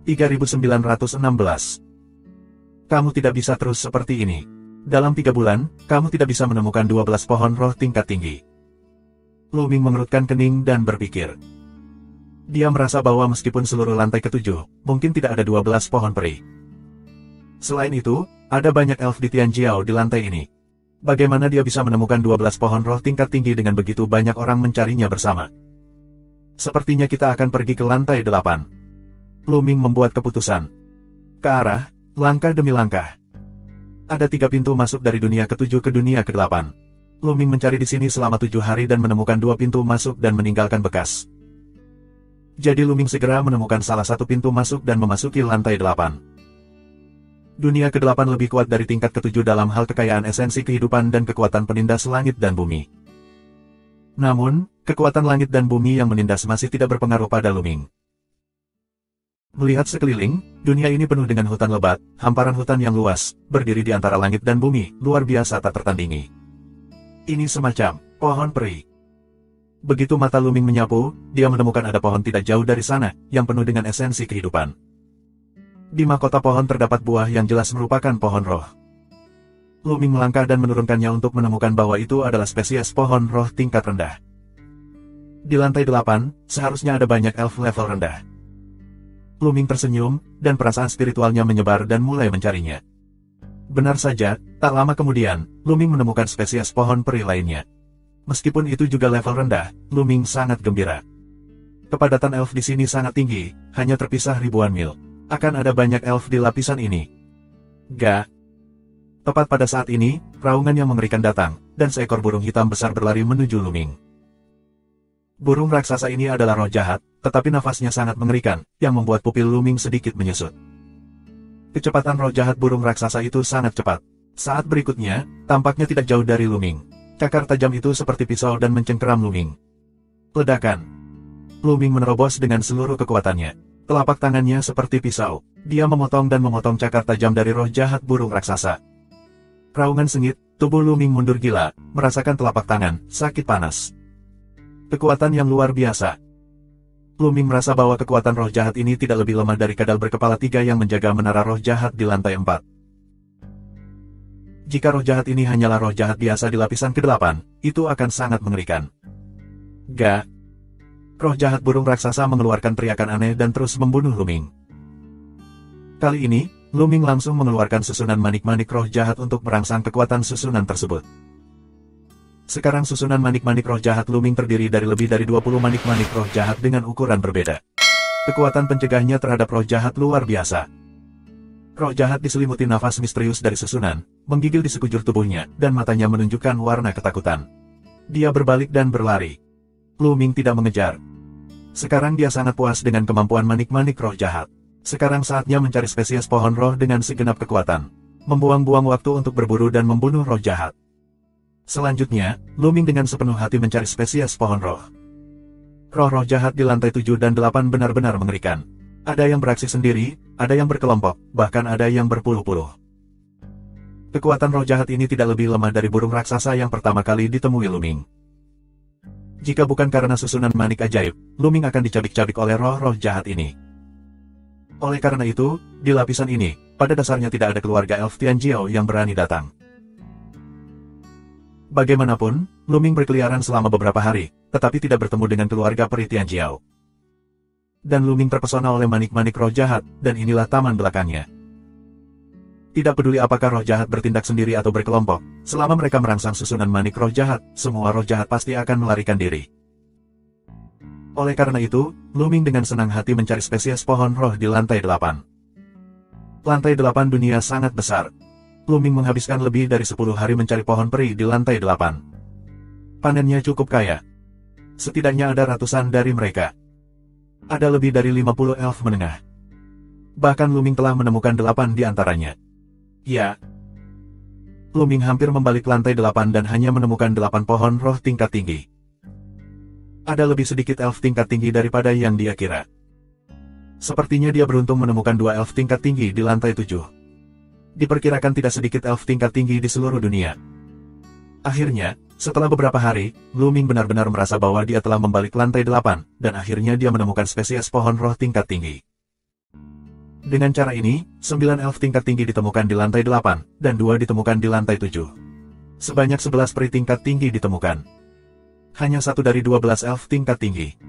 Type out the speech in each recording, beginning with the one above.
3916. Kamu tidak bisa terus seperti ini. Dalam 3 bulan, kamu tidak bisa menemukan 12 pohon roh tingkat tinggi. Lu Ming mengerutkan kening dan berpikir. Dia merasa bahwa meskipun seluruh lantai ke-7, mungkin tidak ada 12 pohon peri. Selain itu, ada banyak elf di Tianjiao di lantai ini. Bagaimana dia bisa menemukan 12 pohon roh tingkat tinggi dengan begitu banyak orang mencarinya bersama? Sepertinya kita akan pergi ke lantai 8. Lu Ming membuat keputusan. Ke arah, langkah demi langkah. Ada 3 pintu masuk dari dunia ke-7 ke dunia ke-8. Lu Ming mencari di sini selama 7 hari dan menemukan 2 pintu masuk dan meninggalkan bekas. Jadi Lu Ming segera menemukan salah satu pintu masuk dan memasuki lantai 8. Dunia ke-8 lebih kuat dari tingkat ke-7 dalam hal kekayaan esensi kehidupan dan kekuatan penindas langit dan bumi. Namun, kekuatan langit dan bumi yang menindas masih tidak berpengaruh pada Lu Ming. Melihat sekeliling, dunia ini penuh dengan hutan lebat, hamparan hutan yang luas, berdiri di antara langit dan bumi, luar biasa tak tertandingi. Ini semacam pohon peri. Begitu mata Lu Ming menyapu, dia menemukan ada pohon tidak jauh dari sana, yang penuh dengan esensi kehidupan. Di mahkota pohon terdapat buah yang jelas merupakan pohon roh. Lu Ming melangkah dan menurunkannya untuk menemukan bahwa itu adalah spesies pohon roh tingkat rendah. Di lantai 8, seharusnya ada banyak elf level rendah. Lu Ming tersenyum, dan perasaan spiritualnya menyebar dan mulai mencarinya. Benar saja, tak lama kemudian, Lu Ming menemukan spesies pohon peri lainnya. Meskipun itu juga level rendah, Lu Ming sangat gembira. Kepadatan elf di sini sangat tinggi, hanya terpisah ribuan mil. Akan ada banyak elf di lapisan ini. Ga. Tepat pada saat ini, raungan yang mengerikan datang, dan seekor burung hitam besar berlari menuju Lu Ming. Burung raksasa ini adalah roh jahat, tetapi nafasnya sangat mengerikan, yang membuat pupil Lu Ming sedikit menyusut. Kecepatan roh jahat burung raksasa itu sangat cepat. Saat berikutnya, tampaknya tidak jauh dari Lu Ming. Cakar tajam itu seperti pisau dan mencengkeram Lu Ming. Ledakan. Lu Ming menerobos dengan seluruh kekuatannya. Telapak tangannya seperti pisau. Dia memotong dan memotong cakar tajam dari roh jahat burung raksasa. Raungan sengit, tubuh Lu Ming mundur gila, merasakan telapak tangan, sakit panas. Kekuatan yang luar biasa. Lu Ming merasa bahwa kekuatan roh jahat ini tidak lebih lemah dari kadal berkepala 3 yang menjaga menara roh jahat di lantai 4. Jika roh jahat ini hanyalah roh jahat biasa di lapisan ke-8, itu akan sangat mengerikan. Ga. Roh jahat burung raksasa mengeluarkan teriakan aneh dan terus membunuh Lu Ming. Kali ini, Lu Ming langsung mengeluarkan susunan manik-manik roh jahat untuk merangsang kekuatan susunan tersebut. Sekarang susunan manik-manik roh jahat Lu Ming terdiri dari lebih dari 20 manik-manik roh jahat dengan ukuran berbeda. Kekuatan pencegahnya terhadap roh jahat luar biasa. Roh jahat diselimuti nafas misterius dari susunan, menggigil di sekujur tubuhnya, dan matanya menunjukkan warna ketakutan. Dia berbalik dan berlari. Lu Ming tidak mengejar. Sekarang dia sangat puas dengan kemampuan manik-manik roh jahat. Sekarang saatnya mencari spesies pohon roh dengan segenap kekuatan. Membuang-buang waktu untuk berburu dan membunuh roh jahat. Selanjutnya, Lu Ming dengan sepenuh hati mencari spesies pohon roh. Roh-roh jahat di lantai 7 dan 8 benar-benar mengerikan. Ada yang beraksi sendiri, ada yang berkelompok, bahkan ada yang berpuluh-puluh. Kekuatan roh jahat ini tidak lebih lemah dari burung raksasa yang pertama kali ditemui Lu Ming. Jika bukan karena susunan manik ajaib, Lu Ming akan dicabik-cabik oleh roh-roh jahat ini. Oleh karena itu, di lapisan ini, pada dasarnya tidak ada keluarga elf Tianjiao yang berani datang. Bagaimanapun, Lu Ming berkeliaran selama beberapa hari, tetapi tidak bertemu dengan keluarga peri Tianjiao. Dan Lu Ming terpesona oleh manik-manik roh jahat, dan inilah taman belakangnya. Tidak peduli apakah roh jahat bertindak sendiri atau berkelompok, selama mereka merangsang susunan manik roh jahat, semua roh jahat pasti akan melarikan diri. Oleh karena itu, Lu Ming dengan senang hati mencari spesies pohon roh di lantai 8. Lantai 8 dunia sangat besar. Lu Ming menghabiskan lebih dari 10 hari mencari pohon peri di lantai 8. Panennya cukup kaya. Setidaknya ada ratusan dari mereka. Ada lebih dari 50 elf menengah. Bahkan Lu Ming telah menemukan 8 di antaranya. Ya. Lu Ming hampir membalik lantai 8 dan hanya menemukan 8 pohon roh tingkat tinggi. Ada lebih sedikit elf tingkat tinggi daripada yang dia kira. Sepertinya dia beruntung menemukan 2 elf tingkat tinggi di lantai 7. Diperkirakan tidak sedikit elf tingkat tinggi di seluruh dunia. Akhirnya, setelah beberapa hari, Lu Ming benar-benar merasa bahwa dia telah membalik lantai 8, dan akhirnya dia menemukan spesies pohon roh tingkat tinggi. Dengan cara ini, 9 elf tingkat tinggi ditemukan di lantai 8, dan 2 ditemukan di lantai 7. Sebanyak 11 peri tingkat tinggi ditemukan. Hanya 1 dari 12 elf tingkat tinggi.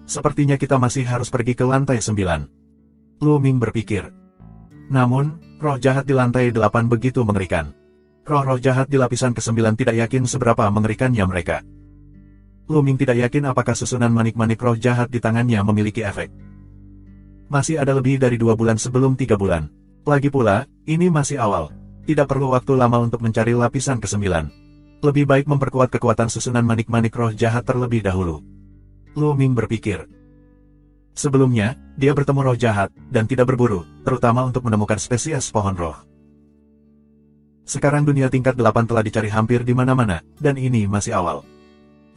Sepertinya kita masih harus pergi ke lantai 9. Lu Ming berpikir. Namun, roh jahat di lantai 8 begitu mengerikan. Roh-roh jahat di lapisan ke-9 tidak yakin seberapa mengerikannya mereka. Lu Ming tidak yakin apakah susunan manik-manik roh jahat di tangannya memiliki efek. Masih ada lebih dari 2 bulan sebelum 3 bulan. Lagi pula, ini masih awal. Tidak perlu waktu lama untuk mencari lapisan ke-9. Lebih baik memperkuat kekuatan susunan manik-manik roh jahat terlebih dahulu. Lu Ming berpikir. Sebelumnya, dia bertemu roh jahat, dan tidak berburu, terutama untuk menemukan spesies pohon roh. Sekarang dunia tingkat 8 telah dicari hampir di mana-mana, dan ini masih awal.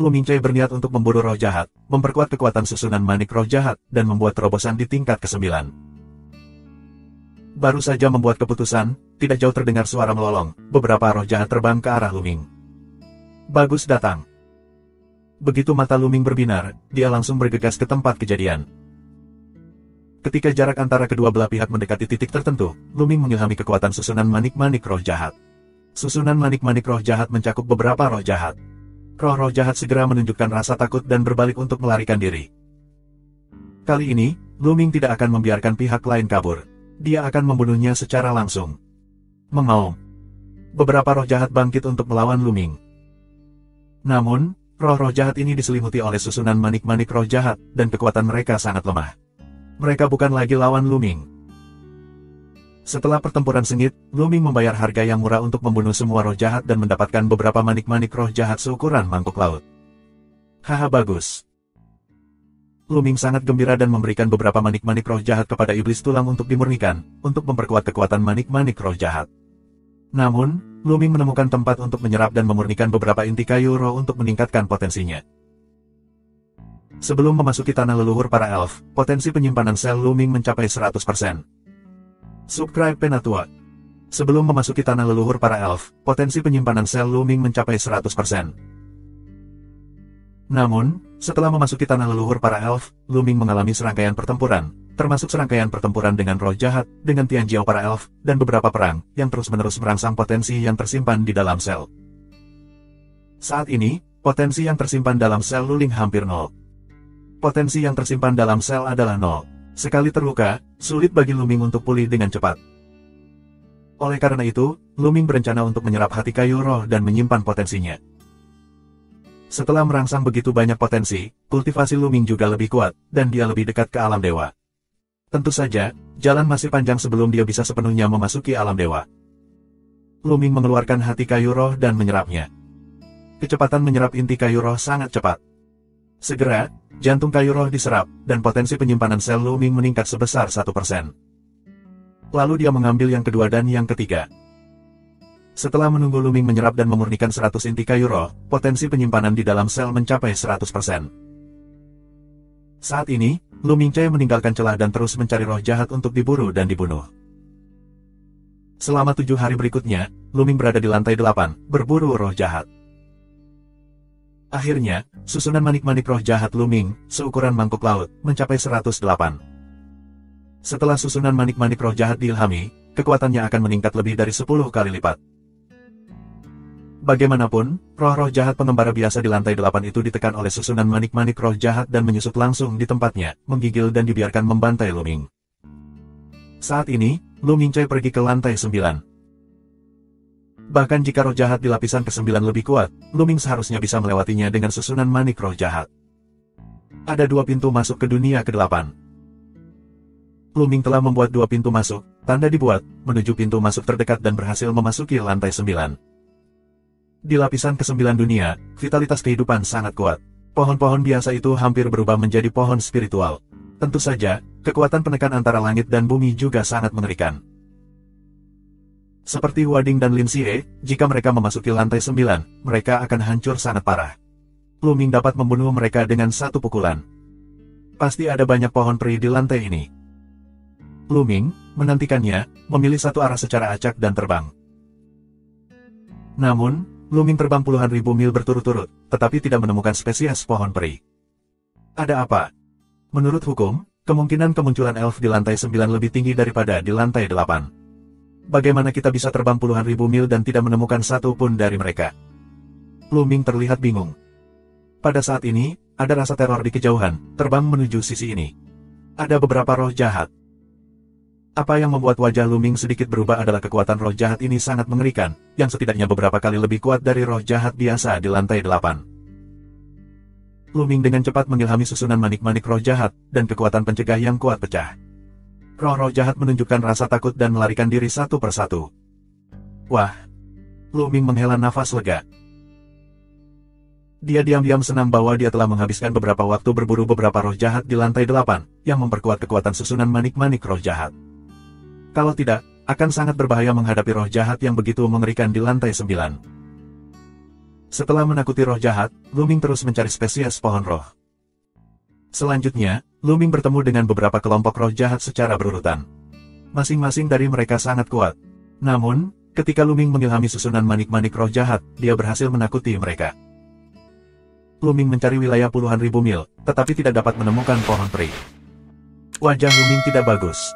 Lu Mingcai berniat untuk memburu roh jahat, memperkuat kekuatan susunan manik roh jahat, dan membuat terobosan di tingkat ke-9. Baru saja membuat keputusan, tidak jauh terdengar suara melolong, beberapa roh jahat terbang ke arah Lu Ming. Bagus datang. Begitu mata Lu Ming berbinar, dia langsung bergegas ke tempat kejadian. Ketika jarak antara kedua belah pihak mendekati titik tertentu, Lu Ming mengilhami kekuatan susunan manik-manik roh jahat. Susunan manik-manik roh jahat mencakup beberapa roh jahat. Roh-roh jahat segera menunjukkan rasa takut dan berbalik untuk melarikan diri. Kali ini, Lu Ming tidak akan membiarkan pihak lain kabur. Dia akan membunuhnya secara langsung. Mengaum. Beberapa roh jahat bangkit untuk melawan Lu Ming. Namun, roh-roh jahat ini diselimuti oleh susunan manik-manik roh jahat, dan kekuatan mereka sangat lemah. Mereka bukan lagi lawan Lu Ming. Setelah pertempuran sengit, Lu Ming membayar harga yang murah untuk membunuh semua roh jahat dan mendapatkan beberapa manik-manik roh jahat seukuran mangkuk laut. Haha bagus. Lu Ming sangat gembira dan memberikan beberapa manik-manik roh jahat kepada iblis tulang untuk dimurnikan, untuk memperkuat kekuatan manik-manik roh jahat. Namun, Lu Ming menemukan tempat untuk menyerap dan memurnikan beberapa inti kayu roh untuk meningkatkan potensinya. Sebelum memasuki tanah leluhur para elf, potensi penyimpanan sel Lu Ming mencapai 100%. Subscribe Penatua. Sebelum memasuki tanah leluhur para elf, potensi penyimpanan sel Lu Ming mencapai 100%. Namun, setelah memasuki tanah leluhur para elf, Lu Ming mengalami serangkaian pertempuran, termasuk serangkaian pertempuran dengan roh jahat, dengan Tianjiao para elf, dan beberapa perang, yang terus-menerus merangsang potensi yang tersimpan di dalam sel. Saat ini, potensi yang tersimpan dalam sel Lu Ling hampir nol. Potensi yang tersimpan dalam sel adalah nol. Sekali terluka, sulit bagi Lu Ming untuk pulih dengan cepat. Oleh karena itu, Lu Ming berencana untuk menyerap hati kayu roh dan menyimpan potensinya. Setelah merangsang begitu banyak potensi, kultivasi Lu Ming juga lebih kuat, dan dia lebih dekat ke alam dewa. Tentu saja, jalan masih panjang sebelum dia bisa sepenuhnya memasuki alam dewa. Lu Ming mengeluarkan hati kayu roh dan menyerapnya. Kecepatan menyerap inti kayu roh sangat cepat. Segera, jantung kayu roh diserap, dan potensi penyimpanan sel Lu Ming meningkat sebesar 1%. Lalu dia mengambil yang kedua dan yang ketiga. Setelah menunggu Lu Ming menyerap dan memurnikan 100 inti kayu roh, potensi penyimpanan di dalam sel mencapai 100%. Saat ini, Lu Mingcai meninggalkan celah dan terus mencari roh jahat untuk diburu dan dibunuh. Selama 7 hari berikutnya, Lu Ming berada di lantai 8, berburu roh jahat. Akhirnya, susunan manik-manik roh jahat Lu Ming, seukuran mangkuk laut, mencapai 108. Setelah susunan manik-manik roh jahat diilhami, kekuatannya akan meningkat lebih dari 10 kali lipat. Bagaimanapun, roh-roh jahat pengembara biasa di lantai 8 itu ditekan oleh susunan manik-manik roh jahat dan menyusup langsung di tempatnya, menggigil dan dibiarkan membantai Lu Ming. Saat ini, Lu Mingcai pergi ke lantai 9. Bahkan jika roh jahat di lapisan ke-9 lebih kuat, Lu Ming seharusnya bisa melewatinya dengan susunan manik roh jahat. Ada 2 pintu masuk ke dunia ke-8. Lu Ming telah membuat 2 pintu masuk, tanda dibuat, menuju pintu masuk terdekat dan berhasil memasuki lantai 9. Di lapisan ke-9 dunia, vitalitas kehidupan sangat kuat. Pohon-pohon biasa itu hampir berubah menjadi pohon spiritual. Tentu saja, kekuatan penekan antara langit dan bumi juga sangat mengerikan. Seperti Wading dan Lin Xie, jika mereka memasuki lantai 9, mereka akan hancur sangat parah. Lu Ming dapat membunuh mereka dengan 1 pukulan. Pasti ada banyak pohon peri di lantai ini. Lu Ming menantikannya, memilih satu arah secara acak dan terbang. Namun, Lu Ming terbang puluhan ribu mil berturut-turut, tetapi tidak menemukan spesies pohon peri. Ada apa? Menurut hukum, kemungkinan kemunculan elf di lantai 9 lebih tinggi daripada di lantai 8. Bagaimana kita bisa terbang puluhan ribu mil dan tidak menemukan satu pun dari mereka? Lu Ming terlihat bingung. Pada saat ini, ada rasa teror di kejauhan, terbang menuju sisi ini. Ada beberapa roh jahat. Apa yang membuat wajah Lu Ming sedikit berubah adalah kekuatan roh jahat ini sangat mengerikan, yang setidaknya beberapa kali lebih kuat dari roh jahat biasa di lantai 8. Lu Ming dengan cepat mengilhami susunan manik-manik roh jahat, dan kekuatan pencegah yang kuat pecah. Roh-roh jahat menunjukkan rasa takut dan melarikan diri satu persatu. Wah! Lu Ming menghela nafas lega. Dia diam-diam senang bahwa dia telah menghabiskan beberapa waktu berburu beberapa roh jahat di lantai 8, yang memperkuat kekuatan susunan manik-manik roh jahat. Kalau tidak, akan sangat berbahaya menghadapi roh jahat yang begitu mengerikan di lantai 9. Setelah menakuti roh jahat, Lu Ming terus mencari spesies pohon roh. Selanjutnya, Lu Ming bertemu dengan beberapa kelompok roh jahat secara berurutan. Masing-masing dari mereka sangat kuat. Namun, ketika Lu Ming mengilhami susunan manik-manik roh jahat, dia berhasil menakuti mereka. Lu Ming mencari wilayah puluhan ribu mil, tetapi tidak dapat menemukan pohon peri. Wajah Lu Ming tidak bagus.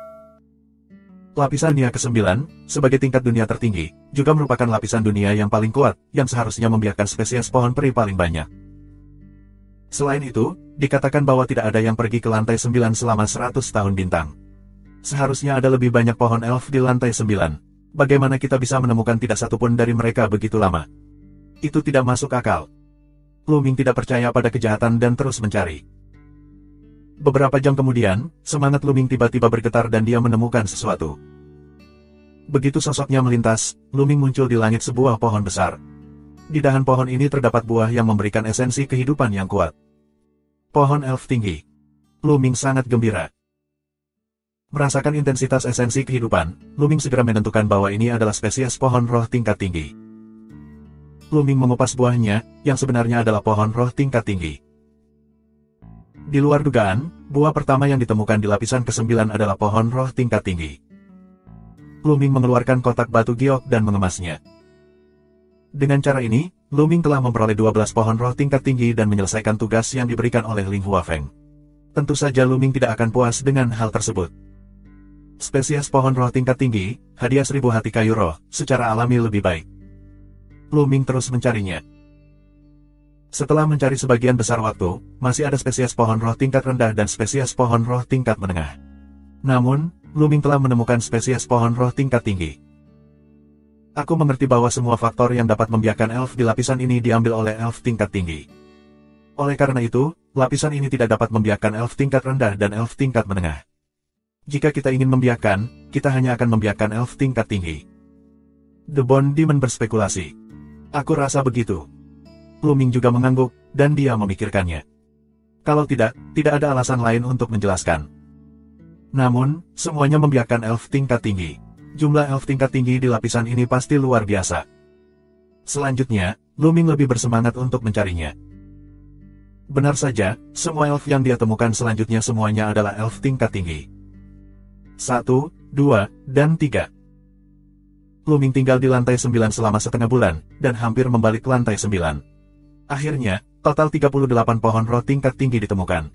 Lapisan dunia ke-9, sebagai tingkat dunia tertinggi, juga merupakan lapisan dunia yang paling kuat, yang seharusnya membiarkan spesies pohon peri paling banyak. Selain itu, dikatakan bahwa tidak ada yang pergi ke lantai 9 selama 100 tahun bintang. Seharusnya ada lebih banyak pohon elf di lantai 9. Bagaimana kita bisa menemukan tidak satupun dari mereka begitu lama? Itu tidak masuk akal. Lu Ming tidak percaya pada kejahatan dan terus mencari. Beberapa jam kemudian, semangat Lu Ming tiba-tiba bergetar dan dia menemukan sesuatu. Begitu sosoknya melintas, Lu Ming muncul di langit sebuah pohon besar. Di dahan pohon ini terdapat buah yang memberikan esensi kehidupan yang kuat. Pohon elf tinggi. Lu Ming sangat gembira. Merasakan intensitas esensi kehidupan, Lu Ming segera menentukan bahwa ini adalah spesies pohon roh tingkat tinggi. Lu Ming mengupas buahnya, yang sebenarnya adalah pohon roh tingkat tinggi. Di luar dugaan, buah pertama yang ditemukan di lapisan ke-9 adalah pohon roh tingkat tinggi. Lu Ming mengeluarkan kotak batu giok dan mengemasnya. Dengan cara ini, Lu Ming telah memperoleh 12 pohon roh tingkat tinggi dan menyelesaikan tugas yang diberikan oleh Ling Huafeng. Tentu saja Lu Ming tidak akan puas dengan hal tersebut. Spesies pohon roh tingkat tinggi, hadiah 1000 hati kayu roh, secara alami lebih baik. Lu Ming terus mencarinya. Setelah mencari sebagian besar waktu, masih ada spesies pohon roh tingkat rendah dan spesies pohon roh tingkat menengah. Namun, Lu Ming telah menemukan spesies pohon roh tingkat tinggi. Aku mengerti bahwa semua faktor yang dapat membiarkan elf di lapisan ini diambil oleh elf tingkat tinggi. Oleh karena itu, lapisan ini tidak dapat membiarkan elf tingkat rendah dan elf tingkat menengah. Jika kita ingin membiarkan, kita hanya akan membiarkan elf tingkat tinggi. The Bone Demon berspekulasi. Aku rasa begitu. Lu Ming juga mengangguk, dan dia memikirkannya. Kalau tidak ada alasan lain untuk menjelaskan. Namun, semuanya membiarkan elf tingkat tinggi. Jumlah elf tingkat tinggi di lapisan ini pasti luar biasa. Selanjutnya, Lu Ming lebih bersemangat untuk mencarinya. Benar saja, semua elf yang dia temukan selanjutnya semuanya adalah elf tingkat tinggi. 1, 2, dan 3. Lu Ming tinggal di lantai 9 selama setengah bulan, dan hampir membalik ke lantai 9. Akhirnya, total 38 pohon roh tingkat tinggi ditemukan.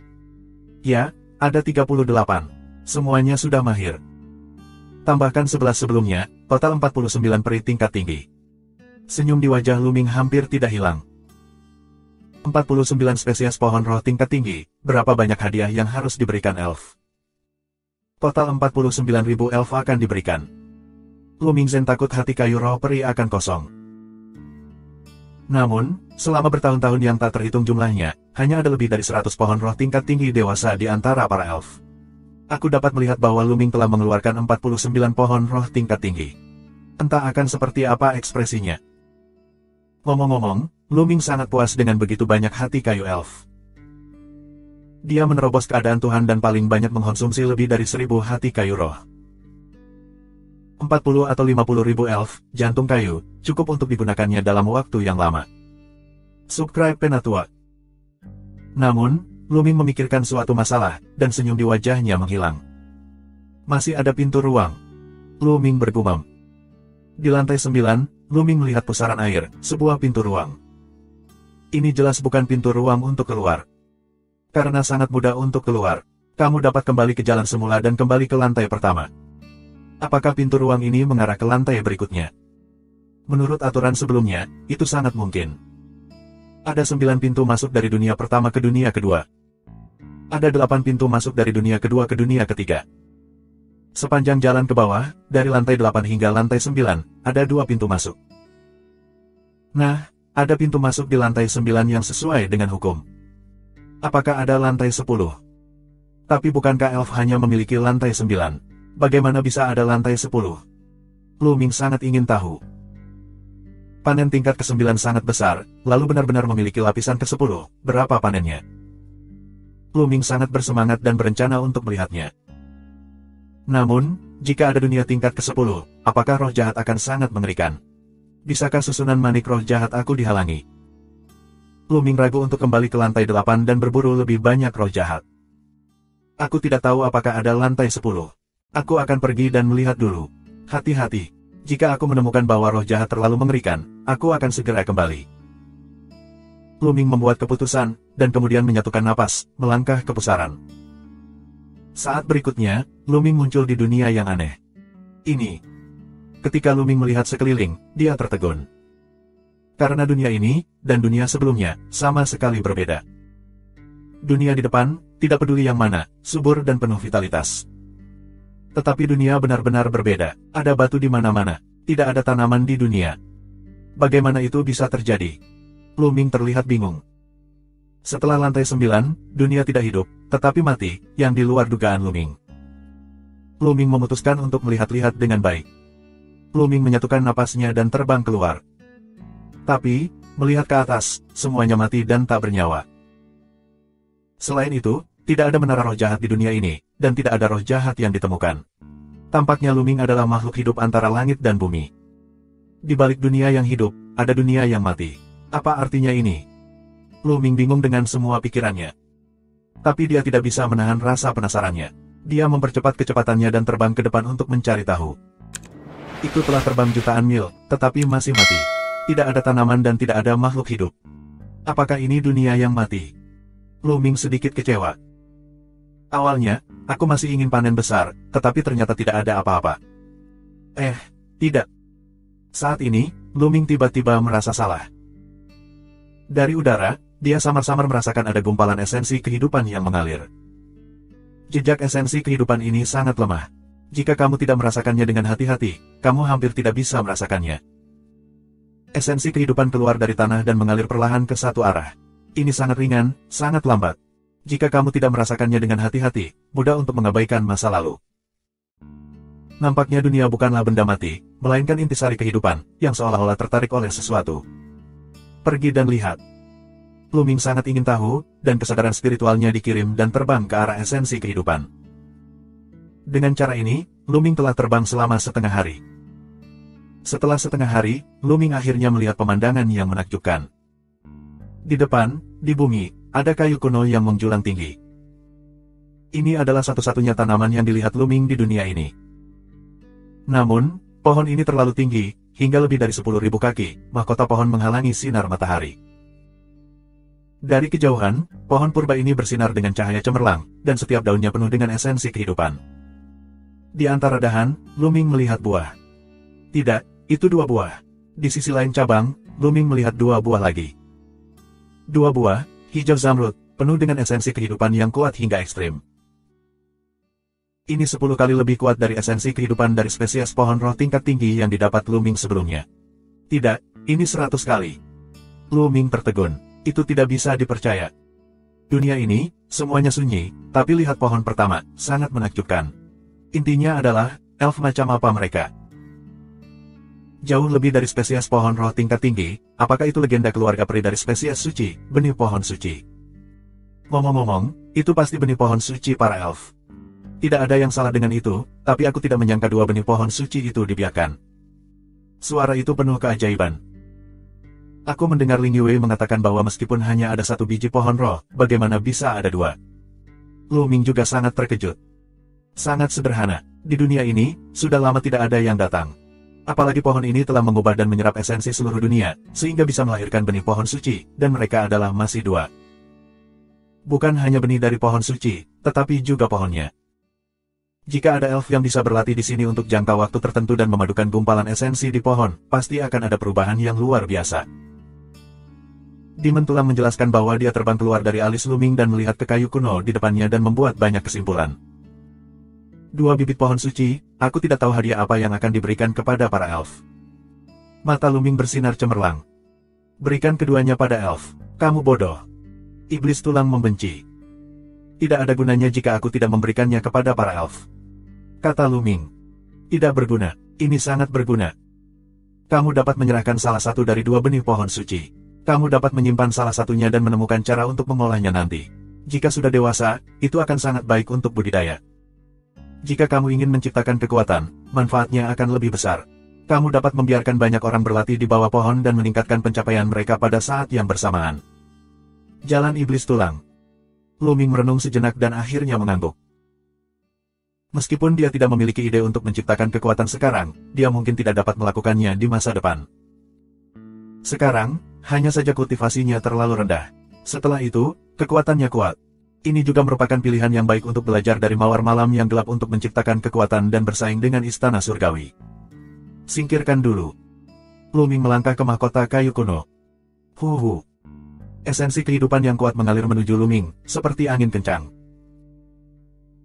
Ya, ada 38. Semuanya sudah mahir. Tambahkan 11 sebelumnya, total 49 peri tingkat tinggi. Senyum di wajah Lu Ming hampir tidak hilang. 49 spesies pohon roh tingkat tinggi, berapa banyak hadiah yang harus diberikan elf? Total 49.000 elf akan diberikan. Lu Ming Zhen takut hati kayu roh peri akan kosong. Namun, selama bertahun-tahun yang tak terhitung jumlahnya, hanya ada lebih dari 100 pohon roh tingkat tinggi dewasa di antara para elf. Aku dapat melihat bahwa Lu Ming telah mengeluarkan 49 pohon roh tingkat tinggi. Entah akan seperti apa ekspresinya. Ngomong-ngomong, Lu Ming sangat puas dengan begitu banyak hati kayu elf. Dia menerobos keadaan Tuhan dan paling banyak mengkonsumsi lebih dari 1000 hati kayu roh. 40 atau 50 ribu elf, jantung kayu, cukup untuk digunakannya dalam waktu yang lama. Subscribe Penatua. Namun, Lu Ming memikirkan suatu masalah, dan senyum di wajahnya menghilang. Masih ada pintu ruang. Lu Ming bergumam. Di lantai 9, Lu Ming melihat pusaran air, sebuah pintu ruang. Ini jelas bukan pintu ruang untuk keluar. Karena sangat mudah untuk keluar. Kamu dapat kembali ke jalan semula dan kembali ke lantai pertama. Apakah pintu ruang ini mengarah ke lantai berikutnya? Menurut aturan sebelumnya, itu sangat mungkin. Ada 9 pintu masuk dari dunia pertama ke dunia kedua. Ada 8 pintu masuk dari dunia kedua ke dunia ketiga. Sepanjang jalan ke bawah, dari lantai 8 hingga lantai 9, ada 2 pintu masuk. Nah, ada pintu masuk di lantai 9 yang sesuai dengan hukum. Apakah ada lantai 10? Tapi bukankah elf hanya memiliki lantai 9? Bagaimana bisa ada lantai 10? Lu Ming sangat ingin tahu. Panen tingkat ke-9 sangat besar, lalu benar-benar memiliki lapisan ke-10. Berapa panennya? Lu Ming sangat bersemangat dan berencana untuk melihatnya. Namun, jika ada dunia tingkat ke-10, apakah roh jahat akan sangat mengerikan? Bisakah susunan manik roh jahat aku dihalangi? Lu Ming ragu untuk kembali ke lantai 8 dan berburu lebih banyak roh jahat. Aku tidak tahu apakah ada lantai 10. Aku akan pergi dan melihat dulu. Hati-hati. Jika aku menemukan bahwa roh jahat terlalu mengerikan, aku akan segera kembali. Lu Ming membuat keputusan, dan kemudian menyatukan napas, melangkah ke pusaran. Saat berikutnya, Lu Ming muncul di dunia yang aneh. Ini. Ketika Lu Ming melihat sekeliling, dia tertegun. Karena dunia ini, dan dunia sebelumnya, sama sekali berbeda. Dunia di depan, tidak peduli yang mana, subur dan penuh vitalitas. Tetapi dunia benar-benar berbeda, ada batu di mana-mana, tidak ada tanaman di dunia. Bagaimana itu bisa terjadi? Lu Ming terlihat bingung. Setelah lantai 9, dunia tidak hidup, tetapi mati, yang di luar dugaan Lu Ming. Lu Ming memutuskan untuk melihat-lihat dengan baik. Lu Ming menyatukan napasnya dan terbang keluar. Tapi, melihat ke atas, semuanya mati dan tak bernyawa. Selain itu, tidak ada menara roh jahat di dunia ini, dan tidak ada roh jahat yang ditemukan. Tampaknya Lu Ming adalah makhluk hidup antara langit dan bumi. Di balik dunia yang hidup, ada dunia yang mati. Apa artinya ini? Lu Ming bingung dengan semua pikirannya. Tapi dia tidak bisa menahan rasa penasarannya. Dia mempercepat kecepatannya dan terbang ke depan untuk mencari tahu. Itu telah terbang jutaan mil, tetapi masih mati. Tidak ada tanaman dan tidak ada makhluk hidup. Apakah ini dunia yang mati? Lu Ming sedikit kecewa. Awalnya, aku masih ingin panen besar, tetapi ternyata tidak ada apa-apa. Tidak. Saat ini, Lu Ming tiba-tiba merasa salah. Dari udara, dia samar-samar merasakan ada gumpalan esensi kehidupan yang mengalir. Jejak esensi kehidupan ini sangat lemah. Jika kamu tidak merasakannya dengan hati-hati, kamu hampir tidak bisa merasakannya. Esensi kehidupan keluar dari tanah dan mengalir perlahan ke satu arah. Ini sangat ringan, sangat lambat. Jika kamu tidak merasakannya dengan hati-hati, mudah untuk mengabaikan masa lalu. Nampaknya dunia bukanlah benda mati, melainkan intisari kehidupan, yang seolah-olah tertarik oleh sesuatu. Pergi dan lihat. Lu Ming sangat ingin tahu, dan kesadaran spiritualnya dikirim dan terbang ke arah esensi kehidupan. Dengan cara ini, Lu Ming telah terbang selama setengah hari. Setelah setengah hari, Lu Ming akhirnya melihat pemandangan yang menakjubkan. Di depan, di bumi, ada kayu kuno yang menjulang tinggi. Ini adalah satu-satunya tanaman yang dilihat Lu Ming di dunia ini. Namun, pohon ini terlalu tinggi, hingga lebih dari 10.000 kaki, mahkota pohon menghalangi sinar matahari. Dari kejauhan, pohon purba ini bersinar dengan cahaya cemerlang, dan setiap daunnya penuh dengan esensi kehidupan. Di antara dahan, Lu Ming melihat buah. Tidak, itu 2 buah. Di sisi lain cabang, Lu Ming melihat 2 buah lagi. 2 buah, hijau zamrud, penuh dengan esensi kehidupan yang kuat hingga ekstrim. Ini 10 kali lebih kuat dari esensi kehidupan dari spesies pohon roh tingkat tinggi yang didapat Lu Ming sebelumnya. Tidak, ini 100 kali. Lu Ming tertegun. Itu tidak bisa dipercaya. Dunia ini, semuanya sunyi, tapi lihat pohon pertama, sangat menakjubkan. Intinya adalah, elf macam apa mereka? Jauh lebih dari spesies pohon roh tingkat tinggi, apakah itu legenda keluarga peri dari spesies suci, benih pohon suci? Ngomong-ngomong, itu pasti benih pohon suci para elf. Tidak ada yang salah dengan itu, tapi aku tidak menyangka 2 benih pohon suci itu dibiarkan. Suara itu penuh keajaiban. Aku mendengar Ling Yue mengatakan bahwa meskipun hanya ada 1 biji pohon roh, bagaimana bisa ada 2? Lu Ming juga sangat terkejut. Sangat sederhana, di dunia ini, sudah lama tidak ada yang datang. Apalagi pohon ini telah mengubah dan menyerap esensi seluruh dunia, sehingga bisa melahirkan benih pohon suci, dan mereka adalah masih 2. Bukan hanya benih dari pohon suci, tetapi juga pohonnya. Jika ada elf yang bisa berlatih di sini untuk jangka waktu tertentu dan memadukan gumpalan esensi di pohon, pasti akan ada perubahan yang luar biasa. Demon Tulang menjelaskan bahwa dia terbang keluar dari alis Luming dan melihat ke kayu kuno di depannya dan membuat banyak kesimpulan. 2 bibit pohon suci, aku tidak tahu hadiah apa yang akan diberikan kepada para elf. Mata Luming bersinar cemerlang. Berikan keduanya pada elf. Kamu bodoh. Iblis Tulang membenci. Tidak ada gunanya jika aku tidak memberikannya kepada para elf. Kata Luming. Tidak berguna, ini sangat berguna. Kamu dapat menyerahkan salah satu dari 2 benih pohon suci. Kamu dapat menyimpan salah satunya dan menemukan cara untuk mengolahnya nanti. Jika sudah dewasa, itu akan sangat baik untuk budidaya. Jika kamu ingin menciptakan kekuatan, manfaatnya akan lebih besar. Kamu dapat membiarkan banyak orang berlatih di bawah pohon dan meningkatkan pencapaian mereka pada saat yang bersamaan. Jalan Iblis Tulang. Luming merenung sejenak dan akhirnya mengangguk. Meskipun dia tidak memiliki ide untuk menciptakan kekuatan sekarang, dia mungkin tidak dapat melakukannya di masa depan. Sekarang, hanya saja kultivasinya terlalu rendah. Setelah itu, kekuatannya kuat. Ini juga merupakan pilihan yang baik untuk belajar dari mawar malam yang gelap untuk menciptakan kekuatan dan bersaing dengan istana surgawi. Singkirkan dulu. Luming melangkah ke mahkota kayu kuno. Huhu. Esensi kehidupan yang kuat mengalir menuju Luming, seperti angin kencang.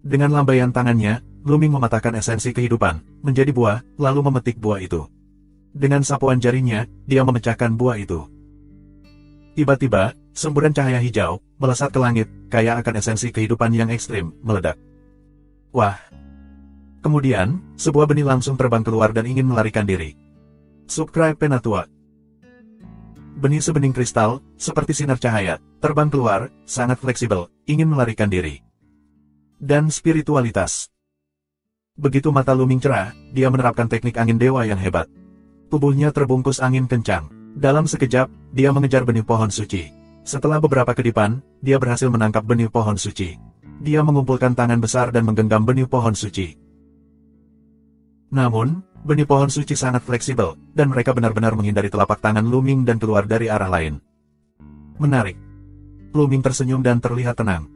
Dengan lambaian tangannya, Luming mematahkan esensi kehidupan, menjadi buah, lalu memetik buah itu. Dengan sapuan jarinya, dia memecahkan buah itu. Tiba-tiba, semburan cahaya hijau, melesat ke langit, kaya akan esensi kehidupan yang ekstrim, meledak. Wah! Kemudian, sebuah benih langsung terbang keluar dan ingin melarikan diri. Subscribe Penatua. Benih sebening kristal, seperti sinar cahaya, terbang keluar, sangat fleksibel, ingin melarikan diri. Dan spiritualitas. Begitu mata Luming cerah, dia menerapkan teknik angin dewa yang hebat. Tubuhnya terbungkus angin kencang. Dalam sekejap, dia mengejar benih pohon suci. Setelah beberapa kedipan, dia berhasil menangkap benih pohon suci. Dia mengumpulkan tangan besar dan menggenggam benih pohon suci. Namun, benih pohon suci sangat fleksibel, dan mereka benar-benar menghindari telapak tangan Luming dan keluar dari arah lain. Menarik. Luming tersenyum dan terlihat tenang.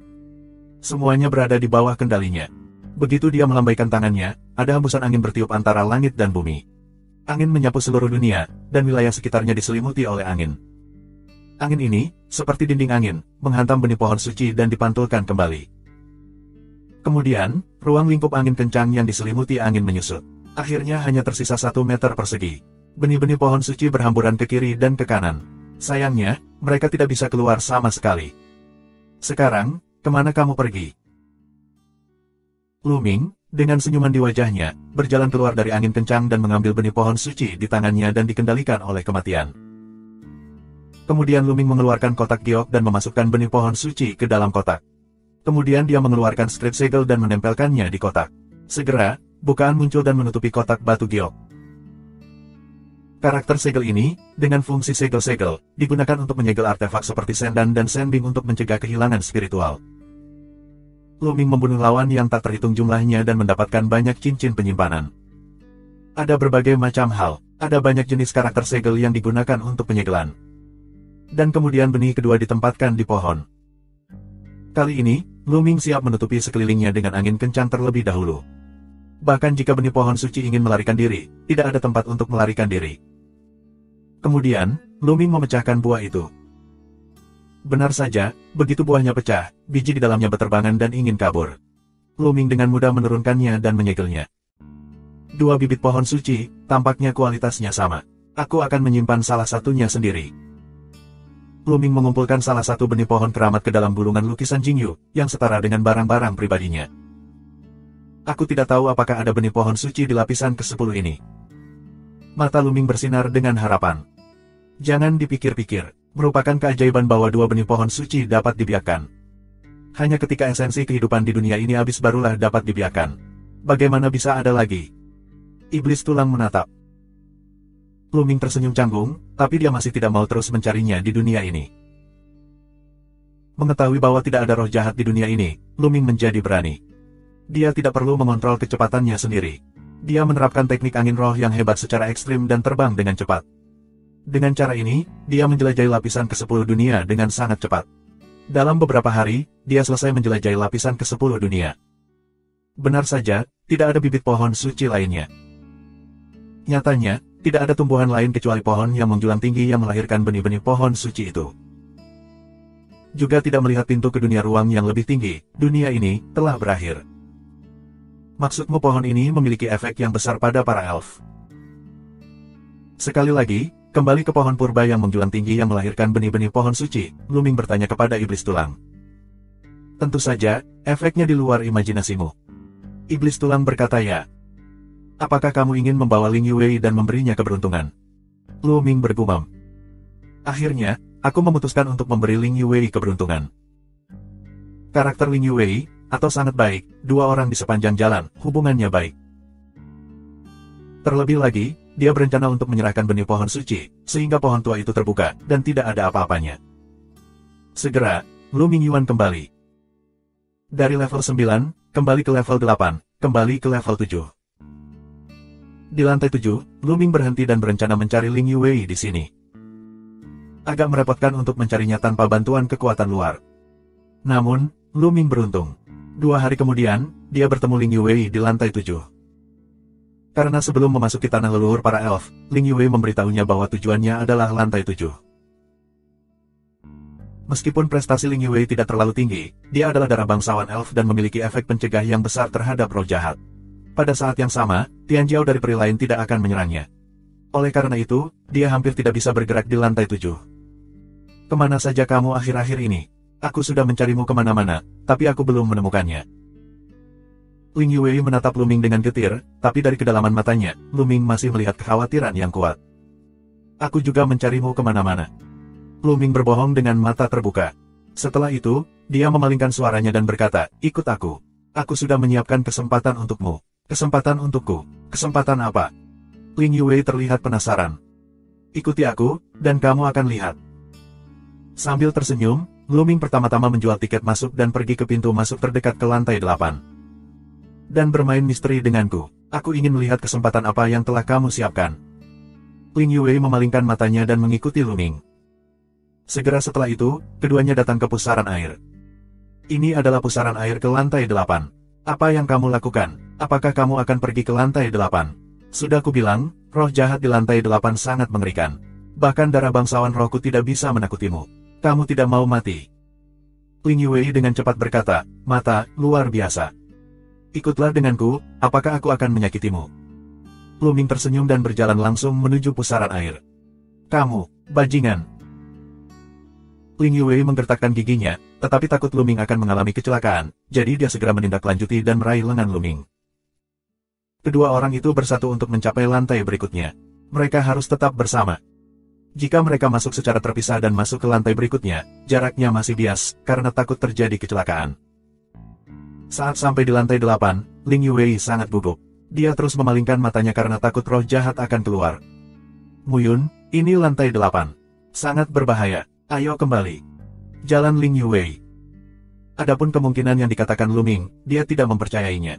Semuanya berada di bawah kendalinya. Begitu dia melambaikan tangannya, ada hembusan angin bertiup antara langit dan bumi. Angin menyapu seluruh dunia, dan wilayah sekitarnya diselimuti oleh angin. Angin ini, seperti dinding angin, menghantam benih pohon suci dan dipantulkan kembali. Kemudian, ruang lingkup angin kencang yang diselimuti angin menyusut. Akhirnya hanya tersisa 1 meter persegi. Benih-benih pohon suci berhamburan ke kiri dan ke kanan. Sayangnya, mereka tidak bisa keluar sama sekali. Sekarang, kemana kamu pergi? Luming, dengan senyuman di wajahnya, berjalan keluar dari angin kencang dan mengambil benih pohon suci di tangannya dan dikendalikan oleh kematian. Kemudian Luming mengeluarkan kotak giok dan memasukkan benih pohon suci ke dalam kotak. Kemudian dia mengeluarkan script segel dan menempelkannya di kotak. Segera, bukaan muncul dan menutupi kotak batu giok. Karakter segel ini, dengan fungsi segel-segel, digunakan untuk menyegel artefak seperti sendan dan sending untuk mencegah kehilangan spiritual. Luming membunuh lawan yang tak terhitung jumlahnya dan mendapatkan banyak cincin penyimpanan. Ada berbagai macam hal, ada banyak jenis karakter segel yang digunakan untuk penyegelan. Dan kemudian benih kedua ditempatkan di pohon. Kali ini, Luming siap menutupi sekelilingnya dengan angin kencang terlebih dahulu. Bahkan jika benih pohon suci ingin melarikan diri, tidak ada tempat untuk melarikan diri. Kemudian, Luming memecahkan buah itu. Benar saja, begitu buahnya pecah, biji di dalamnya berterbangan dan ingin kabur. Luming dengan mudah menurunkannya dan menyegelnya. 2 bibit pohon suci, tampaknya kualitasnya sama. Aku akan menyimpan salah satunya sendiri. Luming mengumpulkan salah satu benih pohon keramat ke dalam gulungan lukisan Jingyu, yang setara dengan barang-barang pribadinya. Aku tidak tahu apakah ada benih pohon suci di lapisan ke-10 ini. Mata Luming bersinar dengan harapan. Jangan dipikir-pikir, merupakan keajaiban bahwa 2 benih pohon suci dapat dibiarkan. Hanya ketika esensi kehidupan di dunia ini habis barulah dapat dibiarkan. Bagaimana bisa ada lagi? Iblis Tulang menatap. Luming tersenyum canggung, tapi dia masih tidak mau terus mencarinya di dunia ini. Mengetahui bahwa tidak ada roh jahat di dunia ini, Luming menjadi berani. Dia tidak perlu mengontrol kecepatannya sendiri. Dia menerapkan teknik angin roh yang hebat secara ekstrim dan terbang dengan cepat. Dengan cara ini, dia menjelajahi lapisan ke-10 dunia dengan sangat cepat. Dalam beberapa hari, dia selesai menjelajahi lapisan ke-10 dunia. Benar saja, tidak ada bibit pohon suci lainnya. Nyatanya, tidak ada tumbuhan lain kecuali pohon yang menjulang tinggi yang melahirkan benih-benih pohon suci itu. Juga tidak melihat pintu ke dunia ruang yang lebih tinggi, dunia ini telah berakhir. Maksudmu pohon ini memiliki efek yang besar pada para elf? Sekali lagi, kembali ke pohon purba yang menjulang tinggi yang melahirkan benih-benih pohon suci, Luming bertanya kepada iblis tulang. Tentu saja, efeknya di luar imajinasimu. Iblis tulang berkata ya. Apakah kamu ingin membawa Ling Yuwei dan memberinya keberuntungan? Luming bergumam. Akhirnya, aku memutuskan untuk memberi Ling Yuwei keberuntungan. Karakter Ling Yuwei, atau sangat baik, dua orang di sepanjang jalan, hubungannya baik. Terlebih lagi, dia berencana untuk menyerahkan benih pohon suci, sehingga pohon tua itu terbuka, dan tidak ada apa-apanya. Segera, Luming Yuan kembali. Dari level 9, kembali ke level 8, kembali ke level 7. Di lantai 7, Luming berhenti dan berencana mencari Ling Yuwei di sini. Agak merepotkan untuk mencarinya tanpa bantuan kekuatan luar. Namun, Luming beruntung. 2 hari kemudian, dia bertemu Ling Yuwei di lantai 7. Karena sebelum memasuki tanah leluhur para elf, Ling Yuwei memberitahunya bahwa tujuannya adalah lantai 7. Meskipun prestasi Ling Yuwei tidak terlalu tinggi, dia adalah darah bangsawan elf dan memiliki efek pencegah yang besar terhadap roh jahat. Pada saat yang sama, Tianjiao dari peri lain tidak akan menyerangnya. Oleh karena itu, dia hampir tidak bisa bergerak di lantai 7. Kemana saja kamu akhir-akhir ini? Aku sudah mencarimu kemana-mana, tapi aku belum menemukannya. Ling Yuwei menatap Luming dengan getir, tapi dari kedalaman matanya, Luming masih melihat kekhawatiran yang kuat. Aku juga mencarimu kemana-mana. Luming berbohong dengan mata terbuka. Setelah itu, dia memalingkan suaranya dan berkata, ikut aku. Aku sudah menyiapkan kesempatan untukmu. Kesempatan untukku. Kesempatan apa? Ling Yuwei terlihat penasaran. Ikuti aku, dan kamu akan lihat. Sambil tersenyum, Luming pertama-tama menjual tiket masuk dan pergi ke pintu masuk terdekat ke lantai 8. Dan bermain misteri denganku. Aku ingin melihat kesempatan apa yang telah kamu siapkan. Ling Yuwei memalingkan matanya dan mengikuti Luming. Segera setelah itu, keduanya datang ke pusaran air. Ini adalah pusaran air ke lantai 8. Apa yang kamu lakukan? Apakah kamu akan pergi ke lantai 8? Sudah kubilang, roh jahat di lantai 8 sangat mengerikan. Bahkan darah bangsawan rohku tidak bisa menakutimu. Kamu tidak mau mati. Ling Yuwei dengan cepat berkata, mata, luar biasa. Ikutlah denganku, apakah aku akan menyakitimu? Luming tersenyum dan berjalan langsung menuju pusaran air. Kamu, bajingan. Ling Yuwei menggertakkan giginya, tetapi takut Luming akan mengalami kecelakaan, jadi dia segera menindaklanjuti dan meraih lengan Luming. Kedua orang itu bersatu untuk mencapai lantai berikutnya. Mereka harus tetap bersama. Jika mereka masuk secara terpisah dan masuk ke lantai berikutnya, jaraknya masih bias, karena takut terjadi kecelakaan. Saat sampai di lantai 8, Ling Yuwei sangat gugup. Dia terus memalingkan matanya karena takut roh jahat akan keluar. Muyun, ini lantai 8. Sangat berbahaya. Ayo kembali. Jalan Ling Yuwei. Adapun kemungkinan yang dikatakan Luming, dia tidak mempercayainya.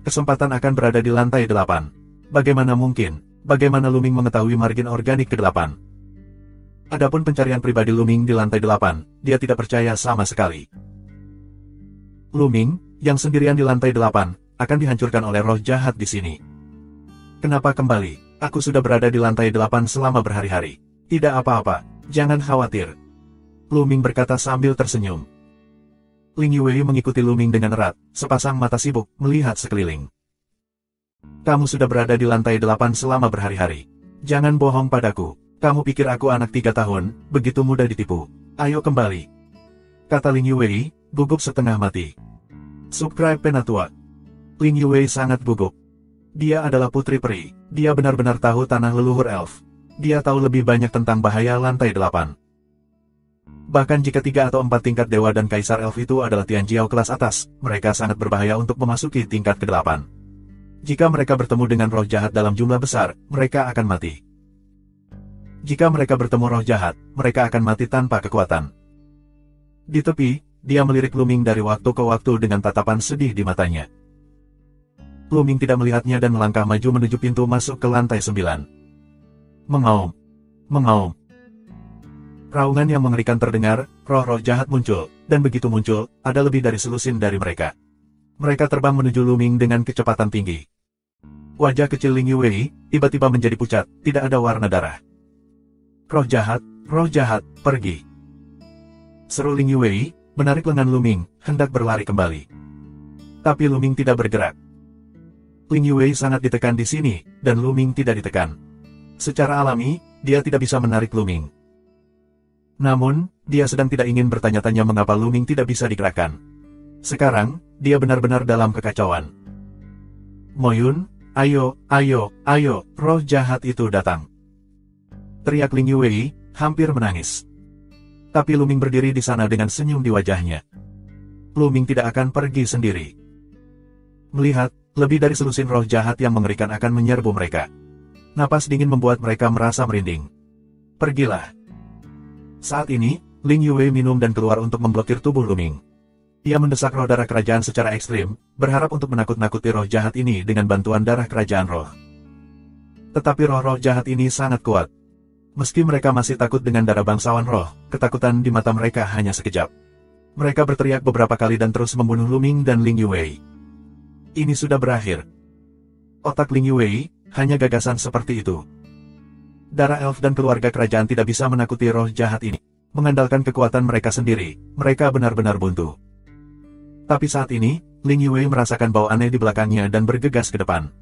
Kesempatan akan berada di lantai 8. Bagaimana mungkin? Bagaimana Luming mengetahui margin organik ke-8? Adapun pencarian pribadi Luming di lantai 8, dia tidak percaya sama sekali. Luming, yang sendirian di lantai 8, akan dihancurkan oleh roh jahat di sini. Kenapa kembali? Aku sudah berada di lantai 8 selama berhari-hari. Tidak apa-apa. Jangan khawatir. Luming berkata sambil tersenyum. Ling Yuwei mengikuti Luming dengan erat, sepasang mata sibuk, melihat sekeliling. Kamu sudah berada di lantai 8 selama berhari-hari. Jangan bohong padaku. Kamu pikir aku anak 3 tahun, begitu mudah ditipu. Ayo kembali. Kata Ling Yuwei, gugup setengah mati. Subscribe Penatua. Ling Yuwei sangat gugup. Dia adalah putri peri. Dia benar-benar tahu tanah leluhur elf. Dia tahu lebih banyak tentang bahaya lantai 8. Bahkan jika 3 atau 4 tingkat dewa dan kaisar elf itu adalah Tianjiao kelas atas, mereka sangat berbahaya untuk memasuki tingkat ke-8. Jika mereka bertemu dengan roh jahat dalam jumlah besar, mereka akan mati. Jika mereka bertemu roh jahat, mereka akan mati tanpa kekuatan. Di tepi, dia melirik Luming dari waktu ke waktu dengan tatapan sedih di matanya. Luming tidak melihatnya dan melangkah maju menuju pintu masuk ke lantai 9. Mengaum. Mengaum. Raungan yang mengerikan terdengar, roh-roh jahat muncul, dan begitu muncul, ada lebih dari selusin dari mereka. Mereka terbang menuju Luming dengan kecepatan tinggi. Wajah kecil Ling Yuwei tiba-tiba menjadi pucat, tidak ada warna darah. Roh jahat, pergi. Seru Ling Yuwei, menarik lengan Luming, hendak berlari kembali. Tapi Luming tidak bergerak. Ling Yuwei sangat ditekan di sini, dan Luming tidak ditekan. Secara alami, dia tidak bisa menarik Luming. Namun, dia sedang tidak ingin bertanya-tanya mengapa Luming tidak bisa digerakkan. Sekarang, dia benar-benar dalam kekacauan. Moyun, ayo, roh jahat itu datang. Teriak Ling Yuwei, hampir menangis. Tapi Luming berdiri di sana dengan senyum di wajahnya. Luming tidak akan pergi sendiri. Melihat, lebih dari selusin roh jahat yang mengerikan akan menyerbu mereka. Napas dingin membuat mereka merasa merinding. Pergilah. Saat ini, Ling Yuwei minum dan keluar untuk memblokir tubuh Luming. Ia mendesak roh darah kerajaan secara ekstrim, berharap untuk menakut-nakuti roh jahat ini dengan bantuan darah kerajaan roh. Tetapi roh-roh jahat ini sangat kuat. Meski mereka masih takut dengan darah bangsawan roh, ketakutan di mata mereka hanya sekejap. Mereka berteriak beberapa kali dan terus membunuh Luming dan Ling Yuwei. Ini sudah berakhir. Otak Ling Yuwei, hanya gagasan seperti itu. Darah elf dan keluarga kerajaan tidak bisa menakuti roh jahat ini. Mengandalkan kekuatan mereka sendiri, mereka benar-benar buntu. Tapi saat ini, Ling Yuwei merasakan bau aneh di belakangnya dan bergegas ke depan.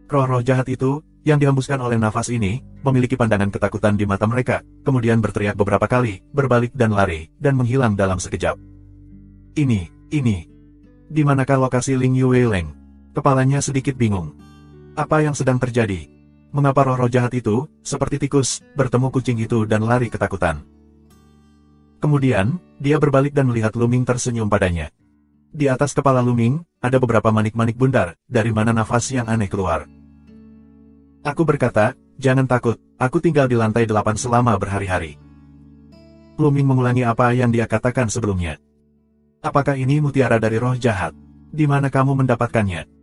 Roh-roh jahat itu, yang dihembuskan oleh nafas ini, memiliki pandangan ketakutan di mata mereka, kemudian berteriak beberapa kali, berbalik dan lari, dan menghilang dalam sekejap. Ini. Di manakah lokasi Ling Yuwei Leng? Kepalanya sedikit bingung. Apa yang sedang terjadi? Mengapa roh-roh jahat itu, seperti tikus, bertemu kucing itu dan lari ketakutan? Kemudian, dia berbalik dan melihat Luming tersenyum padanya. Di atas kepala Luming, ada beberapa manik-manik bundar, dari mana nafas yang aneh keluar. Aku berkata, jangan takut, aku tinggal di lantai 8 selama berhari-hari. Luming mengulangi apa yang dia katakan sebelumnya. Apakah ini mutiara dari roh jahat? Di mana kamu mendapatkannya?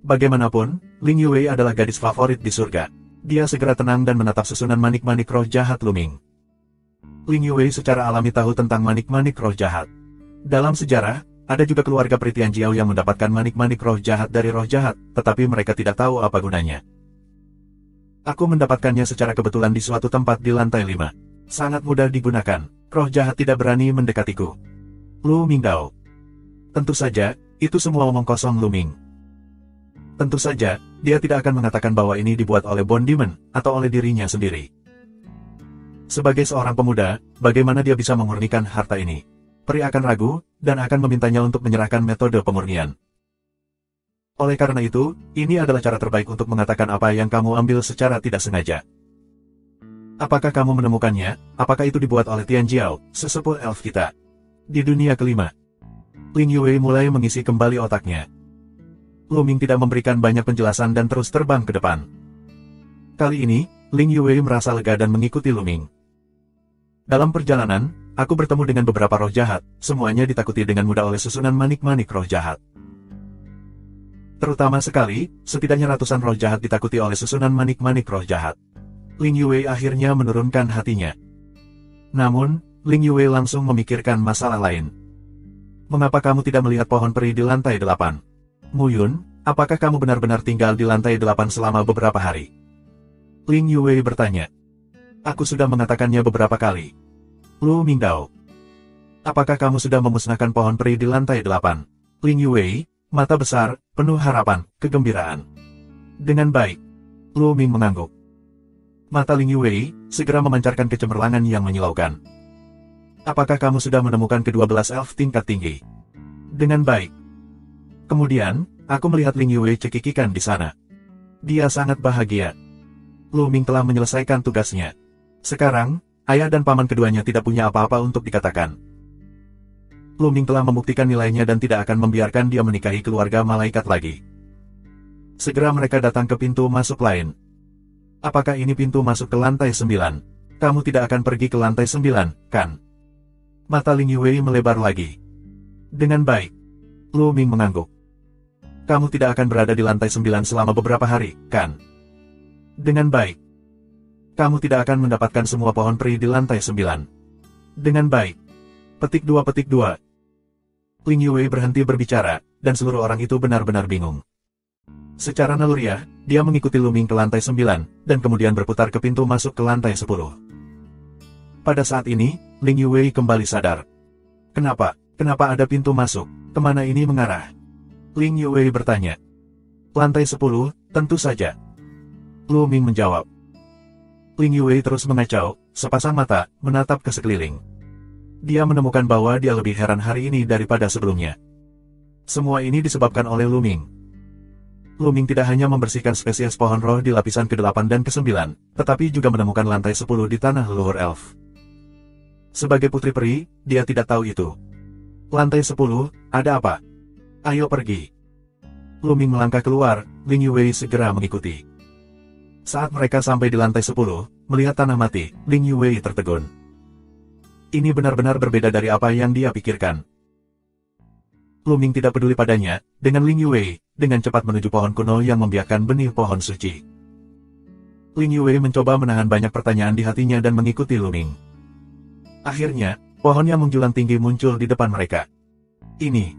Bagaimanapun, Ling Yuwei adalah gadis favorit di surga. Dia segera tenang dan menatap susunan manik-manik roh jahat Luming. Ling Yuwei secara alami tahu tentang manik-manik roh jahat. Dalam sejarah, ada juga keluarga Pritian Jiao yang mendapatkan manik-manik roh jahat dari roh jahat, tetapi mereka tidak tahu apa gunanya. Aku mendapatkannya secara kebetulan di suatu tempat di lantai 5. Sangat mudah digunakan, roh jahat tidak berani mendekatiku. Lu Mingdao. Tentu saja, itu semua omong kosong Luming. Tentu saja, dia tidak akan mengatakan bahwa ini dibuat oleh Bond Demon, atau oleh dirinya sendiri. Sebagai seorang pemuda, bagaimana dia bisa memurnikan harta ini? Peri akan ragu, dan akan memintanya untuk menyerahkan metode pemurnian. Oleh karena itu, ini adalah cara terbaik untuk mengatakan apa yang kamu ambil secara tidak sengaja. Apakah kamu menemukannya? Apakah itu dibuat oleh Tian Jiao, sesepuh elf kita? Di dunia kelima. Ling Yuwei mulai mengisi kembali otaknya. Luming tidak memberikan banyak penjelasan dan terus terbang ke depan. Kali ini, Ling Yuwei merasa lega dan mengikuti Luming. Dalam perjalanan, aku bertemu dengan beberapa roh jahat, semuanya ditakuti dengan mudah oleh susunan manik-manik roh jahat. Terutama sekali, setidaknya ratusan roh jahat ditakuti oleh susunan manik-manik roh jahat. Ling Yuwei akhirnya menurunkan hatinya. Namun, Ling Yuwei langsung memikirkan masalah lain. Mengapa kamu tidak melihat pohon peri di lantai 8? Muyun, apakah kamu benar-benar tinggal di lantai 8 selama beberapa hari? Ling Yuwei bertanya. Aku sudah mengatakannya beberapa kali. Lu Mingdao. Apakah kamu sudah memusnahkan pohon peri di lantai 8? Ling Yuwei, mata besar, penuh harapan, kegembiraan. Dengan baik. Lu Ming mengangguk. Mata Ling Yuwei segera memancarkan kecemerlangan yang menyilaukan. Apakah kamu sudah menemukan ke-12 elf tingkat tinggi? Dengan baik. Kemudian, aku melihat Ling Yuwei cekikikan di sana. Dia sangat bahagia. Lu Ming telah menyelesaikan tugasnya. Sekarang, ayah dan paman keduanya tidak punya apa-apa untuk dikatakan. Lu Ming telah membuktikan nilainya dan tidak akan membiarkan dia menikahi keluarga malaikat lagi. Segera mereka datang ke pintu masuk lain. Apakah ini pintu masuk ke lantai 9? Kamu tidak akan pergi ke lantai 9, kan? Mata Ling Yuwei melebar lagi. Dengan baik. Lu Ming mengangguk. Kamu tidak akan berada di lantai 9 selama beberapa hari, kan? Dengan baik. Kamu tidak akan mendapatkan semua pohon peri di lantai 9. Dengan baik. Petik 2. Ling Yue berhenti berbicara, dan seluruh orang itu benar-benar bingung. Secara naluriah, dia mengikuti Lu Ming ke lantai 9, dan kemudian berputar ke pintu masuk ke lantai 10. Pada saat ini, Ling Yue kembali sadar. Kenapa? Kenapa ada pintu masuk? Kemana ini mengarah? Ling Yue bertanya. Lantai 10, tentu saja. Lu Ming menjawab. Ling Yue terus mengacau, sepasang mata, menatap ke sekeliling. Dia menemukan bahwa dia lebih heran hari ini daripada sebelumnya. Semua ini disebabkan oleh Lu Ming. Lu Ming tidak hanya membersihkan spesies pohon roh di lapisan ke-8 dan ke-9, tetapi juga menemukan lantai 10 di tanah leluhur elf. Sebagai putri peri, dia tidak tahu itu. Lantai 10, ada apa? Ayo pergi. Lu Ming melangkah keluar, Ling Yue segera mengikuti. Saat mereka sampai di lantai 10, melihat tanah mati, Ling Yue tertegun. Ini benar-benar berbeda dari apa yang dia pikirkan. Lu Ming tidak peduli padanya, dengan Ling Yue, dengan cepat menuju pohon kuno yang membiarkan benih pohon suci. Ling Yue mencoba menahan banyak pertanyaan di hatinya dan mengikuti Lu Ming. Akhirnya, pohon yang menjulang tinggi muncul di depan mereka. Ini.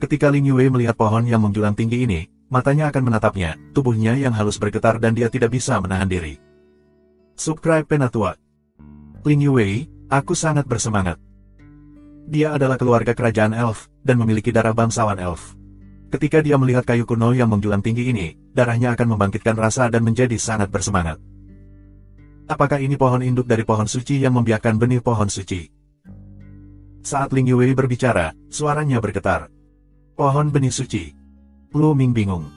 Ketika Ling Yue melihat pohon yang menjulang tinggi ini, matanya akan menatapnya, tubuhnya yang halus bergetar dan dia tidak bisa menahan diri. Subscribe Penatua. Ling Yue, aku sangat bersemangat. Dia adalah keluarga kerajaan elf, dan memiliki darah bangsawan elf. Ketika dia melihat kayu kuno yang menjulang tinggi ini, darahnya akan membangkitkan rasa dan menjadi sangat bersemangat. Apakah ini pohon induk dari pohon suci yang membiarkan benih pohon suci? Saat Ling Yue berbicara, suaranya bergetar. Pohon benih suci. Lu Ming bingung.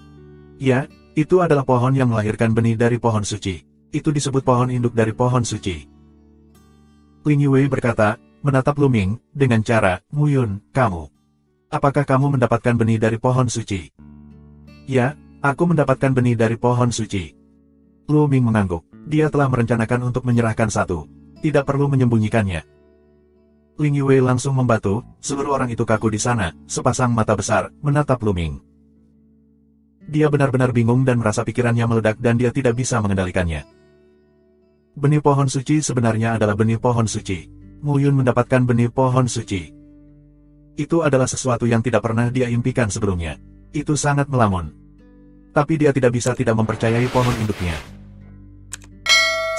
Ya, itu adalah pohon yang melahirkan benih dari pohon suci. Itu disebut pohon induk dari pohon suci. Ling Yue berkata, menatap Lu Ming, dengan cara, Muyun, kamu. Apakah kamu mendapatkan benih dari pohon suci? Ya, aku mendapatkan benih dari pohon suci. Lu Ming mengangguk. Dia telah merencanakan untuk menyerahkan satu. Tidak perlu menyembunyikannya. Ling Yue langsung membatu, seluruh orang itu kaku di sana, sepasang mata besar, menatap Lu Ming. Dia benar-benar bingung dan merasa pikirannya meledak dan dia tidak bisa mengendalikannya. Benih pohon suci sebenarnya adalah benih pohon suci. Muyun mendapatkan benih pohon suci. Itu adalah sesuatu yang tidak pernah dia impikan sebelumnya. Itu sangat melamun. Tapi dia tidak bisa tidak mempercayai pohon induknya.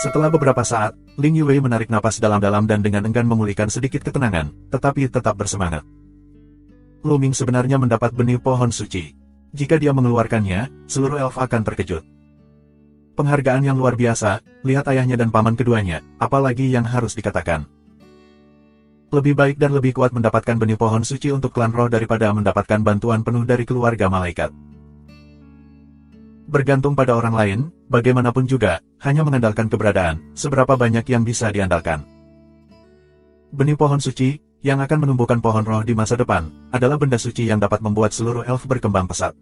Setelah beberapa saat, Ling Yue menarik napas dalam-dalam dan dengan enggan memulihkan sedikit ketenangan, tetapi tetap bersemangat. Lu Ming sebenarnya mendapat benih pohon suci. Jika dia mengeluarkannya, seluruh elf akan terkejut. Penghargaan yang luar biasa, lihat ayahnya dan paman keduanya, apalagi yang harus dikatakan. Lebih baik dan lebih kuat mendapatkan benih pohon suci untuk klan roh daripada mendapatkan bantuan penuh dari keluarga malaikat. Bergantung pada orang lain, bagaimanapun juga, hanya mengandalkan keberadaan, seberapa banyak yang bisa diandalkan. Benih pohon suci, yang akan menumbuhkan pohon roh di masa depan, adalah benda suci yang dapat membuat seluruh elf berkembang pesat.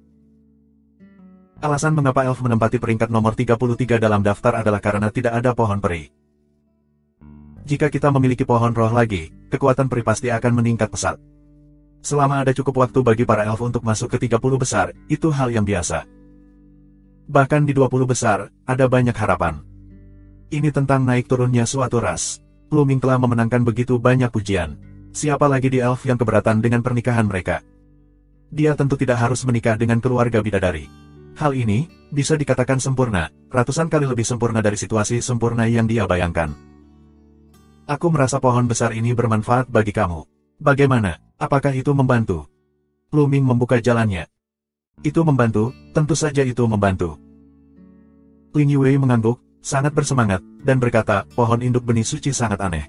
Alasan mengapa elf menempati peringkat nomor 33 dalam daftar adalah karena tidak ada pohon peri. Jika kita memiliki pohon roh lagi, kekuatan peri pasti akan meningkat pesat. Selama ada cukup waktu bagi para elf untuk masuk ke 30 besar, itu hal yang biasa. Bahkan di 20 besar, ada banyak harapan. Ini tentang naik turunnya suatu ras. Lu Ming telah memenangkan begitu banyak pujian. Siapa lagi di elf yang keberatan dengan pernikahan mereka? Dia tentu tidak harus menikah dengan keluarga bidadari. Hal ini, bisa dikatakan sempurna, ratusan kali lebih sempurna dari situasi sempurna yang dia bayangkan. Aku merasa pohon besar ini bermanfaat bagi kamu. Bagaimana? Apakah itu membantu? Lu Ming membuka jalannya. Itu membantu, tentu saja itu membantu. Ling Yue mengangguk, sangat bersemangat, dan berkata, pohon induk benih suci sangat aneh.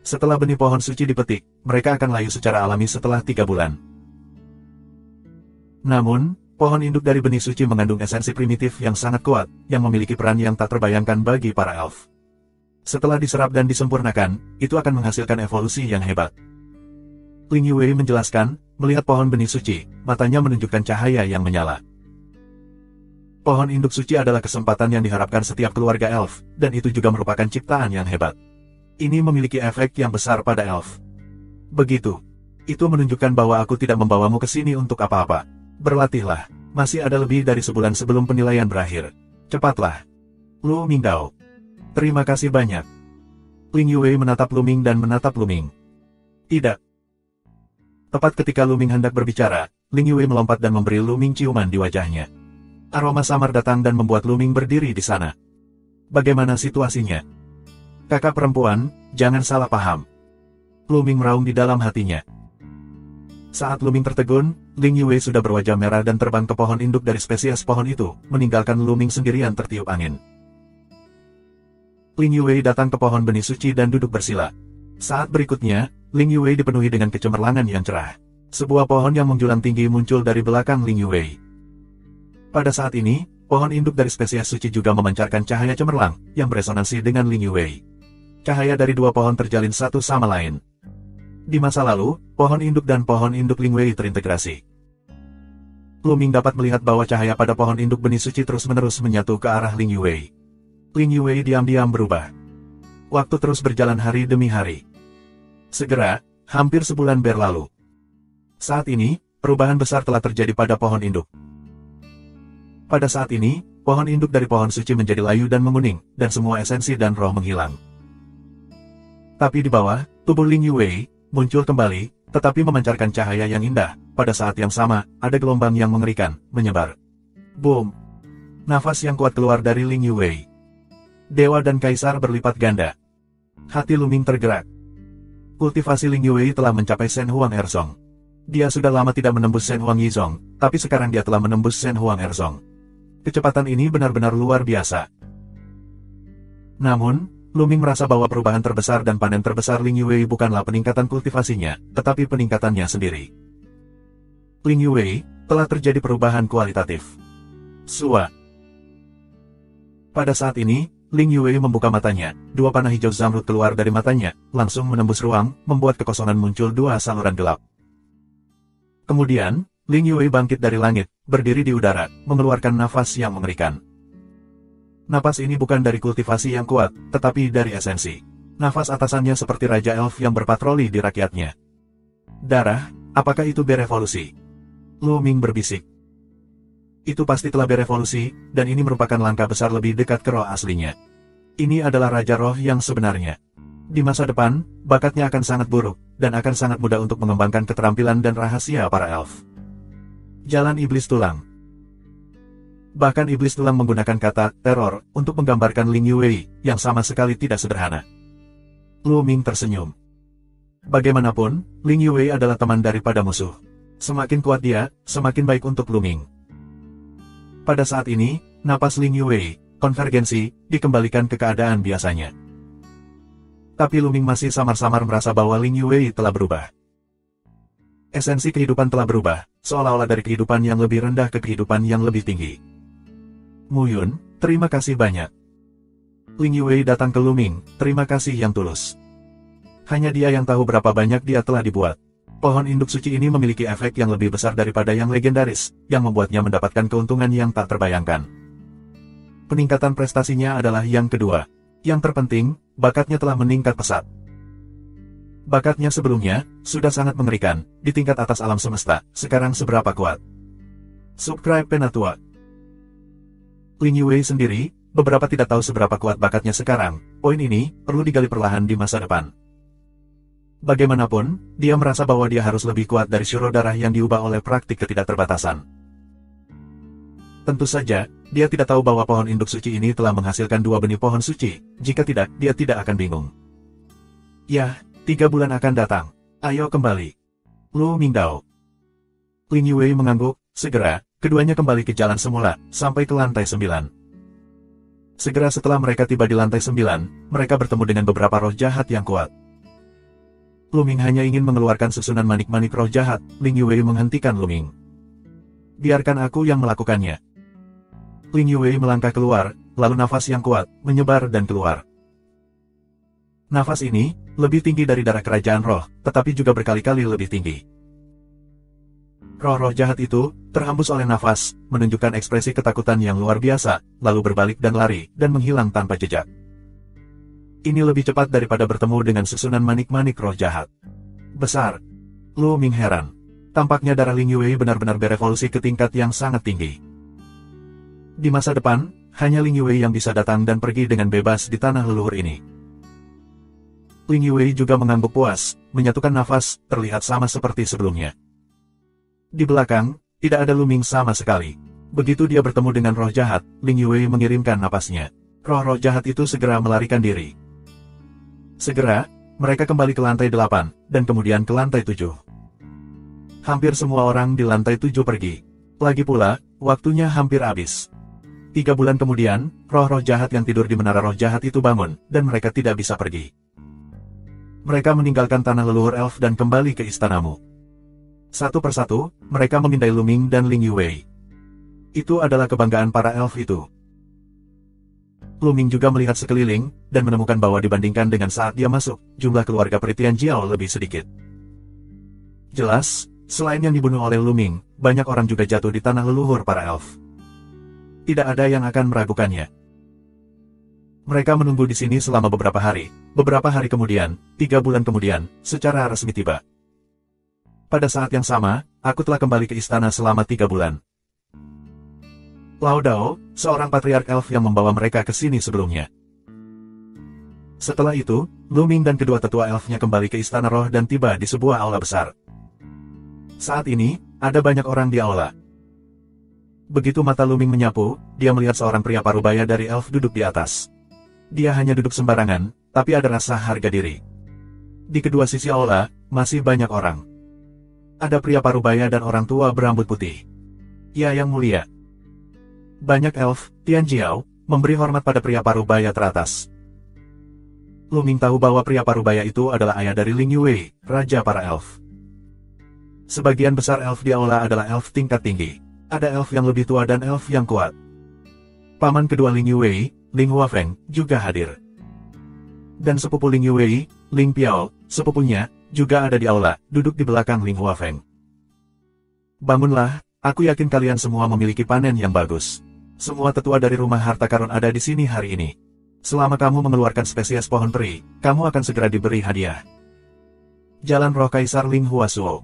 Setelah benih pohon suci dipetik, mereka akan layu secara alami setelah 3 bulan. Namun, pohon induk dari benih suci mengandung esensi primitif yang sangat kuat, yang memiliki peran yang tak terbayangkan bagi para elf. Setelah diserap dan disempurnakan, itu akan menghasilkan evolusi yang hebat. Ling Yue menjelaskan, melihat pohon benih suci, matanya menunjukkan cahaya yang menyala. Pohon induk suci adalah kesempatan yang diharapkan setiap keluarga elf, dan itu juga merupakan ciptaan yang hebat. Ini memiliki efek yang besar pada elf. Begitu. Itu menunjukkan bahwa aku tidak membawamu ke sini untuk apa-apa. Berlatihlah, masih ada lebih dari sebulan sebelum penilaian berakhir. Cepatlah. Lu Mingdao. Terima kasih banyak. Ling Yue menatap Lu Ming dan menatap Lu Ming. Tidak. Tepat ketika Lu Ming hendak berbicara, Ling Yue melompat dan memberi Lu Ming ciuman di wajahnya. Aroma samar datang dan membuat Lu Ming berdiri di sana. Bagaimana situasinya? Kakak perempuan, jangan salah paham. Lu Ming meraung di dalam hatinya. Saat Lu Ming tertegun, Ling Yue sudah berwajah merah dan terbang ke pohon induk dari spesies pohon itu, meninggalkan Lu Ming sendirian tertiup angin. Ling Yue datang ke pohon benih suci dan duduk bersila. Saat berikutnya, Ling Yue dipenuhi dengan kecemerlangan yang cerah. Sebuah pohon yang menjulang tinggi muncul dari belakang Ling Yue. Pada saat ini, pohon induk dari spesies suci juga memancarkan cahaya cemerlang, yang beresonansi dengan Ling Yue. Cahaya dari dua pohon terjalin satu sama lain. Di masa lalu, pohon induk dan pohon induk Ling Wei terintegrasi. Lu Ming dapat melihat bahwa cahaya pada pohon induk benih suci terus-menerus menyatu ke arah Ling Yue. Ling Yue diam-diam berubah. Waktu terus berjalan hari demi hari. Segera, hampir sebulan berlalu. Saat ini, perubahan besar telah terjadi pada pohon induk. Pada saat ini, pohon induk dari pohon suci menjadi layu dan menguning, dan semua esensi dan roh menghilang. Tapi di bawah, tubuh Ling Yue muncul kembali, tetapi memancarkan cahaya yang indah. Pada saat yang sama, ada gelombang yang mengerikan, menyebar. Boom! Nafas yang kuat keluar dari Ling Yue. Dewa dan kaisar berlipat ganda. Hati Lu Ming tergerak. Kultivasi Ling Yue telah mencapai Shen Huang Erzong. Dia sudah lama tidak menembus Shen Huang Yizong, tapi sekarang dia telah menembus Shen Huang Erzong. Kecepatan ini benar-benar luar biasa. Namun, Lu Ming merasa bahwa perubahan terbesar dan panen terbesar Ling Yue bukanlah peningkatan kultivasinya, tetapi peningkatannya sendiri. Ling Yue, telah terjadi perubahan kualitatif. Sua. Pada saat ini, Ling Yue membuka matanya, dua panah hijau zamrud keluar dari matanya, langsung menembus ruang, membuat kekosongan muncul dua saluran gelap. Kemudian, Ling Yue bangkit dari langit, berdiri di udara, mengeluarkan nafas yang mengerikan. Napas ini bukan dari kultivasi yang kuat, tetapi dari esensi. Nafas atasannya seperti Raja Elf yang berpatroli di rakyatnya. Darah, apakah itu berevolusi? Lu Ming berbisik. Itu pasti telah berevolusi, dan ini merupakan langkah besar lebih dekat ke roh aslinya. Ini adalah Raja Roh yang sebenarnya. Di masa depan, bakatnya akan sangat buruk, dan akan sangat mudah untuk mengembangkan keterampilan dan rahasia para elf. Jalan Iblis Tulang. Bahkan Iblis Tulang menggunakan kata teror untuk menggambarkan Ling Yue, yang sama sekali tidak sederhana. Lu Ming tersenyum. Bagaimanapun, Ling Yue adalah teman daripada musuh. Semakin kuat dia, semakin baik untuk Lu Ming. Pada saat ini, napas Ling Yue, konvergensi, dikembalikan ke keadaan biasanya. Tapi Lu Ming masih samar-samar merasa bahwa Ling Yue telah berubah. Esensi kehidupan telah berubah, seolah-olah dari kehidupan yang lebih rendah ke kehidupan yang lebih tinggi. Muyun, terima kasih banyak. Ling Yue datang ke Lu Ming, terima kasih yang tulus. Hanya dia yang tahu berapa banyak dia telah dibuat. Pohon induk suci ini memiliki efek yang lebih besar daripada yang legendaris, yang membuatnya mendapatkan keuntungan yang tak terbayangkan. Peningkatan prestasinya adalah yang kedua. Yang terpenting, bakatnya telah meningkat pesat. Bakatnya sebelumnya, sudah sangat mengerikan, di tingkat atas alam semesta, sekarang seberapa kuat. Subscribe Penatua. Ling Yue sendiri, beberapa tidak tahu seberapa kuat bakatnya sekarang, poin ini, perlu digali perlahan di masa depan. Bagaimanapun, dia merasa bahwa dia harus lebih kuat dari syuro darah yang diubah oleh praktik ketidakterbatasan. Tentu saja, dia tidak tahu bahwa pohon induk suci ini telah menghasilkan dua benih pohon suci, jika tidak, dia tidak akan bingung. Yah, 3 bulan akan datang. Ayo kembali. Lu Mingdao. Ling Yue mengangguk, segera, keduanya kembali ke jalan semula, sampai ke lantai 9. Segera setelah mereka tiba di lantai 9, mereka bertemu dengan beberapa roh jahat yang kuat. Lu Ming hanya ingin mengeluarkan susunan manik-manik roh jahat, Ling Yue menghentikan Lu Ming. Biarkan aku yang melakukannya. Ling Yue melangkah keluar, lalu nafas yang kuat, menyebar dan keluar. Nafas ini, lebih tinggi dari darah kerajaan roh, tetapi juga berkali-kali lebih tinggi. Roh-roh jahat itu, terhembus oleh nafas, menunjukkan ekspresi ketakutan yang luar biasa, lalu berbalik dan lari, dan menghilang tanpa jejak. Ini lebih cepat daripada bertemu dengan susunan manik-manik roh jahat. Besar. Lu Ming heran. Tampaknya darah Ling Yue benar-benar berevolusi ke tingkat yang sangat tinggi. Di masa depan, Hanya Ling Yue yang bisa datang dan pergi dengan bebas di tanah leluhur ini. Ling Yue juga mengangguk puas, menyatukan nafas, terlihat sama seperti sebelumnya. Di belakang, tidak ada Lu Ming sama sekali. Begitu dia bertemu dengan roh jahat, Ling Yue mengirimkan napasnya. Roh-roh jahat itu segera melarikan diri. Segera, mereka kembali ke lantai 8, dan kemudian ke lantai 7. Hampir semua orang di lantai 7 pergi. Lagi pula, waktunya hampir habis. 3 bulan kemudian, roh-roh jahat yang tidur di menara roh jahat itu bangun, dan mereka tidak bisa pergi. Mereka meninggalkan tanah leluhur elf dan kembali ke istanamu. Satu persatu, mereka memindai Lu Ming dan Ling Yue. Itu adalah kebanggaan para elf itu. Lu Ming juga melihat sekeliling, dan menemukan bahwa dibandingkan dengan saat dia masuk, jumlah keluarga Pritian Jiao lebih sedikit. Jelas, selain yang dibunuh oleh Lu Ming, banyak orang juga jatuh di tanah leluhur para elf. Tidak ada yang akan meragukannya. Mereka menunggu di sini selama beberapa hari. Beberapa hari kemudian, 3 bulan kemudian, secara resmi tiba. Pada saat yang sama, aku telah kembali ke istana selama 3 bulan. Lao Dao, seorang patriark elf yang membawa mereka ke sini sebelumnya. Setelah itu, Lu Ming dan kedua tetua elfnya kembali ke istana roh dan tiba di sebuah aula besar. Saat ini, ada banyak orang di aula. Begitu mata Lu Ming menyapu, dia melihat seorang pria parubaya dari elf duduk di atas. Dia hanya duduk sembarangan, tapi ada rasa harga diri. Di kedua sisi aula, masih banyak orang. Ada pria parubaya dan orang tua berambut putih. Ya yang mulia. Banyak elf, Tian Jiao, memberi hormat pada pria parubaya teratas. Lu Ming tahu bahwa pria parubaya itu adalah ayah dari Ling Yue, raja para elf. Sebagian besar elf di aula adalah elf tingkat tinggi. Ada elf yang lebih tua dan elf yang kuat. Paman kedua Ling Yue, Ling Huafeng, juga hadir. Dan sepupu Ling Yue, Ling Piao, sepupunya, juga ada di aula, duduk di belakang Ling Huafeng. Bangunlah, aku yakin kalian semua memiliki panen yang bagus. Semua tetua dari rumah harta karun ada di sini hari ini. Selama kamu mengeluarkan spesies pohon peri, kamu akan segera diberi hadiah. Jalan Roh Kaisar Ling Huasuo.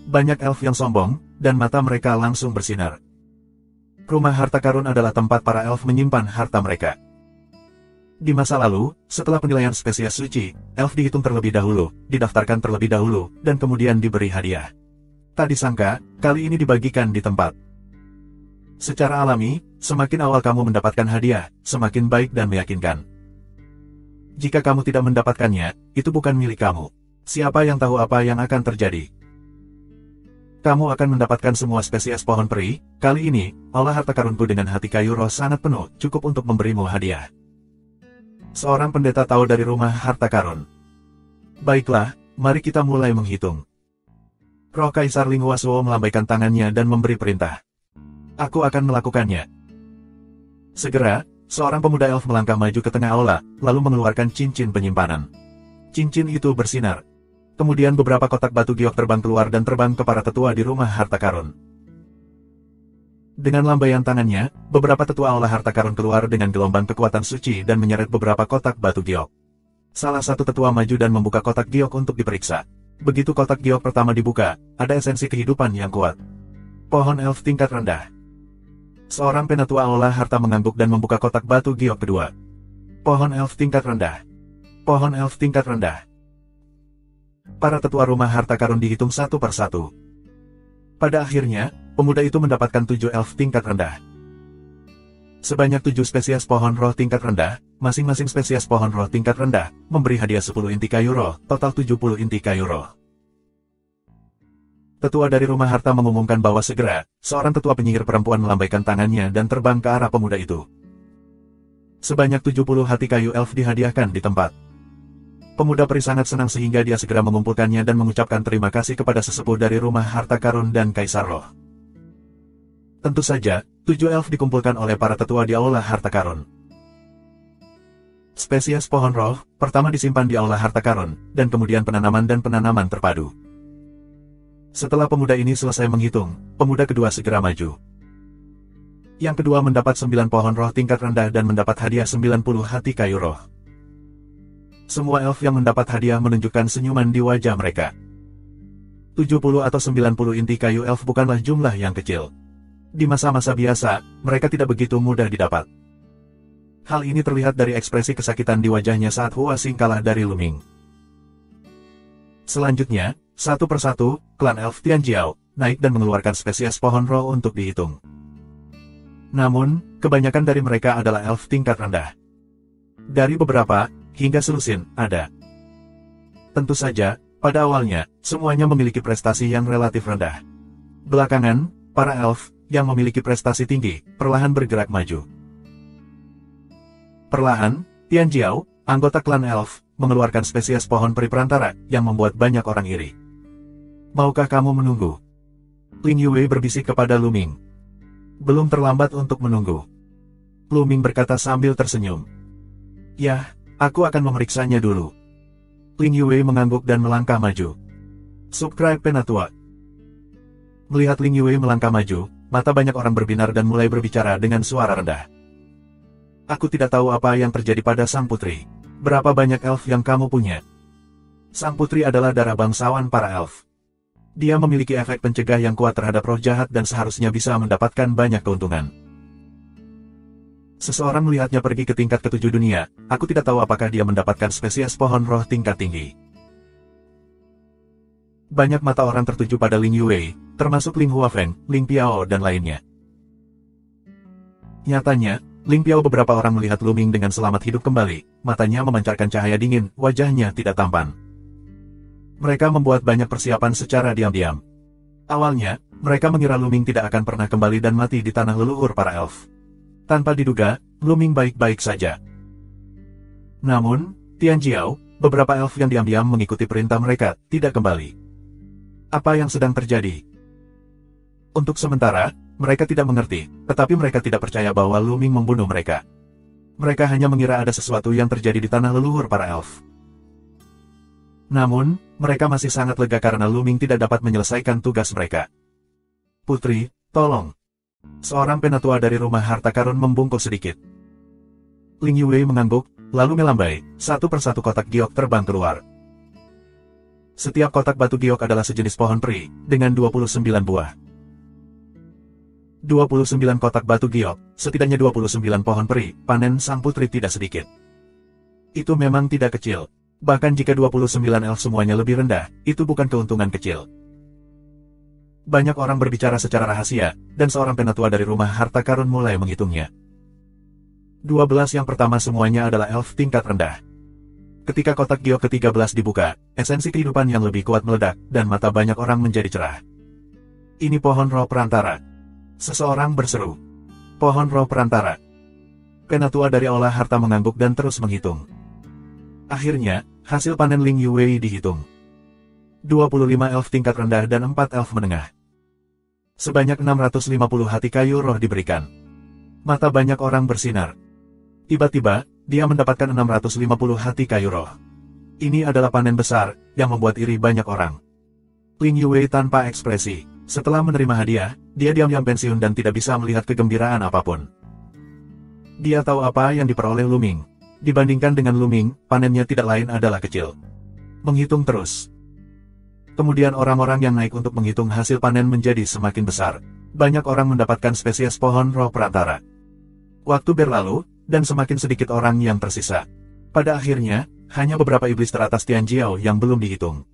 Banyak elf yang sombong, dan mata mereka langsung bersinar. Rumah harta karun adalah tempat para elf menyimpan harta mereka. Di masa lalu, setelah penilaian spesies suci, elf dihitung terlebih dahulu, didaftarkan terlebih dahulu, dan kemudian diberi hadiah. Tak disangka, kali ini dibagikan di tempat. Secara alami, semakin awal kamu mendapatkan hadiah, semakin baik dan meyakinkan. Jika kamu tidak mendapatkannya, itu bukan milik kamu. Siapa yang tahu apa yang akan terjadi? Kamu akan mendapatkan semua spesies pohon peri. Kali ini, aula harta karunku dengan hati kayu roh sangat penuh, cukup untuk memberimu hadiah. Seorang pendeta tahu dari rumah harta karun. Baiklah, mari kita mulai menghitung. Roh Kaisar Ling Huasuo melambaikan tangannya dan memberi perintah. Aku akan melakukannya. Segera, seorang pemuda elf melangkah maju ke tengah aula, lalu mengeluarkan cincin penyimpanan. Cincin itu bersinar. Kemudian beberapa kotak batu giok terbang keluar dan terbang ke para tetua di rumah harta karun. Dengan lambaian tangannya, beberapa tetua aula harta karun keluar dengan gelombang kekuatan suci dan menyeret beberapa kotak batu giok. Salah satu tetua maju dan membuka kotak giok untuk diperiksa. Begitu kotak giok pertama dibuka, ada esensi kehidupan yang kuat. Pohon elf tingkat rendah. Seorang penatua aula harta mengangguk dan membuka kotak batu giok kedua. Pohon elf tingkat rendah. Pohon elf tingkat rendah. Para tetua rumah harta karun dihitung satu persatu. Pada akhirnya, pemuda itu mendapatkan 7 elf tingkat rendah. Sebanyak 7 spesies pohon roh tingkat rendah, masing-masing spesies pohon roh tingkat rendah, memberi hadiah 10 inti kayu roh, total 70 inti kayu roh. Tetua dari rumah harta mengumumkan bahwa segera, seorang tetua penyihir perempuan melambaikan tangannya dan terbang ke arah pemuda itu. Sebanyak 70 hati kayu elf dihadiahkan di tempat. Pemuda peri sangat senang sehingga dia segera mengumpulkannya dan mengucapkan terima kasih kepada sesepuh dari rumah harta karun dan kaisar roh. Tentu saja, 7 elf dikumpulkan oleh para tetua di aula harta karun. Spesies pohon roh, pertama disimpan di aula harta karun, dan kemudian penanaman dan penanaman terpadu. Setelah pemuda ini selesai menghitung, pemuda kedua segera maju. Yang kedua mendapat 9 pohon roh tingkat rendah dan mendapat hadiah 90 hati kayu roh. Semua elf yang mendapat hadiah menunjukkan senyuman di wajah mereka. 70 atau 90 inti kayu elf bukanlah jumlah yang kecil. Di masa-masa biasa, mereka tidak begitu mudah didapat. Hal ini terlihat dari ekspresi kesakitan di wajahnya saat Hua Xing kalah dari Luming. Selanjutnya, satu persatu, klan elf Tianjiao naik dan mengeluarkan spesies pohon roh untuk dihitung. Namun, kebanyakan dari mereka adalah elf tingkat rendah. Dari beberapa, hingga selusin, ada. Tentu saja, pada awalnya, semuanya memiliki prestasi yang relatif rendah. Belakangan, para elf yang memiliki prestasi tinggi perlahan bergerak maju. Perlahan, Tianjiao, anggota klan elf, mengeluarkan spesies pohon peri perantara yang membuat banyak orang iri. Maukah kamu menunggu? Ling Yue berbisik kepada Luming. Belum terlambat untuk menunggu. Luming berkata sambil tersenyum. Yah, aku akan memeriksanya dulu. Ling Yue mengangguk dan melangkah maju. Subscribe Penatua. Melihat Ling Yue melangkah maju, mata banyak orang berbinar dan mulai berbicara dengan suara rendah. Aku tidak tahu apa yang terjadi pada sang putri. Berapa banyak elf yang kamu punya? Sang putri adalah darah bangsawan para elf. Dia memiliki efek pencegah yang kuat terhadap roh jahat dan seharusnya bisa mendapatkan banyak keuntungan. Seseorang melihatnya pergi ke tingkat ke-7 dunia, aku tidak tahu apakah dia mendapatkan spesies pohon roh tingkat tinggi. Banyak mata orang tertuju pada Ling Yue, termasuk Ling Huafeng, Ling Piao dan lainnya. Nyatanya, Ling Piao beberapa orang melihat Luming dengan selamat hidup kembali, matanya memancarkan cahaya dingin, wajahnya tidak tampan. Mereka membuat banyak persiapan secara diam-diam. Awalnya, mereka mengira Luming tidak akan pernah kembali dan mati di tanah leluhur para elf. Tanpa diduga, Luming baik-baik saja. Namun, Tianjiao, beberapa elf yang diam-diam mengikuti perintah mereka, tidak kembali. Apa yang sedang terjadi? Untuk sementara, mereka tidak mengerti, tetapi mereka tidak percaya bahwa Luming membunuh mereka. Mereka hanya mengira ada sesuatu yang terjadi di tanah leluhur para elf. Namun, mereka masih sangat lega karena Luming tidak dapat menyelesaikan tugas mereka. Putri, tolong. Seorang penatua dari rumah harta karun membungkuk sedikit. Ling Yue mengangguk, lalu melambai, satu persatu kotak giok terbang keluar. Setiap kotak batu giok adalah sejenis pohon peri, dengan 29 buah. 29 kotak batu giok, setidaknya 29 pohon peri, panen sang putri tidak sedikit. Itu memang tidak kecil. Bahkan jika 29 elf semuanya lebih rendah, itu bukan keuntungan kecil. Banyak orang berbicara secara rahasia, dan seorang penatua dari rumah harta karun mulai menghitungnya. 12 yang pertama semuanya adalah elf tingkat rendah. Ketika kotak giok ke-13 dibuka, esensi kehidupan yang lebih kuat meledak, dan mata banyak orang menjadi cerah. Ini pohon roh perantara. Seseorang berseru. Pohon roh perantara. Penatua dari olah harta mengangguk dan terus menghitung. Akhirnya, hasil panen Ling Yue dihitung. 25 elf tingkat rendah dan 4 elf menengah. Sebanyak 650 hati kayu roh diberikan. Mata banyak orang bersinar. Tiba-tiba, dia mendapatkan 650 hati kayu roh. Ini adalah panen besar, yang membuat iri banyak orang. Ling Yue tanpa ekspresi. Setelah menerima hadiah, dia diam-diam pensiun dan tidak bisa melihat kegembiraan apapun. Dia tahu apa yang diperoleh Luming. Dibandingkan dengan Luming, panennya tidak lain adalah kecil. Menghitung terus. Kemudian orang-orang yang naik untuk menghitung hasil panen menjadi semakin besar. Banyak orang mendapatkan spesies pohon roh perantara. Waktu berlalu, dan semakin sedikit orang yang tersisa. Pada akhirnya, hanya beberapa iblis teratas Tianjiao yang belum dihitung.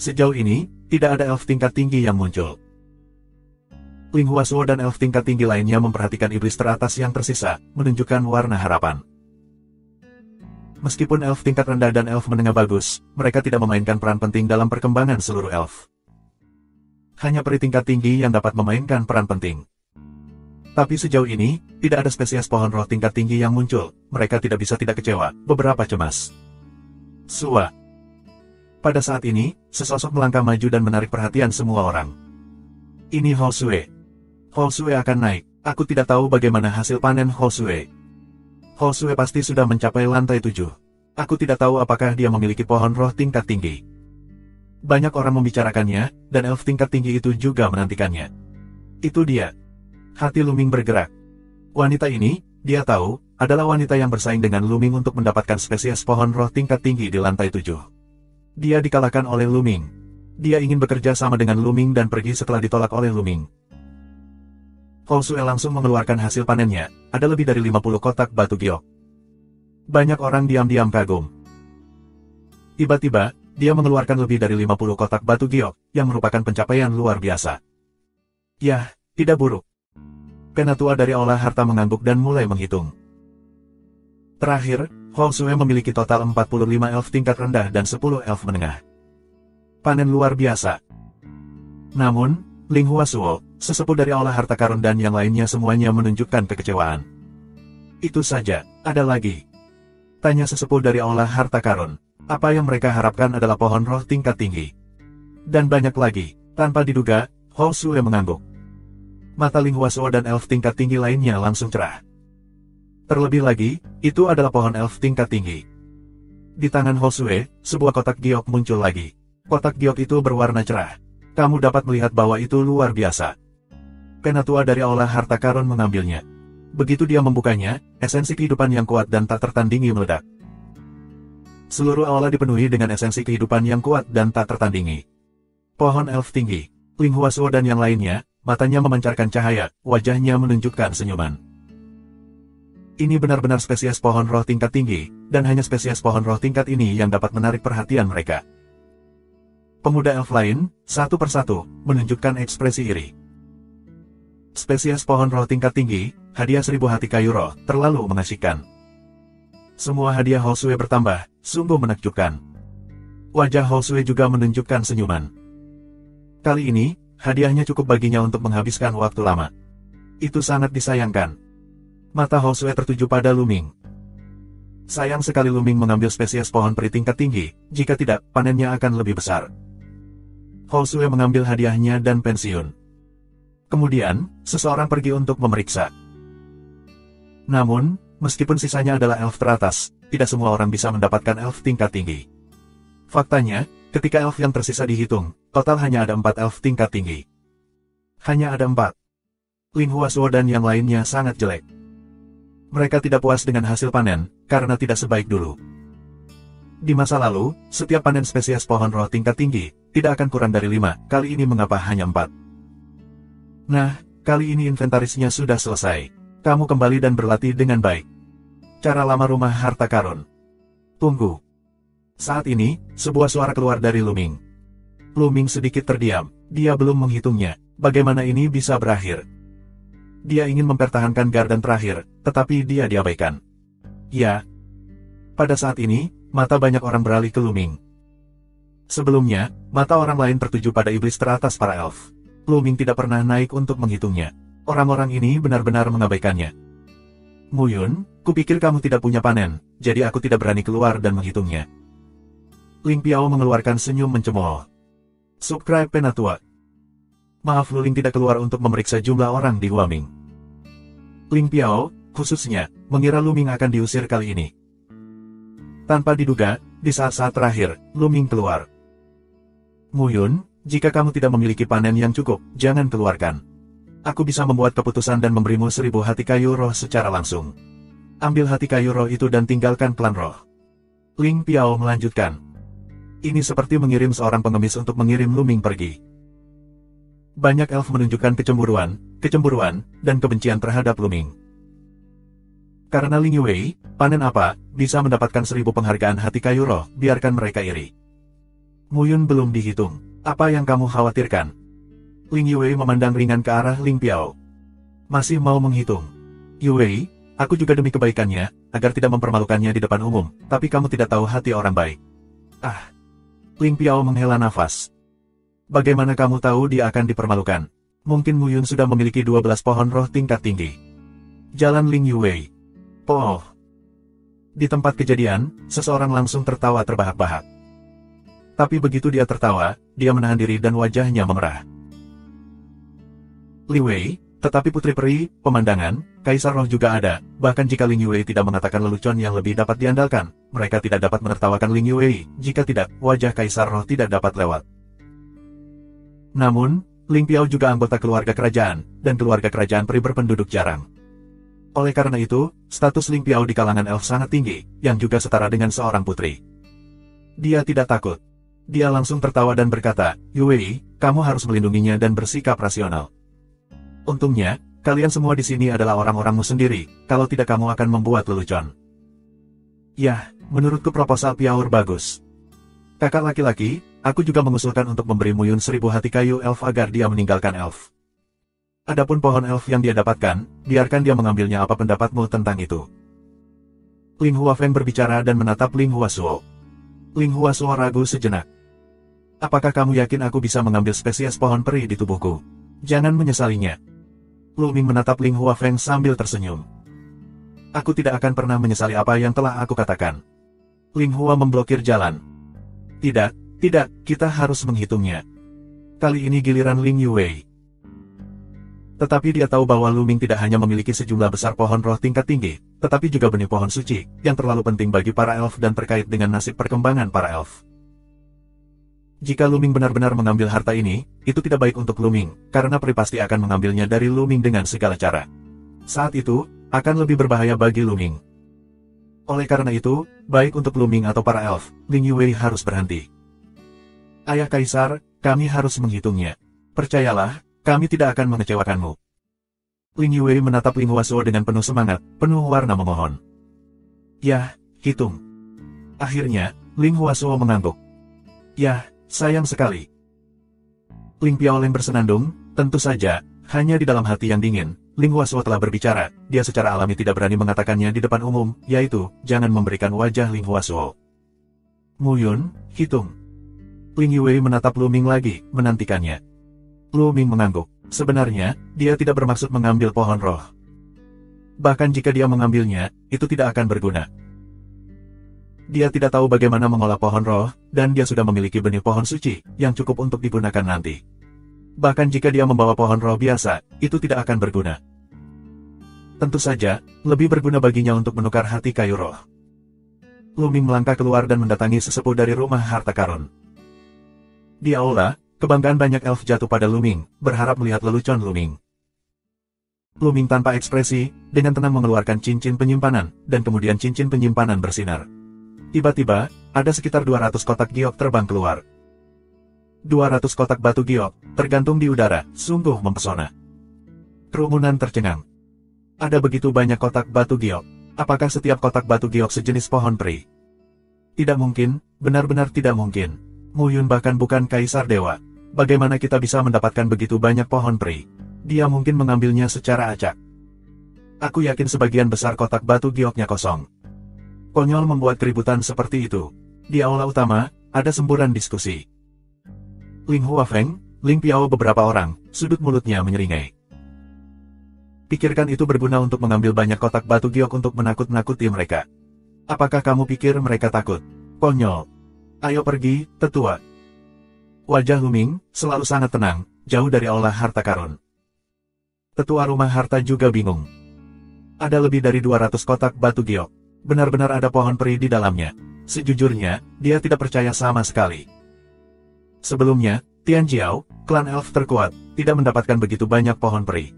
Sejauh ini, tidak ada elf tingkat tinggi yang muncul. Ling Huasuo dan elf tingkat tinggi lainnya memperhatikan iblis teratas yang tersisa, menunjukkan warna harapan. Meskipun elf tingkat rendah dan elf menengah bagus, mereka tidak memainkan peran penting dalam perkembangan seluruh elf. Hanya peri tingkat tinggi yang dapat memainkan peran penting. Tapi sejauh ini, tidak ada spesies pohon roh tingkat tinggi yang muncul, mereka tidak bisa tidak kecewa, beberapa cemas. Sua. Pada saat ini, sesosok melangkah maju dan menarik perhatian semua orang. Ini Hosue. Hosue akan naik, aku tidak tahu bagaimana hasil panen Hosue. Hosue pasti sudah mencapai lantai 7. Aku tidak tahu apakah dia memiliki pohon roh tingkat tinggi. Banyak orang membicarakannya, dan elf tingkat tinggi itu juga menantikannya. Itu dia. Hati Luming bergerak. Wanita ini, dia tahu, adalah wanita yang bersaing dengan Luming untuk mendapatkan spesies pohon roh tingkat tinggi di lantai 7. Dia dikalahkan oleh Luming. Dia ingin bekerja sama dengan Luming dan pergi setelah ditolak oleh Luming. Hosue langsung mengeluarkan hasil panennya, ada lebih dari 50 kotak batu giok. Banyak orang diam-diam kagum. Tiba-tiba, dia mengeluarkan lebih dari 50 kotak batu giok, yang merupakan pencapaian luar biasa. Yah, tidak buruk. Penatua dari olah harta mengangguk dan mulai menghitung. Terakhir, Hosue memiliki total 45 elf tingkat rendah dan 10 elf menengah. Panen luar biasa. Namun, Ling Huasuo, sesepuh dari olah harta karun dan yang lainnya semuanya menunjukkan kekecewaan. Itu saja, ada lagi. Tanya sesepuh dari olah harta karun. Apa yang mereka harapkan adalah pohon roh tingkat tinggi. Dan banyak lagi, tanpa diduga, Hosue mengangguk. Mata Ling Huasuo dan elf tingkat tinggi lainnya langsung cerah. Terlebih lagi, itu adalah pohon elf tingkat tinggi. Di tangan Hosue, sebuah kotak giok muncul lagi. Kotak giok itu berwarna cerah. Kamu dapat melihat bahwa itu luar biasa. Penatua dari olah harta karun mengambilnya. Begitu dia membukanya, esensi kehidupan yang kuat dan tak tertandingi meledak. Seluruh aula dipenuhi dengan esensi kehidupan yang kuat dan tak tertandingi. Pohon elf tinggi, Ling Huasuo dan yang lainnya, matanya memancarkan cahaya, wajahnya menunjukkan senyuman. Ini benar-benar spesies pohon roh tingkat tinggi, dan hanya spesies pohon roh tingkat ini yang dapat menarik perhatian mereka. Pemuda elf lain, satu persatu, menunjukkan ekspresi iri. Spesies pohon roh tingkat tinggi, hadiah 1000 hati kayu roh, terlalu mengasihkan. Semua hadiah Hosue bertambah, sungguh menakjubkan. Wajah Hosue juga menunjukkan senyuman. Kali ini, hadiahnya cukup baginya untuk menghabiskan waktu lama. Itu sangat disayangkan. Mata Hosue tertuju pada Luming. Sayang sekali Luming mengambil spesies pohon peri tingkat tinggi, jika tidak, panennya akan lebih besar. Hosue mengambil hadiahnya dan pensiun. Kemudian, seseorang pergi untuk memeriksa. Namun, meskipun sisanya adalah elf teratas, tidak semua orang bisa mendapatkan elf tingkat tinggi. Faktanya, ketika elf yang tersisa dihitung, total hanya ada 4 elf tingkat tinggi. Hanya ada 4. Ling Huasuo dan yang lainnya sangat jelek. Mereka tidak puas dengan hasil panen, karena tidak sebaik dulu. Di masa lalu, setiap panen spesies pohon roh tingkat tinggi, tidak akan kurang dari 5, kali ini mengapa hanya 4? Nah, kali ini inventarisnya sudah selesai. Kamu kembali dan berlatih dengan baik. Cara lama rumah harta karun. Tunggu. Saat ini, sebuah suara keluar dari Luming. Luming sedikit terdiam, dia belum menghitungnya, bagaimana ini bisa berakhir. Dia ingin mempertahankan gardan terakhir, tetapi dia diabaikan. Ya. Pada saat ini, mata banyak orang beralih ke Luming. Sebelumnya, mata orang lain tertuju pada iblis teratas para elf. Luming tidak pernah naik untuk menghitungnya. Orang-orang ini benar-benar mengabaikannya. Muyun, kupikir kamu tidak punya panen, jadi aku tidak berani keluar dan menghitungnya. Ling Piao mengeluarkan senyum mencemooh. Subscribe Penatua. Maaf Luling tidak keluar untuk memeriksa jumlah orang di Huaming. Ling Piao, khususnya, mengira Luming akan diusir kali ini. Tanpa diduga, di saat-saat terakhir, Luming keluar. Muyun, jika kamu tidak memiliki panen yang cukup, jangan keluarkan. Aku bisa membuat keputusan dan memberimu 1000 hati kayu roh secara langsung. Ambil hati kayu roh itu dan tinggalkan klan roh. Ling Piao melanjutkan. Ini seperti mengirim seorang pengemis untuk mengirim Luming pergi. Banyak elf menunjukkan kecemburuan, dan kebencian terhadap Luming. Karena Ling Yue, panen apa, bisa mendapatkan 1000 penghargaan hati kayu roh, biarkan mereka iri. Muyun belum dihitung. Apa yang kamu khawatirkan? Ling Yue memandang ringan ke arah Ling Piao. Masih mau menghitung. Yue, aku juga demi kebaikannya, agar tidak mempermalukannya di depan umum, tapi kamu tidak tahu hati orang baik. Ah. Ling Piao menghela nafas. Bagaimana kamu tahu dia akan dipermalukan? Mungkin Muyun sudah memiliki 12 pohon roh tingkat tinggi. Jalan Ling Yue. Oh. Di tempat kejadian, seseorang langsung tertawa terbahak-bahak. Tapi begitu dia tertawa, dia menahan diri dan wajahnya memerah. Li Wei, tetapi putri peri, pemandangan, kaisar roh juga ada, bahkan jika Ling Yue tidak mengatakan lelucon yang lebih dapat diandalkan, mereka tidak dapat menertawakan Ling Yue, jika tidak, wajah kaisar roh tidak dapat lewat. Namun, Ling Piao juga anggota keluarga kerajaan, dan keluarga kerajaan peri berpenduduk jarang. Oleh karena itu, status Ling Piao di kalangan elf sangat tinggi, yang juga setara dengan seorang putri. Dia tidak takut. Dia langsung tertawa dan berkata, Yue, kamu harus melindunginya dan bersikap rasional. Untungnya, Kalian semua di sini adalah orang-orangmu sendiri, kalau tidak kamu akan membuat lelucon. Yah, menurutku proposal Piaur bagus. Kakak laki-laki, aku juga mengusulkan untuk memberi Muyun 1000 hati kayu elf agar dia meninggalkan elf. Adapun pohon elf yang dia dapatkan, biarkan dia mengambilnya. Apa pendapatmu tentang itu? Ling Huafeng berbicara dan menatap Ling Huasuo. Ling Huasuo ragu sejenak. Apakah kamu yakin aku bisa mengambil spesies pohon peri di tubuhku? Jangan menyesalinya. Lu Ming menatap Ling Huafeng sambil tersenyum. Aku tidak akan pernah menyesali apa yang telah aku katakan. Ling Hua memblokir jalan. Tidak, kita harus menghitungnya. Kali ini giliran Ling Yuwei. Tetapi dia tahu bahwa Lu Ming tidak hanya memiliki sejumlah besar pohon roh tingkat tinggi, tetapi juga benih pohon suci, yang terlalu penting bagi para elf dan terkait dengan nasib perkembangan para elf. Jika Lu Ming benar-benar mengambil harta ini, itu tidak baik untuk Lu Ming, karena peri pasti akan mengambilnya dari Lu Ming dengan segala cara. Saat itu, akan lebih berbahaya bagi Lu Ming. Oleh karena itu, baik untuk Lu Ming atau para elf, Ling Yuwei harus berhenti. Ayah Kaisar, kami harus menghitungnya. Percayalah, kami tidak akan mengecewakanmu. Ling Yuwei menatap Ling Huasuo dengan penuh semangat, penuh warna memohon. Yah, hitung. Akhirnya, Ling Huasuo mengangguk. Yah, sayang sekali. Ling Piaoleng bersenandung, tentu saja, hanya di dalam hati yang dingin. Ling Huasuo telah berbicara, dia secara alami tidak berani mengatakannya di depan umum, yaitu, jangan memberikan wajah Ling Huasuo. Muyun, hitung. Ling Yuwei menatap Lu Ming lagi, menantikannya. Lu Ming mengangguk. Sebenarnya, dia tidak bermaksud mengambil pohon roh. Bahkan jika dia mengambilnya, itu tidak akan berguna. Dia tidak tahu bagaimana mengolah pohon roh, dan dia sudah memiliki benih pohon suci, yang cukup untuk digunakan nanti. Bahkan jika dia membawa pohon roh biasa, itu tidak akan berguna. Tentu saja, lebih berguna baginya untuk menukar hati kayu roh. Lu Ming melangkah keluar dan mendatangi sesepuh dari rumah harta karun. Di aula, kebanggaan banyak elf jatuh pada Lu Ming, berharap melihat lelucon Lu Ming. Lu Ming tanpa ekspresi, dengan tenang mengeluarkan cincin penyimpanan, dan kemudian cincin penyimpanan bersinar. Tiba-tiba, ada sekitar 200 kotak giok terbang keluar. 200 kotak batu giok, tergantung di udara, sungguh mempesona. Kerumunan tercengang. Ada begitu banyak kotak batu giok. Apakah setiap kotak batu giok sejenis pohon peri? Tidak mungkin, benar-benar tidak mungkin. Muyun bahkan bukan kaisar dewa. Bagaimana kita bisa mendapatkan begitu banyak pohon peri? Dia mungkin mengambilnya secara acak. Aku yakin sebagian besar kotak batu gioknya kosong. Konyol membuat keributan seperti itu. Di aula utama, ada semburan diskusi. Ling Huafeng, Ling Piao beberapa orang, sudut mulutnya menyeringai. Pikirkan itu berguna untuk mengambil banyak kotak batu giok untuk menakut-nakuti mereka. Apakah kamu pikir mereka takut? Konyol. Ayo pergi, tetua. Wajah Lu Ming selalu sangat tenang, jauh dari aula harta karun. Tetua rumah harta juga bingung. Ada lebih dari 200 kotak batu giok. Benar-benar ada pohon peri di dalamnya. Sejujurnya, dia tidak percaya sama sekali. Sebelumnya, Tian Jiao, klan elf terkuat, tidak mendapatkan begitu banyak pohon peri.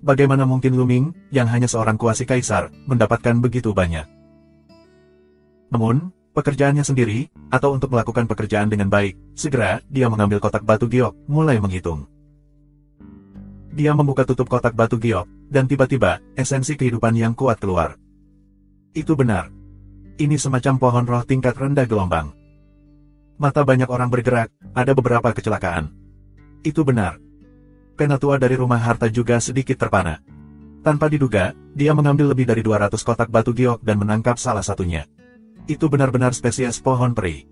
Bagaimana mungkin Lu Ming, yang hanya seorang kuasi kaisar, mendapatkan begitu banyak? Namun, pekerjaannya sendiri, atau untuk melakukan pekerjaan dengan baik, segera, dia mengambil kotak batu giok, mulai menghitung. Dia membuka tutup kotak batu giok, dan tiba-tiba, esensi kehidupan yang kuat keluar. Itu benar. Ini semacam pohon roh tingkat rendah gelombang. Mata banyak orang bergerak, ada beberapa kecelakaan. Itu benar. Penatua dari rumah harta juga sedikit terpana. Tanpa diduga, dia mengambil lebih dari 200 kotak batu giok dan menangkap salah satunya. Itu benar-benar spesies pohon peri.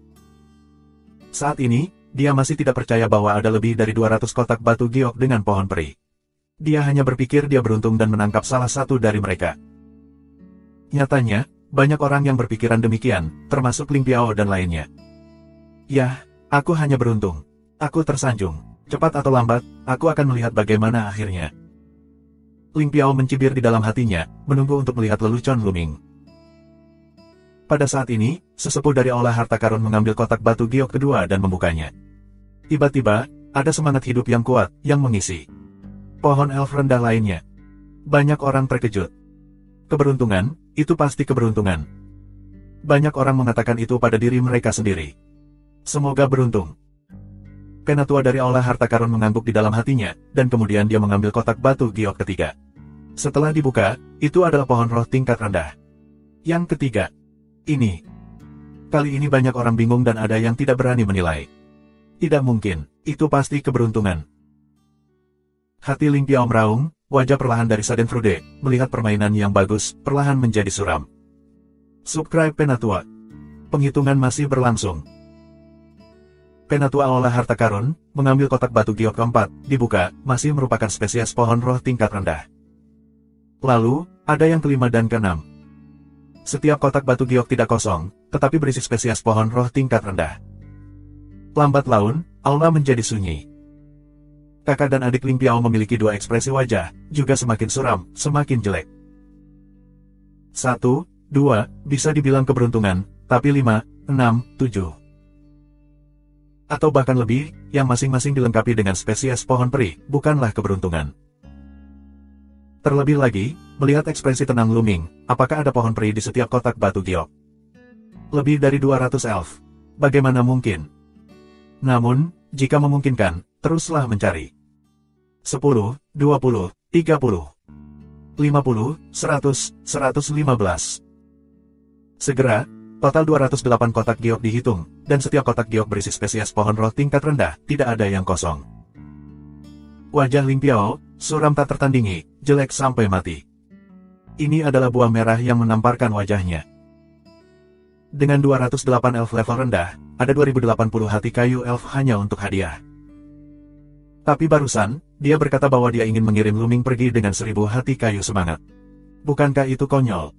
Saat ini, dia masih tidak percaya bahwa ada lebih dari 200 kotak batu giok dengan pohon peri. Dia hanya berpikir dia beruntung dan menangkap salah satu dari mereka. Nyatanya, banyak orang yang berpikiran demikian, termasuk Ling Piao dan lainnya. Yah, aku hanya beruntung. Aku tersanjung. Cepat atau lambat, aku akan melihat bagaimana akhirnya. Ling Piao mencibir di dalam hatinya, menunggu untuk melihat lelucon Lu Ming. Pada saat ini, sesepuh dari aula harta karun mengambil kotak batu giok kedua dan membukanya. Tiba-tiba, ada semangat hidup yang kuat, yang mengisi pohon elf rendah lainnya. Banyak orang terkejut. Keberuntungan, itu pasti keberuntungan. Banyak orang mengatakan itu pada diri mereka sendiri. Semoga beruntung. Penatua dari Aula Harta Karun mengangguk di dalam hatinya, dan kemudian dia mengambil kotak batu giok ketiga. Setelah dibuka, itu adalah pohon roh tingkat rendah. Yang ketiga. Ini. Kali ini banyak orang bingung dan ada yang tidak berani menilai. Tidak mungkin, itu pasti keberuntungan. Hati Ling Piao meraung, wajah perlahan dari Schadenfreude, melihat permainan yang bagus, perlahan menjadi suram. Subscribe Penatua. Penghitungan masih berlangsung. Penatua Aula Harta Karun, mengambil kotak batu giok keempat, dibuka, masih merupakan spesies pohon roh tingkat rendah. Lalu, ada yang kelima dan keenam. Setiap kotak batu giok tidak kosong, tetapi berisi spesies pohon roh tingkat rendah. Lambat laun, aula menjadi sunyi. Kakak dan adik Ling Piao memiliki dua ekspresi wajah, juga semakin suram, semakin jelek. 1, 2, bisa dibilang keberuntungan, tapi 5, 6, 7. Atau bahkan lebih, yang masing-masing dilengkapi dengan spesies pohon peri, bukanlah keberuntungan. Terlebih lagi, melihat ekspresi tenang Lu Ming, apakah ada pohon peri di setiap kotak batu giok? Lebih dari 200 elf. Bagaimana mungkin? Namun, jika memungkinkan, teruslah mencari. 10, 20, 30, 50, 100, 115. Segera, total 208 kotak giok dihitung, dan setiap kotak giok berisi spesies pohon roh tingkat rendah, tidak ada yang kosong. Wajah Ling Piao, suram tak tertandingi, jelek sampai mati. Ini adalah buah merah yang menamparkan wajahnya. Dengan 208 elf level rendah, ada 2080 hati kayu elf hanya untuk hadiah. Tapi barusan, dia berkata bahwa dia ingin mengirim Lu Ming pergi dengan 1000 hati kayu semangat. Bukankah itu konyol?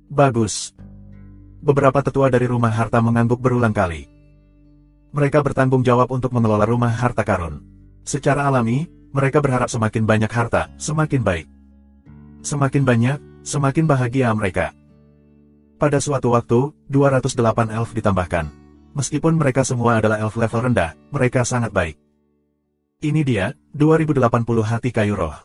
Bagus. Beberapa tetua dari rumah harta mengangguk berulang kali. Mereka bertanggung jawab untuk mengelola rumah harta karun. Secara alami, mereka berharap semakin banyak harta, semakin baik. Semakin banyak, semakin bahagia mereka. Pada suatu waktu, 208 elf ditambahkan. Meskipun mereka semua adalah elf level rendah, mereka sangat baik. Ini dia, 2080 hati kayu roh.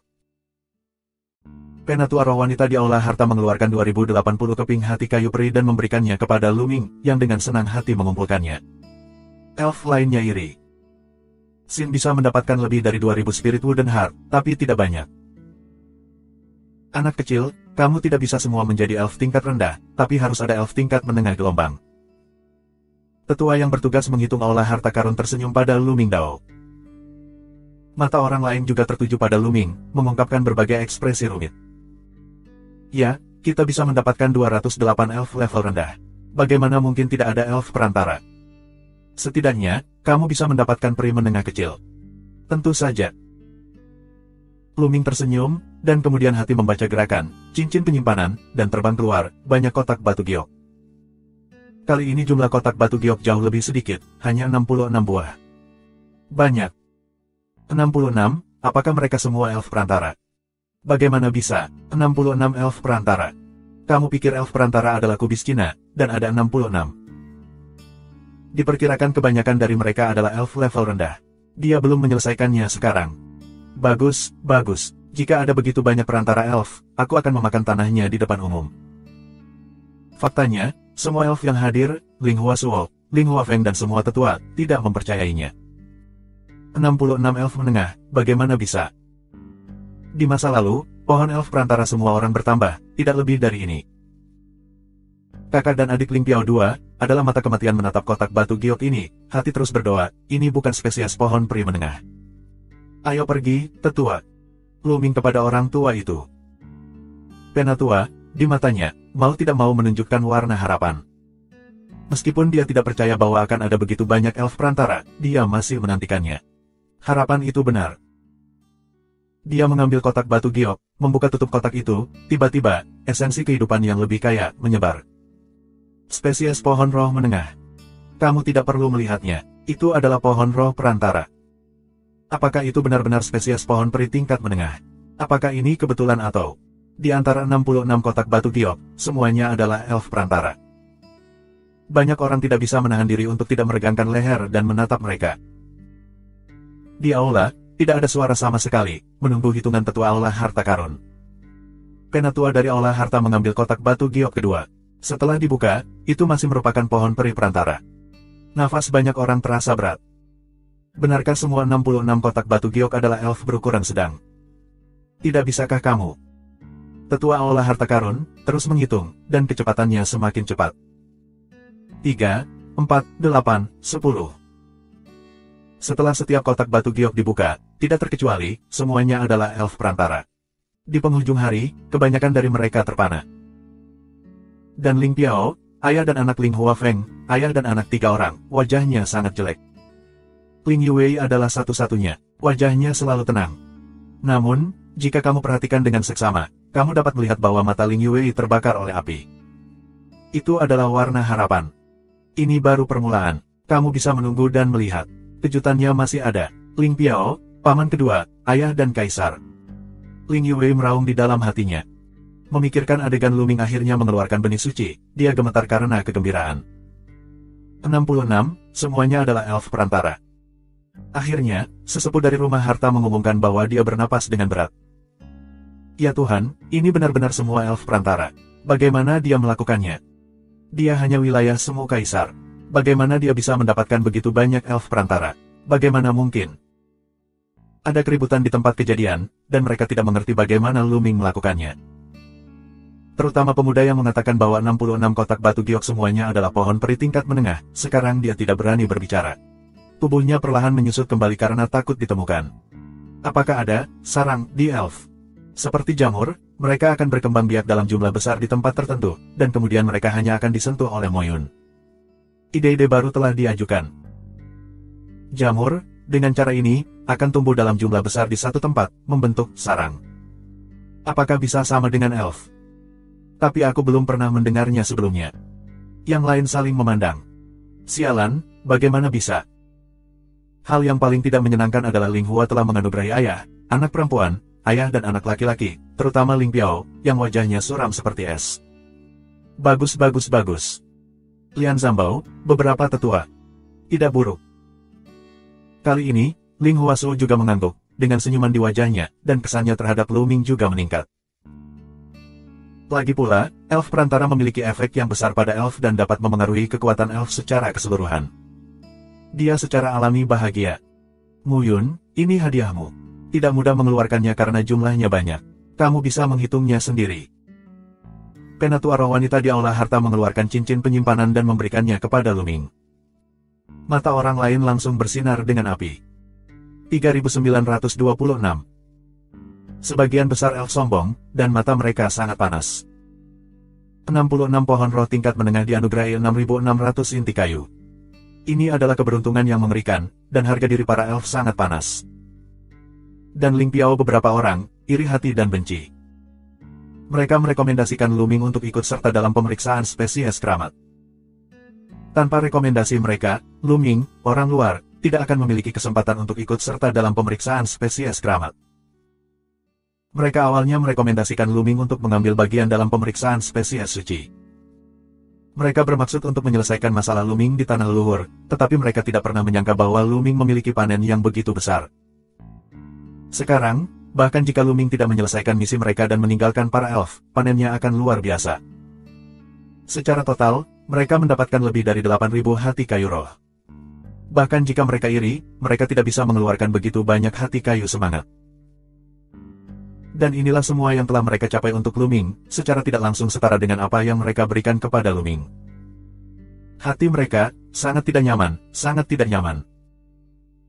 Penatua roh wanita di Aula Harta mengeluarkan 2080 keping hati kayu peri dan memberikannya kepada Lu Ming, yang dengan senang hati mengumpulkannya. Elf lainnya iri. Xin bisa mendapatkan lebih dari 2000 spirit wooden heart, tapi tidak banyak. Anak kecil, kamu tidak bisa semua menjadi elf tingkat rendah, tapi harus ada elf tingkat menengah gelombang. Tetua yang bertugas menghitung Aula Harta Karun tersenyum pada Lu Ming Dao. Mata orang lain juga tertuju pada Lu Ming, mengungkapkan berbagai ekspresi rumit. Ya, kita bisa mendapatkan 208 elf level rendah. Bagaimana mungkin tidak ada elf perantara? Setidaknya, kamu bisa mendapatkan peri menengah kecil. Tentu saja. Lu Ming tersenyum, dan kemudian hati membaca gerakan, cincin penyimpanan, dan terbang keluar, banyak kotak batu giok. Kali ini jumlah kotak batu giok jauh lebih sedikit, hanya 66 buah. Banyak. 66, apakah mereka semua elf perantara? Bagaimana bisa, 66 elf perantara? Kamu pikir elf perantara adalah kubis Cina, dan ada 66. Diperkirakan kebanyakan dari mereka adalah elf level rendah. Dia belum menyelesaikannya sekarang. Bagus, bagus. Jika ada begitu banyak perantara elf, aku akan memakan tanahnya di depan umum. Faktanya, semua elf yang hadir, Ling Huasuo, Ling Huafeng dan semua tetua, tidak mempercayainya. 66 elf menengah, bagaimana bisa? Di masa lalu, pohon elf perantara semua orang bertambah, tidak lebih dari ini. Kakak dan adik Ling Piao II, adalah mata kematian menatap kotak batu giok ini, hati terus berdoa, ini bukan spesies pohon peri menengah. Ayo pergi, tetua. Lu Ming kepada orang tua itu. Penatua, di matanya, mau tidak mau menunjukkan warna harapan. Meskipun dia tidak percaya bahwa akan ada begitu banyak elf perantara, dia masih menantikannya. Harapan itu benar. Dia mengambil kotak batu giok, membuka tutup kotak itu, tiba-tiba, esensi kehidupan yang lebih kaya, menyebar. Spesies pohon roh menengah. Kamu tidak perlu melihatnya, itu adalah pohon roh perantara. Apakah itu benar-benar spesies pohon peri tingkat menengah? Apakah ini kebetulan atau? Di antara 66 kotak batu giok, semuanya adalah elf perantara. Banyak orang tidak bisa menahan diri untuk tidak meregangkan leher dan menatap mereka. Di aula, tidak ada suara sama sekali, menunggu hitungan tetua Aula Harta Karun. Penatua dari Aula Harta mengambil kotak batu giok kedua. Setelah dibuka, itu masih merupakan pohon peri perantara. Nafas banyak orang terasa berat. Benarkah semua 66 kotak batu giok adalah elf berukuran sedang? Tidak bisakah kamu? Tetua olah harta karun terus menghitung, dan kecepatannya semakin cepat. 3, 4, 8, 10. Setelah setiap kotak batu giok dibuka, tidak terkecuali, semuanya adalah elf perantara. Di penghujung hari, kebanyakan dari mereka terpana. Dan Ling Piao, ayah dan anak Ling Huafeng, ayah dan anak 3 orang, wajahnya sangat jelek. Ling Yue adalah satu-satunya, wajahnya selalu tenang. Namun, jika kamu perhatikan dengan seksama, kamu dapat melihat bahwa mata Ling Yue terbakar oleh api. Itu adalah warna harapan. Ini baru permulaan, kamu bisa menunggu dan melihat. Kejutannya masih ada. Ling Piao, paman kedua, ayah dan kaisar. Ling Yue meraung di dalam hatinya. Memikirkan adegan Lu Ming akhirnya mengeluarkan benih suci, dia gemetar karena kegembiraan. 66, semuanya adalah elf perantara. Akhirnya, sesepuh dari rumah harta mengumumkan bahwa dia bernapas dengan berat. Ya Tuhan, ini benar-benar semua elf perantara. Bagaimana dia melakukannya? Dia hanya wilayah semu kaisar. Bagaimana dia bisa mendapatkan begitu banyak elf perantara? Bagaimana mungkin? Ada keributan di tempat kejadian, dan mereka tidak mengerti bagaimana Lu Ming melakukannya. Terutama pemuda yang mengatakan bahwa 66 kotak batu giok semuanya adalah pohon peri tingkat menengah, sekarang dia tidak berani berbicara. Tubuhnya perlahan menyusut kembali karena takut ditemukan. Apakah ada sarang di elf? Seperti jamur, mereka akan berkembang biak dalam jumlah besar di tempat tertentu, dan kemudian mereka hanya akan disentuh oleh Moyun. Ide-ide baru telah diajukan. Jamur, dengan cara ini, akan tumbuh dalam jumlah besar di satu tempat, membentuk sarang. Apakah bisa sama dengan elf? Tapi aku belum pernah mendengarnya sebelumnya. Yang lain saling memandang. Sialan, bagaimana bisa? Hal yang paling tidak menyenangkan adalah Ling Hua telah menganugerahi ayah, anak perempuan, ayah dan anak laki-laki, terutama Ling Piao, yang wajahnya suram seperti es. Bagus. Lian Zambao, beberapa tetua. Tidak buruk. Kali ini, Ling Hua Su juga mengangguk, dengan senyuman di wajahnya, dan kesannya terhadap Lu Ming juga meningkat. Lagi pula, elf perantara memiliki efek yang besar pada elf dan dapat memengaruhi kekuatan elf secara keseluruhan. Dia secara alami bahagia. Muyun, ini hadiahmu. Tidak mudah mengeluarkannya karena jumlahnya banyak. Kamu bisa menghitungnya sendiri. Penatua roh wanita di aula harta mengeluarkan cincin penyimpanan dan memberikannya kepada Lu Ming. Mata orang lain langsung bersinar dengan api. 3926. Sebagian besar elf sombong, dan mata mereka sangat panas. 66 pohon roh tingkat menengah dianugerahi 6600 inti kayu. Ini adalah keberuntungan yang mengerikan, dan harga diri para elf sangat panas. Dan Ling Piao beberapa orang, iri hati dan benci. Mereka merekomendasikan Lu Ming untuk ikut serta dalam pemeriksaan spesies keramat. Tanpa rekomendasi mereka, Lu Ming, orang luar, tidak akan memiliki kesempatan untuk ikut serta dalam pemeriksaan spesies keramat. Mereka awalnya merekomendasikan Lu Ming untuk mengambil bagian dalam pemeriksaan spesies suci. Mereka bermaksud untuk menyelesaikan masalah Lu Ming di tanah leluhur, tetapi mereka tidak pernah menyangka bahwa Lu Ming memiliki panen yang begitu besar. Sekarang, bahkan jika Lu Ming tidak menyelesaikan misi mereka dan meninggalkan para elf, panennya akan luar biasa. Secara total, mereka mendapatkan lebih dari 8.000 hati kayu roh. Bahkan jika mereka iri, mereka tidak bisa mengeluarkan begitu banyak hati kayu semangat. Dan inilah semua yang telah mereka capai untuk Lu Ming, secara tidak langsung setara dengan apa yang mereka berikan kepada Lu Ming. Hati mereka, sangat tidak nyaman.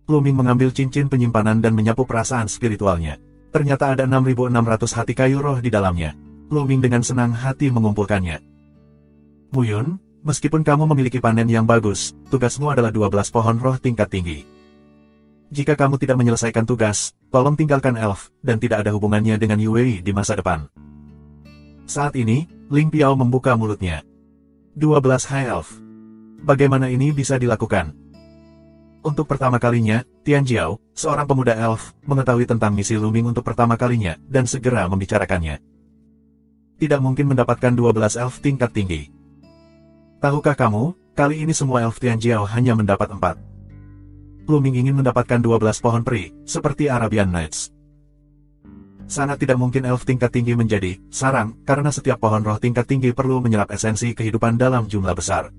Lu Ming mengambil cincin penyimpanan dan menyapu perasaan spiritualnya. Ternyata ada 6.600 hati kayu roh di dalamnya. Lu Ming dengan senang hati mengumpulkannya. Muyun, meskipun kamu memiliki panen yang bagus, tugasmu adalah 12 pohon roh tingkat tinggi. Jika kamu tidak menyelesaikan tugas, tolong tinggalkan elf, dan tidak ada hubungannya dengan Yue di masa depan. Saat ini, Ling Piao membuka mulutnya. 12 High Elf. Bagaimana ini bisa dilakukan? Untuk pertama kalinya, Tian Jiao, seorang pemuda elf, mengetahui tentang misi Lu Ming untuk pertama kalinya, dan segera membicarakannya. Tidak mungkin mendapatkan 12 elf tingkat tinggi. Tahukah kamu, kali ini semua elf Tian Jiao hanya mendapat 4. Lu Ming ingin mendapatkan 12 pohon peri, seperti Arabian Nights. Sangat tidak mungkin elf tingkat tinggi menjadi sarang, karena setiap pohon roh tingkat tinggi perlu menyerap esensi kehidupan dalam jumlah besar.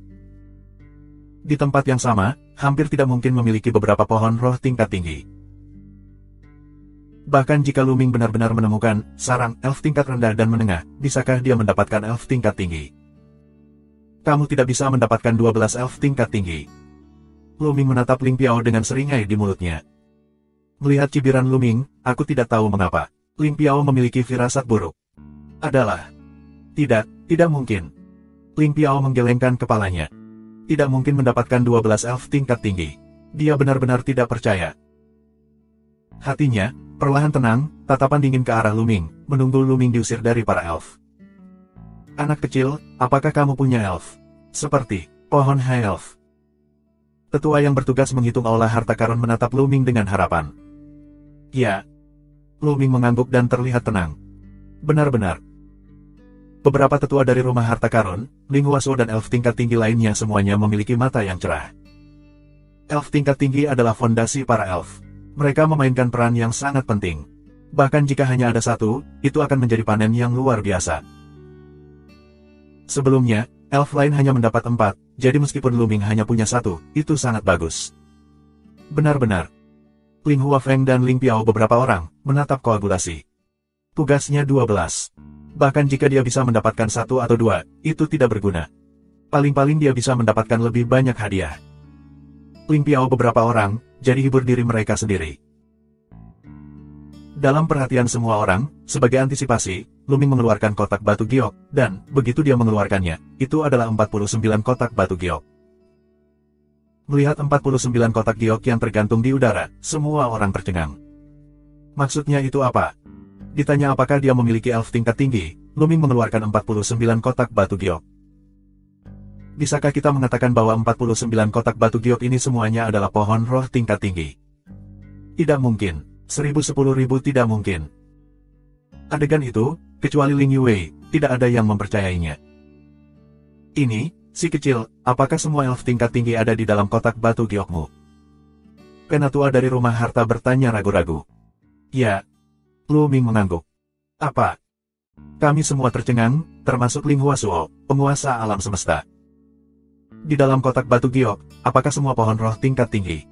Di tempat yang sama, hampir tidak mungkin memiliki beberapa pohon roh tingkat tinggi. Bahkan jika Luming benar-benar menemukan sarang elf tingkat rendah dan menengah, bisakah dia mendapatkan elf tingkat tinggi? Kamu tidak bisa mendapatkan 12 elf tingkat tinggi. Luming menatap Ling Piao dengan seringai di mulutnya. Melihat cibiran Luming, aku tidak tahu mengapa. Ling Piao memiliki firasat buruk. Adalah. Tidak mungkin. Ling Piao menggelengkan kepalanya. Tidak mungkin mendapatkan 12 elf tingkat tinggi. Dia benar-benar tidak percaya. Hatinya perlahan tenang, tatapan dingin ke arah Luming, menunggu Luming diusir dari para elf. Anak kecil, apakah kamu punya elf? Seperti pohon high elf. Tetua yang bertugas menghitung aula harta karun menatap Luming dengan harapan. Ya. Luming mengangguk dan terlihat tenang. Benar-benar. Beberapa tetua dari rumah harta karun, Ling Huasuo dan elf tingkat tinggi lainnya semuanya memiliki mata yang cerah. Elf tingkat tinggi adalah fondasi para elf. Mereka memainkan peran yang sangat penting. Bahkan jika hanya ada satu, itu akan menjadi panen yang luar biasa. Sebelumnya, elf lain hanya mendapat 4, jadi meskipun Luming hanya punya 1, itu sangat bagus. Benar-benar. Ling Huafeng dan Ling Piao beberapa orang menatap koagulasi. Tugasnya 12. Bahkan jika dia bisa mendapatkan 1 atau 2, itu tidak berguna. Paling-paling dia bisa mendapatkan lebih banyak hadiah. Ling Piao beberapa orang, jadi hibur diri mereka sendiri. Dalam perhatian semua orang, sebagai antisipasi, Luming mengeluarkan kotak batu giok, dan, begitu dia mengeluarkannya, itu adalah 49 kotak batu giok. Melihat 49 kotak giok yang tergantung di udara, semua orang tercengang. Maksudnya itu apa? Ditanya apakah dia memiliki elf tingkat tinggi, Luming mengeluarkan 49 kotak batu giok. Bisakah kita mengatakan bahwa 49 kotak batu giok ini semuanya adalah pohon roh tingkat tinggi? Tidak mungkin. 1000-10.000 tidak mungkin. Adegan itu, kecuali Ling Yue, tidak ada yang mempercayainya. Ini, si kecil, apakah semua elf tingkat tinggi ada di dalam kotak batu giokmu? Penatua dari rumah harta bertanya ragu-ragu. Ya. Luming mengangguk. Apa? Kami semua tercengang, termasuk Ling Huasuo, penguasa alam semesta. Di dalam kotak batu giok, apakah semua pohon roh tingkat tinggi?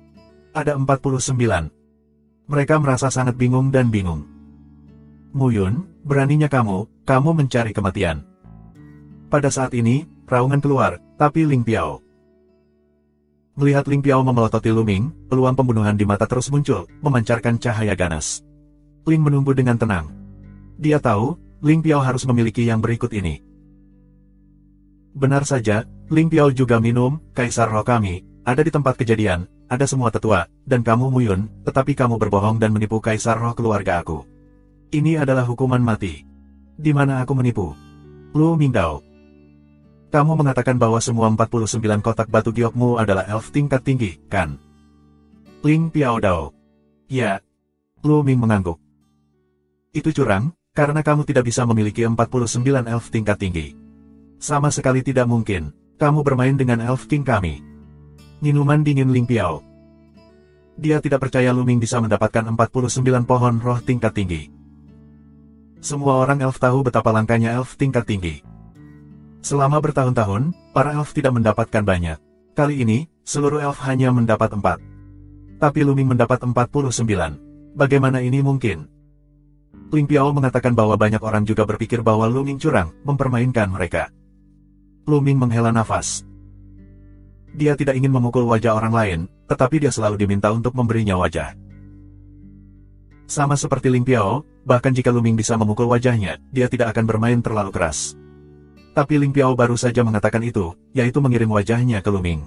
Ada 49. Mereka merasa sangat bingung dan bingung. Muyun, beraninya kamu mencari kematian. Pada saat ini, raungan keluar, tapi Ling Piao. Melihat Ling Piao memelototi Luming, peluang pembunuhan di mata terus muncul, memancarkan cahaya ganas. Ling menunggu dengan tenang. Dia tahu, Ling Piao harus memiliki yang berikut ini. Benar saja, Ling Piao juga minum, Kaisar Roh kami, ada di tempat kejadian, ada semua tetua, dan kamu Muyun, tetapi kamu berbohong dan menipu Kaisar Roh keluarga aku. Ini adalah hukuman mati. Di mana aku menipu? Lu Mingdao. Kamu mengatakan bahwa semua 49 kotak batu giokmu adalah elf tingkat tinggi, kan? Ling Piao Dao. Ya. Lu Ming mengangguk. Itu curang, karena kamu tidak bisa memiliki 49 elf tingkat tinggi. Sama sekali tidak mungkin, kamu bermain dengan elf king kami. Minuman dingin Ling Piao. Dia tidak percaya Luming bisa mendapatkan 49 pohon roh tingkat tinggi. Semua orang elf tahu betapa langkanya elf tingkat tinggi. Selama bertahun-tahun, para elf tidak mendapatkan banyak. Kali ini, seluruh elf hanya mendapat 4. Tapi Luming mendapat 49. Bagaimana ini mungkin? Ling Piao mengatakan bahwa banyak orang juga berpikir bahwa Luming curang, mempermainkan mereka. Luming menghela nafas. Dia tidak ingin memukul wajah orang lain, tetapi dia selalu diminta untuk memberinya wajah. Sama seperti Ling Piao, bahkan jika Luming bisa memukul wajahnya, dia tidak akan bermain terlalu keras. Tapi Ling Piao baru saja mengatakan itu, yaitu mengirim wajahnya ke Luming.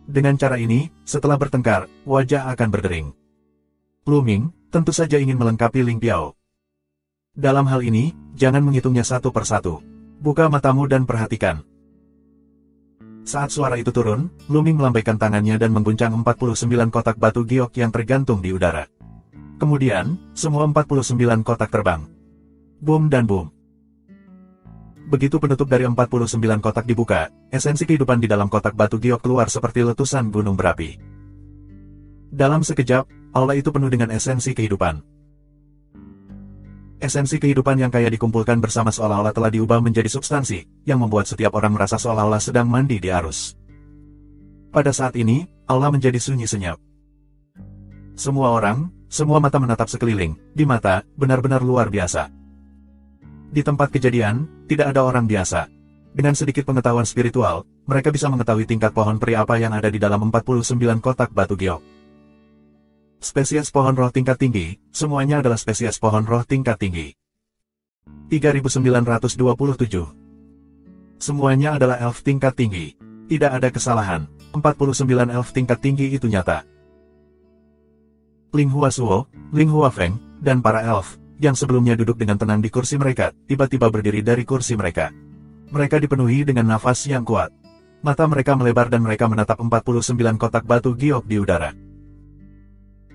Dengan cara ini, setelah bertengkar, wajah akan berdering. Luming tentu saja ingin melengkapi Ling Piao. Dalam hal ini, jangan menghitungnya satu persatu. Buka matamu dan perhatikan. Saat suara itu turun, Luming melambaikan tangannya dan mengguncang 49 kotak batu giok yang tergantung di udara. Kemudian, semua 49 kotak terbang. Boom dan boom. Begitu penutup dari 49 kotak dibuka, esensi kehidupan di dalam kotak batu giok keluar seperti letusan gunung berapi. Dalam sekejap, aula itu penuh dengan esensi kehidupan. Esensi kehidupan yang kaya dikumpulkan bersama seolah-olah telah diubah menjadi substansi, yang membuat setiap orang merasa seolah-olah sedang mandi di arus. Pada saat ini, aula menjadi sunyi senyap. Semua orang, semua mata menatap sekeliling, di mata, benar-benar luar biasa. Di tempat kejadian, tidak ada orang biasa. Dengan sedikit pengetahuan spiritual, mereka bisa mengetahui tingkat pohon peri apa yang ada di dalam 49 kotak batu giok. Spesies pohon roh tingkat tinggi, semuanya adalah spesies pohon roh tingkat tinggi. 3927. Semuanya adalah elf tingkat tinggi. Tidak ada kesalahan, 49 elf tingkat tinggi itu nyata. Ling Huasuo, Ling Huafeng, dan para elf, yang sebelumnya duduk dengan tenang di kursi mereka, tiba-tiba berdiri dari kursi mereka. Mereka dipenuhi dengan nafas yang kuat. Mata mereka melebar dan mereka menatap 49 kotak batu giok di udara.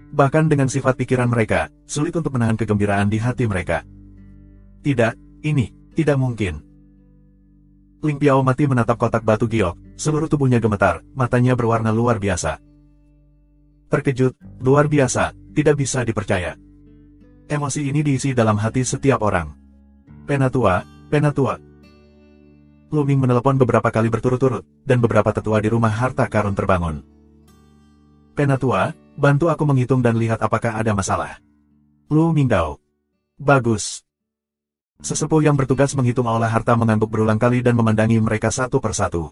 Bahkan dengan sifat pikiran mereka, sulit untuk menahan kegembiraan di hati mereka. Tidak, ini, tidak mungkin. Ling Piao mati menatap kotak batu giok, seluruh tubuhnya gemetar, matanya berwarna luar biasa. Terkejut, luar biasa, tidak bisa dipercaya. Emosi ini diisi dalam hati setiap orang. Penatua, Penatua. Lu Ming menelepon beberapa kali berturut-turut, dan beberapa tetua di rumah harta karun terbangun. Penatua, bantu aku menghitung dan lihat apakah ada masalah. Lu Mingdao. Bagus. Sesepuh yang bertugas menghitung aula harta mengangguk berulang kali dan memandangi mereka satu persatu.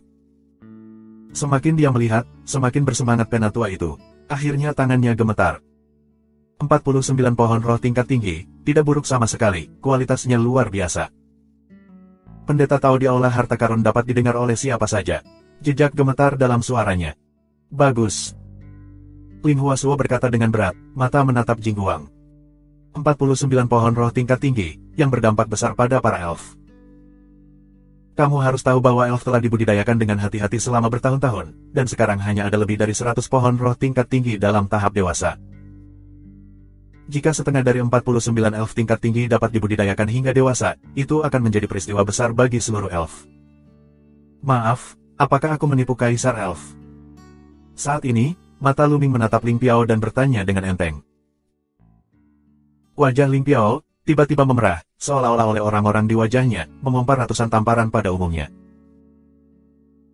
Semakin dia melihat, semakin bersemangat Penatua itu. Akhirnya tangannya gemetar. 49 pohon roh tingkat tinggi, tidak buruk sama sekali, kualitasnya luar biasa. Pendeta tahu di aula harta karun dapat didengar oleh siapa saja. Jejak gemetar dalam suaranya. Bagus. Ling Huasuo berkata dengan berat, mata menatap Jing Huang. 49 pohon roh tingkat tinggi, yang berdampak besar pada para elf. Kamu harus tahu bahwa elf telah dibudidayakan dengan hati-hati selama bertahun-tahun, dan sekarang hanya ada lebih dari 100 pohon roh tingkat tinggi dalam tahap dewasa. Jika setengah dari 49 elf tingkat tinggi dapat dibudidayakan hingga dewasa, itu akan menjadi peristiwa besar bagi seluruh elf. Maaf, apakah aku menipu Kaisar Elf? Saat ini, mata Lu Ming menatap Ling Piao dan bertanya dengan enteng. Wajah Ling Piao tiba-tiba memerah, seolah-olah oleh orang-orang di wajahnya, memompa ratusan tamparan pada umumnya.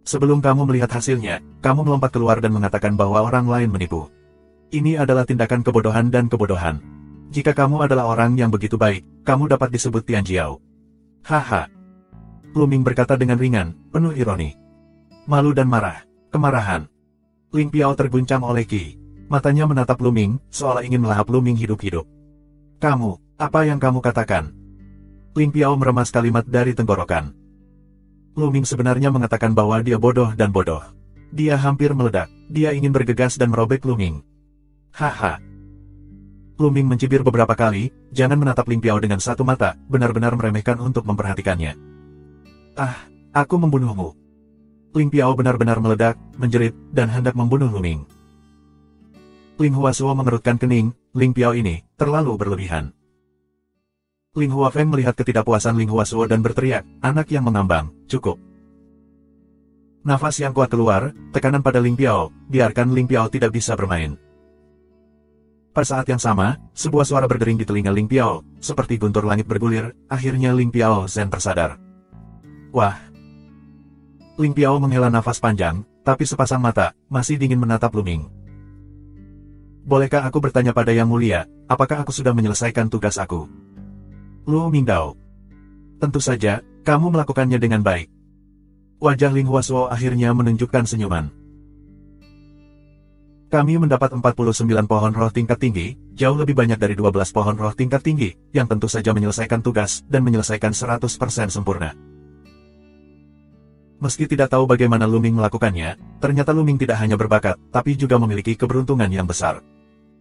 Sebelum kamu melihat hasilnya, kamu melompat keluar dan mengatakan bahwa orang lain menipu. Ini adalah tindakan kebodohan dan kebodohan. Jika kamu adalah orang yang begitu baik, kamu dapat disebut Tian Jiao. Haha. Lu Ming berkata dengan ringan, penuh ironi. Malu dan marah, kemarahan. Ling Piao terguncang oleh Qi. Matanya menatap Lu Ming, seolah ingin melahap Lu Ming hidup-hidup. Kamu, apa yang kamu katakan? Ling Piao meremas kalimat dari tenggorokan. Lu Ming sebenarnya mengatakan bahwa dia bodoh dan bodoh. Dia hampir meledak, dia ingin bergegas dan merobek Lu Ming. Haha. Lu Ming mencibir beberapa kali, jangan menatap Ling Piao dengan satu mata, benar-benar meremehkan untuk memperhatikannya. Ah, aku membunuhmu. Ling Piao benar-benar meledak, menjerit, dan hendak membunuh Lu Ming. Ling Huasuo mengerutkan kening, Ling Piao ini, terlalu berlebihan. Ling Huafeng melihat ketidakpuasan Ling Huasuo dan berteriak, anak yang mengambang, cukup. Nafas yang kuat keluar, tekanan pada Ling Piao, biarkan Ling Piao tidak bisa bermain. Pada saat yang sama, sebuah suara berdering di telinga Ling Piao, seperti guntur langit bergulir, akhirnya Ling Piao Zen tersadar. Wah! Ling Piao menghela nafas panjang, tapi sepasang mata, masih dingin menatap Lu Ming. Bolehkah aku bertanya pada Yang Mulia, apakah aku sudah menyelesaikan tugas aku? Lu Mingdao. Tentu saja, kamu melakukannya dengan baik. Wajah Ling Huasuo akhirnya menunjukkan senyuman. Kami mendapat 49 pohon roh tingkat tinggi, jauh lebih banyak dari 12 pohon roh tingkat tinggi, yang tentu saja menyelesaikan tugas, dan menyelesaikan 100% sempurna. Meski tidak tahu bagaimana Lu Ming melakukannya, ternyata Lu Ming tidak hanya berbakat, tapi juga memiliki keberuntungan yang besar.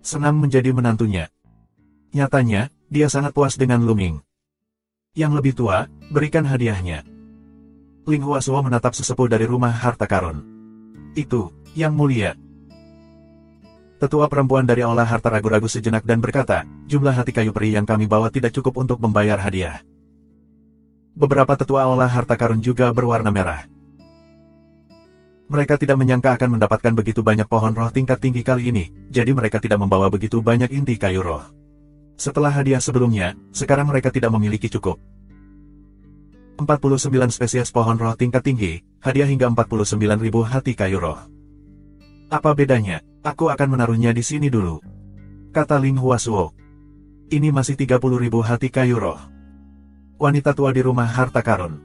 Senang menjadi menantunya. Nyatanya, dia sangat puas dengan Lu Ming. Yang lebih tua, berikan hadiahnya. Ling Huasuo menatap sesepuh dari rumah harta karun. Itu, Yang Mulia. Tetua perempuan dari aula harta ragu-ragu sejenak dan berkata, jumlah hati kayu peri yang kami bawa tidak cukup untuk membayar hadiah. Beberapa tetua aula harta karun juga berwarna merah. Mereka tidak menyangka akan mendapatkan begitu banyak pohon roh tingkat tinggi kali ini, jadi mereka tidak membawa begitu banyak inti kayu roh. Setelah hadiah sebelumnya, sekarang mereka tidak memiliki cukup. 49 spesies pohon roh tingkat tinggi, hadiah hingga 49.000 hati kayu roh. Apa bedanya? Aku akan menaruhnya di sini dulu, kata Ling Huasuo. Ini masih 30.000 hati kayu roh. Wanita tua di rumah harta karun.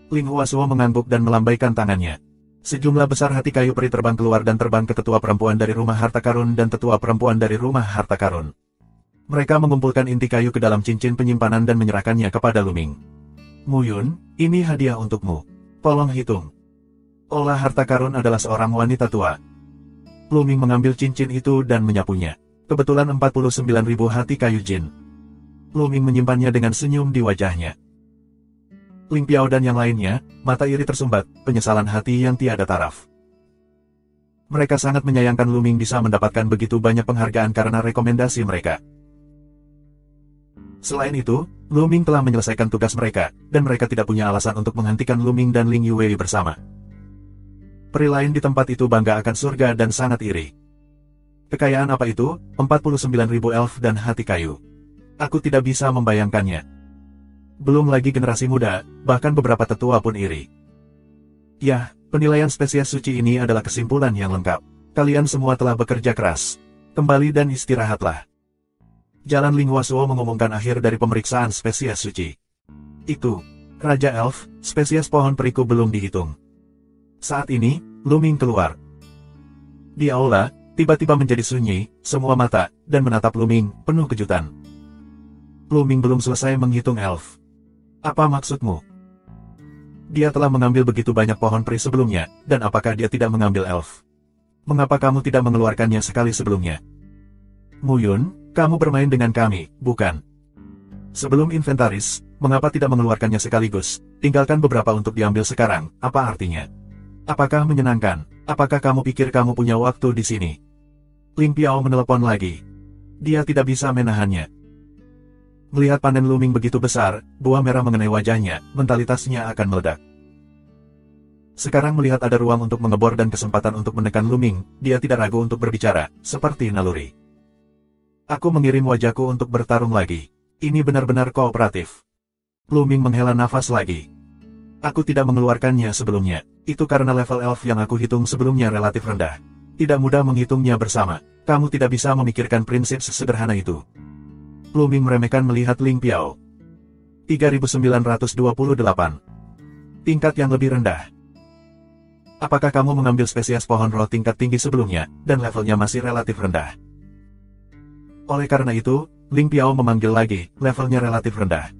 Ling Huasuo mengangguk dan melambaikan tangannya. Sejumlah besar hati kayu peri terbang keluar dan terbang ke tetua perempuan dari rumah harta karun dan tetua perempuan dari rumah harta karun. Mereka mengumpulkan inti kayu ke dalam cincin penyimpanan dan menyerahkannya kepada Luming. Muyun, ini hadiah untukmu. Tolong hitung. Olah harta karun adalah seorang wanita tua. Luming mengambil cincin itu dan menyapunya. Kebetulan 49.000 hati kayu jin. Luming menyimpannya dengan senyum di wajahnya. Ling Piao dan yang lainnya, mata iri tersumbat, penyesalan hati yang tiada taraf. Mereka sangat menyayangkan Luming bisa mendapatkan begitu banyak penghargaan karena rekomendasi mereka. Selain itu, Luming telah menyelesaikan tugas mereka, dan mereka tidak punya alasan untuk menghentikan Luming dan Ling Yue bersama. Peri lain di tempat itu bangga akan surga dan sangat iri. Kekayaan apa itu? 49.000 elf dan hati kayu. Aku tidak bisa membayangkannya. Belum lagi generasi muda, bahkan beberapa tetua pun iri. Yah, penilaian spesies suci ini adalah kesimpulan yang lengkap. Kalian semua telah bekerja keras. Kembali dan istirahatlah. Jalan Ling Huasuo mengumumkan akhir dari pemeriksaan spesies suci. Itu, Raja Elf, spesies pohon periku belum dihitung. Saat ini, Luming keluar. Di aula, tiba-tiba menjadi sunyi, semua mata, dan menatap Luming, penuh kejutan. Luming belum selesai menghitung elf. Apa maksudmu? Dia telah mengambil begitu banyak pohon peri sebelumnya, dan apakah dia tidak mengambil elf? Mengapa kamu tidak mengeluarkannya sekali sebelumnya? Muyun, kamu bermain dengan kami, bukan? Sebelum inventaris, mengapa tidak mengeluarkannya sekaligus? Tinggalkan beberapa untuk diambil sekarang, apa artinya? Apakah menyenangkan? Apakah kamu pikir kamu punya waktu di sini? Ling Piao menelepon lagi. Dia tidak bisa menahannya. Melihat panen Luming begitu besar, buah merah mengenai wajahnya, mentalitasnya akan meledak. Sekarang melihat ada ruang untuk mengebor dan kesempatan untuk menekan Luming, dia tidak ragu untuk berbicara, seperti naluri. Aku mengirim wajahku untuk bertarung lagi. Ini benar-benar kooperatif. Luming menghela nafas lagi. Aku tidak mengeluarkannya sebelumnya. Itu karena level elf yang aku hitung sebelumnya relatif rendah. Tidak mudah menghitungnya bersama. Kamu tidak bisa memikirkan prinsip sesederhana itu. Luming meremehkan melihat Ling Piao. 3928. Tingkat yang lebih rendah. Apakah kamu mengambil spesies pohon roh tingkat tinggi sebelumnya, dan levelnya masih relatif rendah? Oleh karena itu, Ling Piao memanggil lagi, levelnya relatif rendah.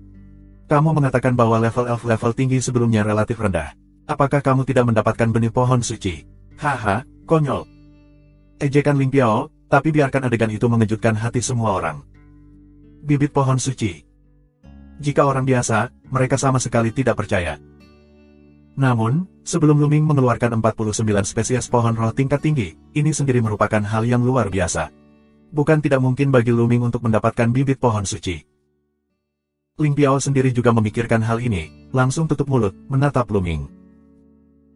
Kamu mengatakan bahwa level elf level tinggi sebelumnya relatif rendah. Apakah kamu tidak mendapatkan benih pohon suci? Haha, konyol. Ejekan Ling Piao, tapi biarkan adegan itu mengejutkan hati semua orang. Bibit pohon suci. Jika orang biasa, mereka sama sekali tidak percaya. Namun, sebelum Luming mengeluarkan 49 spesies pohon roh tingkat tinggi, ini sendiri merupakan hal yang luar biasa. Bukan tidak mungkin bagi Luming untuk mendapatkan bibit pohon suci. Ling Piao sendiri juga memikirkan hal ini, langsung tutup mulut, menatap Luming.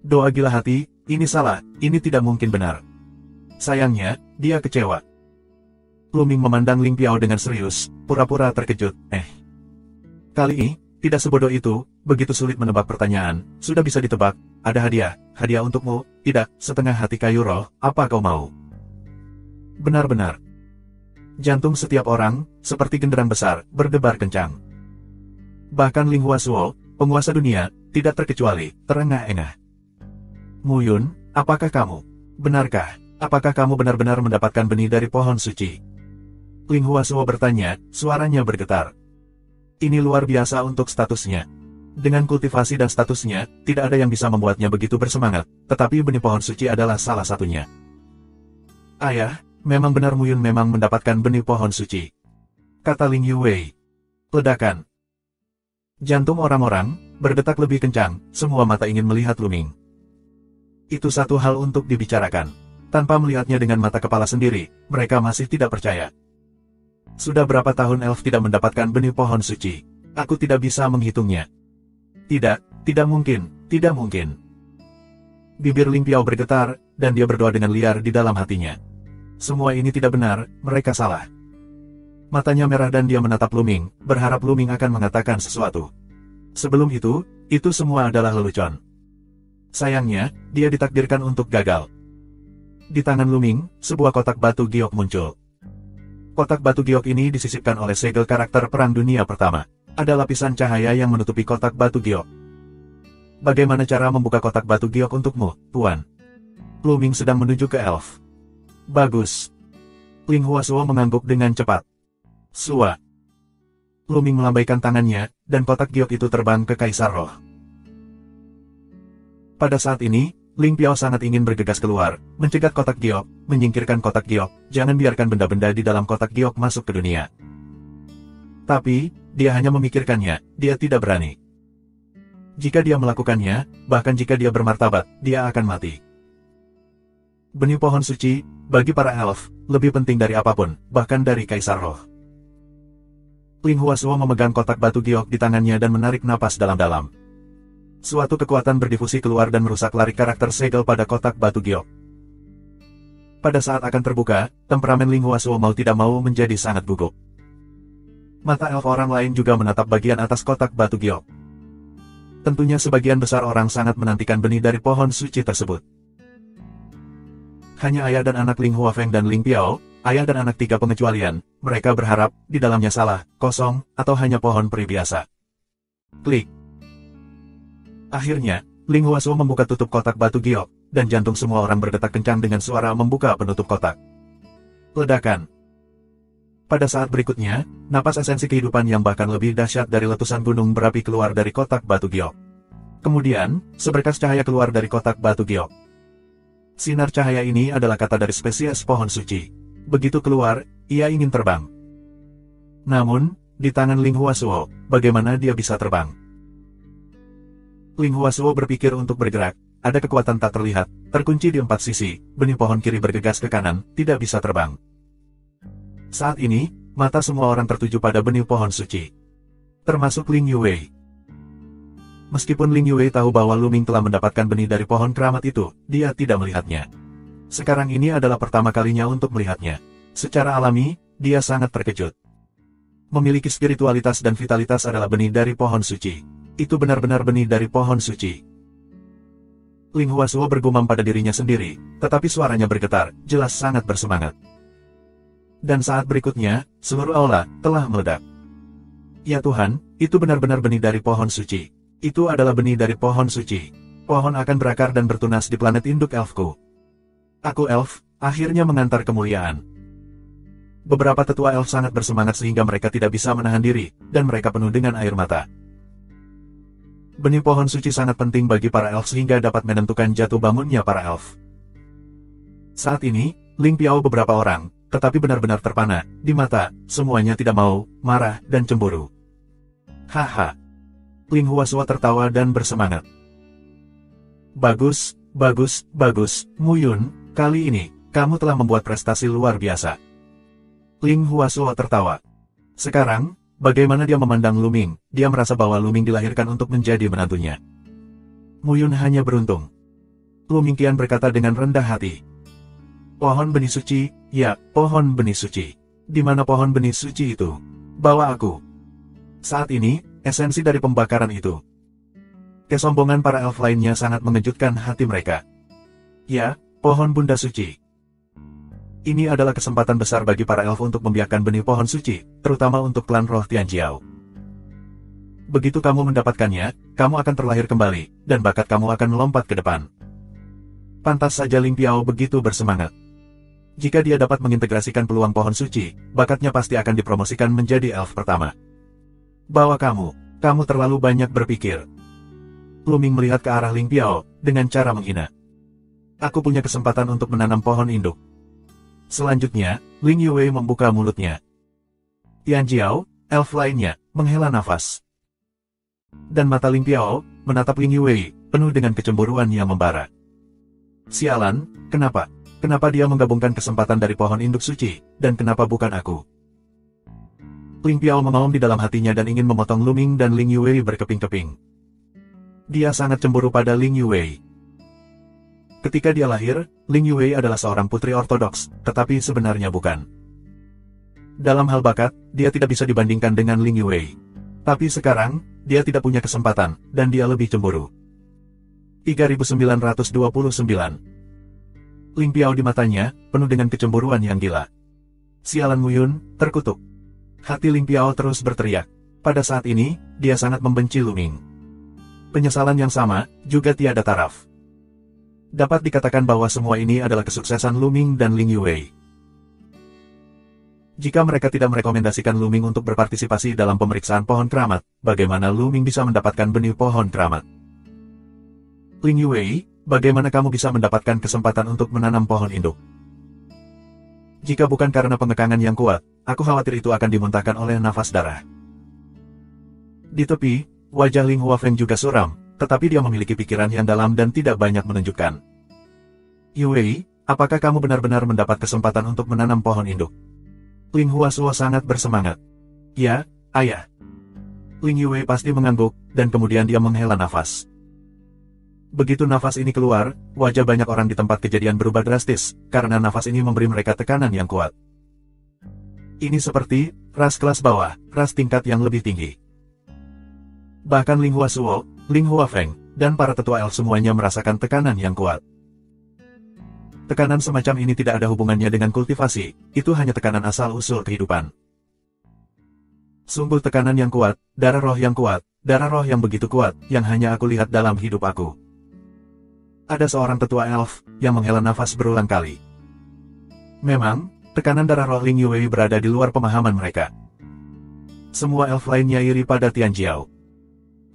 Doa gila hati, ini salah, ini tidak mungkin benar. Sayangnya, dia kecewa. Luming memandang Ling Piao dengan serius, pura-pura terkejut, Kali ini, tidak sebodoh itu, begitu sulit menebak pertanyaan, sudah bisa ditebak, ada hadiah untukmu, tidak, setengah hati kayu roh, apa kau mau? Benar-benar. Jantung setiap orang, seperti genderang besar, berdebar kencang. Bahkan Ling Huasuo, penguasa dunia, tidak terkecuali, terengah-engah. Muyun, apakah kamu? Benarkah? Apakah kamu benar-benar mendapatkan benih dari pohon suci? Ling Huasuo bertanya, suaranya bergetar. Ini luar biasa untuk statusnya. Dengan kultivasi dan statusnya, tidak ada yang bisa membuatnya begitu bersemangat, tetapi benih pohon suci adalah salah satunya. Ayah, memang benar Muyun memang mendapatkan benih pohon suci. Kata Ling Yue. Ledakan. Jantung orang-orang berdetak lebih kencang, semua mata ingin melihat Luming. Itu satu hal untuk dibicarakan. Tanpa melihatnya dengan mata kepala sendiri, mereka masih tidak percaya. Sudah berapa tahun elf tidak mendapatkan benih pohon suci? Aku tidak bisa menghitungnya. Tidak mungkin, tidak mungkin. Bibir Ling Piao bergetar, dan dia berdoa dengan liar di dalam hatinya. Semua ini tidak benar, mereka salah. Matanya merah dan dia menatap Luming, berharap Luming akan mengatakan sesuatu. Sebelum itu semua adalah lelucon. Sayangnya, dia ditakdirkan untuk gagal. Di tangan Luming, sebuah kotak batu giok muncul. Kotak batu giok ini disisipkan oleh segel karakter Perang Dunia Pertama. Ada lapisan cahaya yang menutupi kotak batu giok. Bagaimana cara membuka kotak batu giok untukmu, Tuan? Luming sedang menuju ke elf. Bagus. Ling Huasuo mengangguk dengan cepat. Sua. Luming melambaikan tangannya, dan kotak giok itu terbang ke Kaisar Roh. Pada saat ini, Ling Piao sangat ingin bergegas keluar, mencegat kotak giok, menyingkirkan kotak giok, jangan biarkan benda-benda di dalam kotak giok masuk ke dunia. Tapi, dia hanya memikirkannya, dia tidak berani. Jika dia melakukannya, bahkan jika dia bermartabat, dia akan mati. Benih pohon suci, bagi para elf, lebih penting dari apapun, bahkan dari Kaisar Roh. Ling Huasuo memegang kotak batu giok di tangannya dan menarik napas dalam-dalam. Suatu kekuatan berdifusi keluar dan merusak lari karakter segel pada kotak batu giok. Pada saat akan terbuka, temperamen Ling Huasuo mau tidak mau menjadi sangat gugup. Mata elf orang lain juga menatap bagian atas kotak batu giok. Tentunya sebagian besar orang sangat menantikan benih dari pohon suci tersebut. Hanya ayah dan anak Ling Huafeng dan Ling Piao, ayah dan anak tiga pengecualian, mereka berharap, di dalamnya salah, kosong, atau hanya pohon peri biasa. Klik. Akhirnya, Ling Huasuo membuka tutup kotak batu giok, dan jantung semua orang berdetak kencang dengan suara membuka penutup kotak. Ledakan. Pada saat berikutnya, napas esensi kehidupan yang bahkan lebih dahsyat dari letusan gunung berapi keluar dari kotak batu giok. Kemudian, seberkas cahaya keluar dari kotak batu giok. Sinar cahaya ini adalah kata dari spesies pohon suci. Begitu keluar, ia ingin terbang. Namun, di tangan Ling Huasuo, bagaimana dia bisa terbang? Ling Huasuo berpikir untuk bergerak, ada kekuatan tak terlihat, terkunci di 4 sisi, benih pohon kiri bergegas ke kanan, tidak bisa terbang. Saat ini, mata semua orang tertuju pada benih pohon suci. Termasuk Ling Yue. Meskipun Ling Yue tahu bahwa Luming telah mendapatkan benih dari pohon keramat itu, dia tidak melihatnya. Sekarang ini adalah pertama kalinya untuk melihatnya. Secara alami, dia sangat terkejut. Memiliki spiritualitas dan vitalitas adalah benih dari pohon suci. Itu benar-benar benih dari pohon suci. Ling Huasuo bergumam pada dirinya sendiri, tetapi suaranya bergetar, jelas sangat bersemangat. Dan saat berikutnya, seluruh aula telah meledak. Ya Tuhan, itu benar-benar benih dari pohon suci. Itu adalah benih dari pohon suci. Pohon akan berakar dan bertunas di planet induk elfku. Aku elf, akhirnya mengantar kemuliaan. Beberapa tetua elf sangat bersemangat sehingga mereka tidak bisa menahan diri, dan mereka penuh dengan air mata. Benih pohon suci sangat penting bagi para elf sehingga dapat menentukan jatuh bangunnya para elf. Saat ini, Ling Piao beberapa orang, tetapi benar-benar terpana, di mata, semuanya tidak mau, marah, dan cemburu. Haha. Ling Huasuo tertawa dan bersemangat. Bagus, bagus, bagus, Muyun, kali ini, kamu telah membuat prestasi luar biasa. Ling Huasuo tertawa. Sekarang, bagaimana dia memandang Luming, dia merasa bahwa Luming dilahirkan untuk menjadi menantunya. Muyun hanya beruntung. Luming kian berkata dengan rendah hati. Pohon benih suci, ya, pohon benih suci. Di mana pohon benih suci itu? Bawa aku. Saat ini, esensi dari pembakaran itu. Kesombongan para elf lainnya sangat mengejutkan hati mereka. Ya, pohon bunda suci. Ini adalah kesempatan besar bagi para elf untuk membiarkan benih pohon suci, terutama untuk klan roh Tianjiao. Begitu kamu mendapatkannya, kamu akan terlahir kembali, dan bakat kamu akan melompat ke depan. Pantas saja Ling Piao begitu bersemangat. Jika dia dapat mengintegrasikan peluang pohon suci, bakatnya pasti akan dipromosikan menjadi elf pertama. Bawa kamu terlalu banyak berpikir. Luming melihat ke arah Ling Piao, dengan cara menghina. Aku punya kesempatan untuk menanam pohon induk. Selanjutnya, Ling Yue membuka mulutnya. Tianjiao, elf lainnya, menghela nafas. Dan mata Ling Piao, menatap Ling Yue, penuh dengan kecemburuan yang membara. Sialan, kenapa? Kenapa dia menggabungkan kesempatan dari pohon induk suci, dan kenapa bukan aku? Ling Piao mengaum di dalam hatinya dan ingin memotong Luming dan Ling Yue berkeping-keping. Dia sangat cemburu pada Ling Yue. Ketika dia lahir, Ling Yue adalah seorang putri ortodoks, tetapi sebenarnya bukan. Dalam hal bakat, dia tidak bisa dibandingkan dengan Ling Yue. Tapi sekarang, dia tidak punya kesempatan, dan dia lebih cemburu. 3929. Ling Piao di matanya, penuh dengan kecemburuan yang gila. Sialan Muyun, terkutuk. Hati Ling Piao terus berteriak. Pada saat ini, dia sangat membenci Lu Ming. Penyesalan yang sama, juga tiada taraf. Dapat dikatakan bahwa semua ini adalah kesuksesan Lu Ming dan Ling Yue. Jika mereka tidak merekomendasikan Lu Ming untuk berpartisipasi dalam pemeriksaan pohon keramat, bagaimana Lu Ming bisa mendapatkan benih pohon keramat? Ling Yue, bagaimana kamu bisa mendapatkan kesempatan untuk menanam pohon induk? Jika bukan karena pengekangan yang kuat, aku khawatir itu akan dimuntahkan oleh nafas darah. Di tepi, wajah Ling Huafeng juga suram, tetapi dia memiliki pikiran yang dalam dan tidak banyak menunjukkan. Yue, apakah kamu benar-benar mendapat kesempatan untuk menanam pohon induk? Ling Huasuo sangat bersemangat. Ya, ayah. Ling Yue pasti mengangguk, dan kemudian dia menghela nafas. Begitu nafas ini keluar, wajah banyak orang di tempat kejadian berubah drastis, karena nafas ini memberi mereka tekanan yang kuat. Ini seperti ras kelas bawah, ras tingkat yang lebih tinggi. Bahkan Ling Huasuo, Ling Huafeng, dan para tetua elf semuanya merasakan tekanan yang kuat. Tekanan semacam ini tidak ada hubungannya dengan kultivasi, itu hanya tekanan asal-usul kehidupan. Sungguh tekanan yang kuat, darah roh yang kuat, darah roh yang begitu kuat, yang hanya aku lihat dalam hidup aku. Ada seorang tetua elf, yang menghela nafas berulang kali. Memang, tekanan darah roh Ling Yue berada di luar pemahaman mereka. Semua elf lainnya iri pada Tianjiao.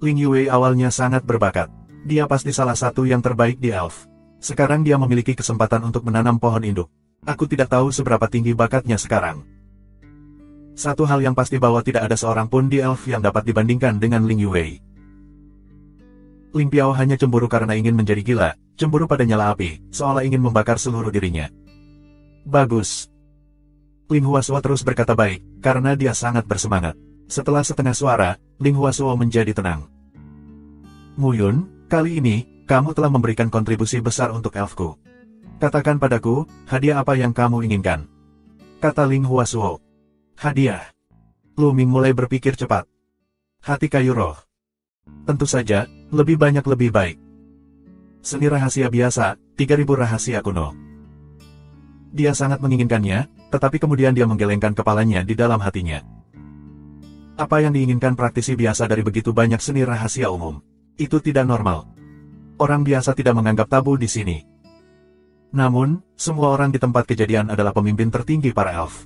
Ling Yue awalnya sangat berbakat. Dia pasti salah satu yang terbaik di elf. Sekarang dia memiliki kesempatan untuk menanam pohon induk. Aku tidak tahu seberapa tinggi bakatnya sekarang. Satu hal yang pasti bahwa tidak ada seorang pun di elf yang dapat dibandingkan dengan Ling Yue. Ling Piao hanya cemburu karena ingin menjadi gila, cemburu pada nyala api, seolah ingin membakar seluruh dirinya. Bagus. Ling Huasuo terus berkata baik, karena dia sangat bersemangat. Setelah setengah suara, Ling Huasuo menjadi tenang. Muyun, kali ini, kamu telah memberikan kontribusi besar untuk elfku. Katakan padaku, hadiah apa yang kamu inginkan? Kata Ling Huasuo. Hadiah. Lu Ming mulai berpikir cepat. Hati kayu roh. Tentu saja, lebih banyak lebih baik. Seni rahasia biasa, 3000 rahasia kuno. Dia sangat menginginkannya, tetapi kemudian dia menggelengkan kepalanya di dalam hatinya. Apa yang diinginkan praktisi biasa dari begitu banyak seni rahasia umum? Itu tidak normal. Orang biasa tidak menganggap tabu di sini. Namun, semua orang di tempat kejadian adalah pemimpin tertinggi para elf.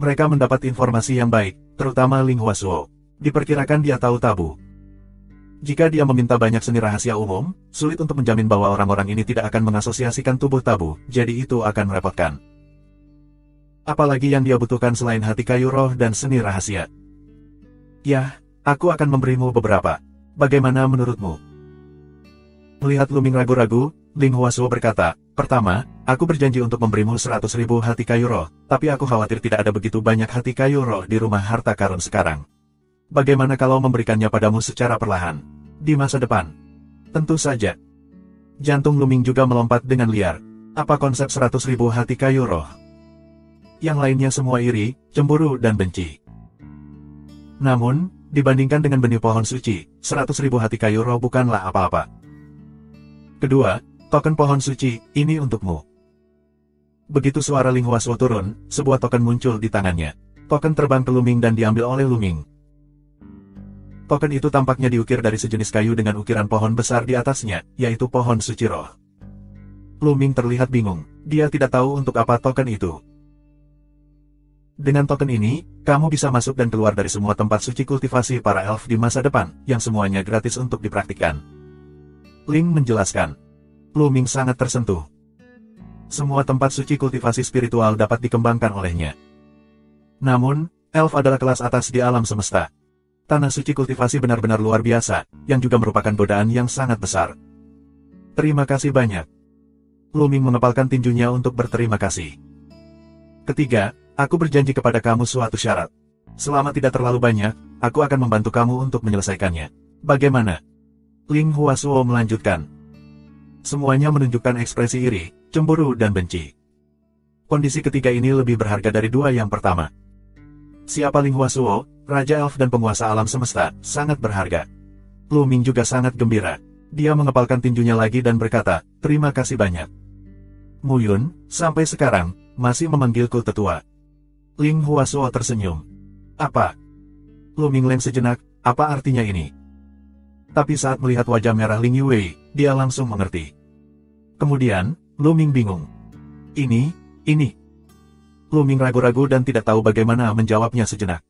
Mereka mendapat informasi yang baik, terutama Ling Huasuo. Diperkirakan dia tahu tabu. Jika dia meminta banyak seni rahasia umum, sulit untuk menjamin bahwa orang-orang ini tidak akan mengasosiasikan tubuh tabu, jadi itu akan merepotkan. Apalagi yang dia butuhkan selain hati kayu roh dan seni rahasia. Yah, aku akan memberimu beberapa. Bagaimana menurutmu? Melihat Lu Ming ragu-ragu, Ling Huasuo berkata, pertama, aku berjanji untuk memberimu 100.000 hati kayu roh, tapi aku khawatir tidak ada begitu banyak hati kayu roh di rumah harta karun sekarang. Bagaimana kalau memberikannya padamu secara perlahan? Di masa depan? Tentu saja. Jantung Lu Ming juga melompat dengan liar. Apa konsep 100.000 hati kayu roh? Yang lainnya semua iri, cemburu dan benci. Namun, dibandingkan dengan benih pohon suci, 100.000 hati kayu roh bukanlah apa-apa. Kedua, token pohon suci, ini untukmu. Begitu suara Ling Huasuo turun, sebuah token muncul di tangannya. Token terbang ke Lu Ming dan diambil oleh Lu Ming. Token itu tampaknya diukir dari sejenis kayu dengan ukiran pohon besar di atasnya, yaitu pohon suci roh. Lu Ming terlihat bingung, dia tidak tahu untuk apa token itu. Dengan token ini, kamu bisa masuk dan keluar dari semua tempat suci kultivasi para elf di masa depan, yang semuanya gratis untuk dipraktikkan. Ling menjelaskan. Lu Ming sangat tersentuh. Semua tempat suci kultivasi spiritual dapat dikembangkan olehnya. Namun, elf adalah kelas atas di alam semesta. Tanah suci kultivasi benar-benar luar biasa, yang juga merupakan godaan yang sangat besar. Terima kasih banyak. Lu Ming mengepalkan tinjunya untuk berterima kasih. Ketiga, aku berjanji kepada kamu suatu syarat. Selama tidak terlalu banyak, aku akan membantu kamu untuk menyelesaikannya. Bagaimana? Ling Huasuo melanjutkan. Semuanya menunjukkan ekspresi iri, cemburu dan benci. Kondisi ketiga ini lebih berharga dari dua yang pertama. Siapa Ling Huasuo, Raja Elf dan penguasa alam semesta, sangat berharga. Lu Ming juga sangat gembira. Dia mengepalkan tinjunya lagi dan berkata, terima kasih banyak. Muyun, sampai sekarang, masih memanggilku tetua. Ling Huasuo tersenyum. Apa? Lu Mingleng sejenak, apa artinya ini? Tapi saat melihat wajah merah Ling Yue, dia langsung mengerti. Kemudian, Lu Ming bingung. Ini. Lu Ming ragu-ragu dan tidak tahu bagaimana menjawabnya sejenak.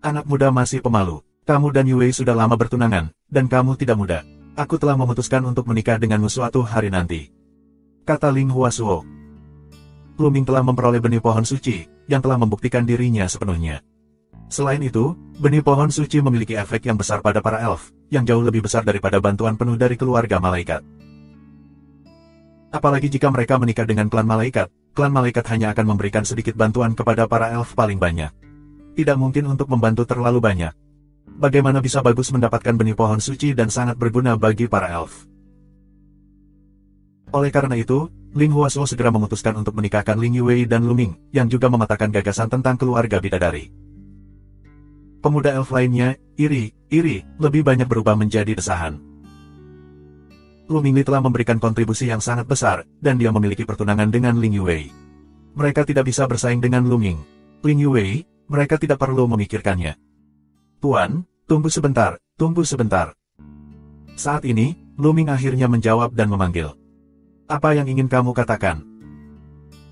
Anak muda masih pemalu. Kamu dan Yue sudah lama bertunangan, dan kamu tidak muda. Aku telah memutuskan untuk menikah denganmu suatu hari nanti. Kata Ling Huasuo. Lu Ming telah memperoleh benih pohon suci, yang telah membuktikan dirinya sepenuhnya. Selain itu, benih pohon suci memiliki efek yang besar pada para elf, yang jauh lebih besar daripada bantuan penuh dari keluarga malaikat. Apalagi jika mereka menikah dengan klan malaikat hanya akan memberikan sedikit bantuan kepada para elf paling banyak. Tidak mungkin untuk membantu terlalu banyak. Bagaimana bisa bagus mendapatkan benih pohon suci dan sangat berguna bagi para elf. Oleh karena itu, Ling Huasuo segera memutuskan untuk menikahkan Ling Yue dan Lu Ming, yang juga mematahkan gagasan tentang keluarga bidadari. Pemuda elf lainnya, iri, lebih banyak berubah menjadi desahan. Lu Mingli telah memberikan kontribusi yang sangat besar, dan dia memiliki pertunangan dengan Ling Yue. Mereka tidak bisa bersaing dengan Lu Ming. Ling Yue, mereka tidak perlu memikirkannya. Tuan, tunggu sebentar. Saat ini, Lu Ming akhirnya menjawab dan memanggil. Apa yang ingin kamu katakan?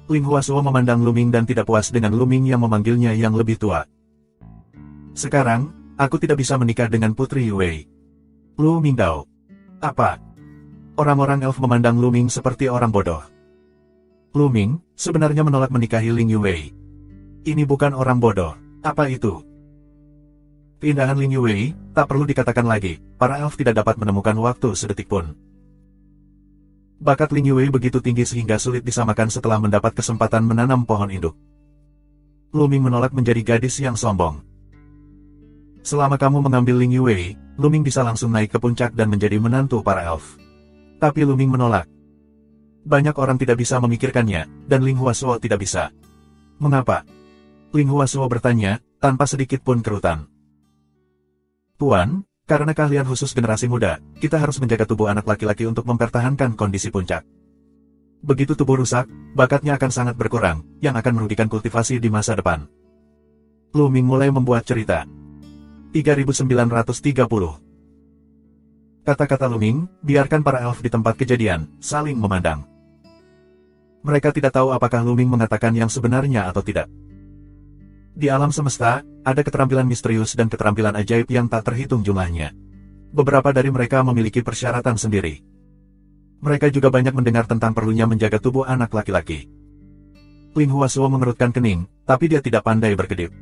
Ling Huasuo memandang Lu Ming dan tidak puas dengan Lu Ming yang memanggilnya yang lebih tua. Sekarang, aku tidak bisa menikah dengan Putri Yue. Lu Mingdao. Apa? Orang-orang elf memandang Lu Ming seperti orang bodoh. Lu Ming sebenarnya menolak menikahi Ling Yue. Ini bukan orang bodoh. Apa itu? Keindahan Ling Yue, tak perlu dikatakan lagi, para elf tidak dapat menemukan waktu sedetik pun. Bakat Ling Yue begitu tinggi sehingga sulit disamakan setelah mendapat kesempatan menanam pohon induk. Lu Ming menolak menjadi gadis yang sombong. Selama kamu mengambil Ling Yue, Lu Ming bisa langsung naik ke puncak dan menjadi menantu para elf. Tapi Lu Ming menolak. Banyak orang tidak bisa memikirkannya, dan Ling Huasuo tidak bisa. Mengapa? Ling Huasuo bertanya, tanpa sedikit pun kerutan. Tuan, karena keahlian khusus generasi muda, kita harus menjaga tubuh anak laki-laki untuk mempertahankan kondisi puncak. Begitu tubuh rusak, bakatnya akan sangat berkurang, yang akan merugikan kultivasi di masa depan. Lu Ming mulai membuat cerita. 3930. Kata-kata Lu Ming, biarkan para elf di tempat kejadian, saling memandang. Mereka tidak tahu apakah Lu Ming mengatakan yang sebenarnya atau tidak. Di alam semesta, ada keterampilan misterius dan keterampilan ajaib yang tak terhitung jumlahnya. Beberapa dari mereka memiliki persyaratan sendiri. Mereka juga banyak mendengar tentang perlunya menjaga tubuh anak laki-laki. Ling Huasuo mengerutkan kening, tapi dia tidak pandai berkedip.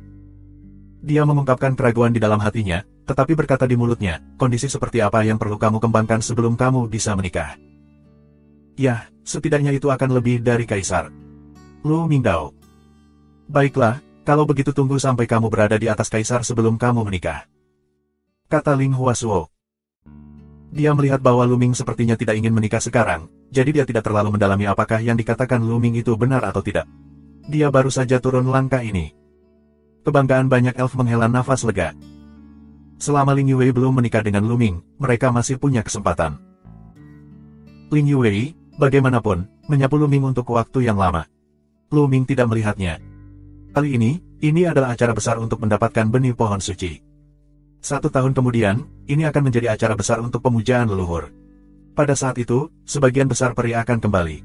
Dia mengungkapkan keraguan di dalam hatinya, tetapi berkata di mulutnya, kondisi seperti apa yang perlu kamu kembangkan sebelum kamu bisa menikah? Yah, setidaknya itu akan lebih dari kaisar. Lu Mingdao. Baiklah, kalau begitu tunggu sampai kamu berada di atas kaisar sebelum kamu menikah. Kata Ling Huasuo. Dia melihat bahwa Lu Ming sepertinya tidak ingin menikah sekarang, jadi dia tidak terlalu mendalami apakah yang dikatakan Lu Ming itu benar atau tidak. Dia baru saja turun langkah ini. Kebanggaan banyak elf menghela nafas lega. Selama Ling Yue belum menikah dengan Lu Ming, mereka masih punya kesempatan. Ling Yue, bagaimanapun, menyapu Lu Ming untuk waktu yang lama. Lu Ming tidak melihatnya. Kali ini adalah acara besar untuk mendapatkan benih pohon suci. 1 tahun kemudian, ini akan menjadi acara besar untuk pemujaan leluhur. Pada saat itu, sebagian besar peri akan kembali.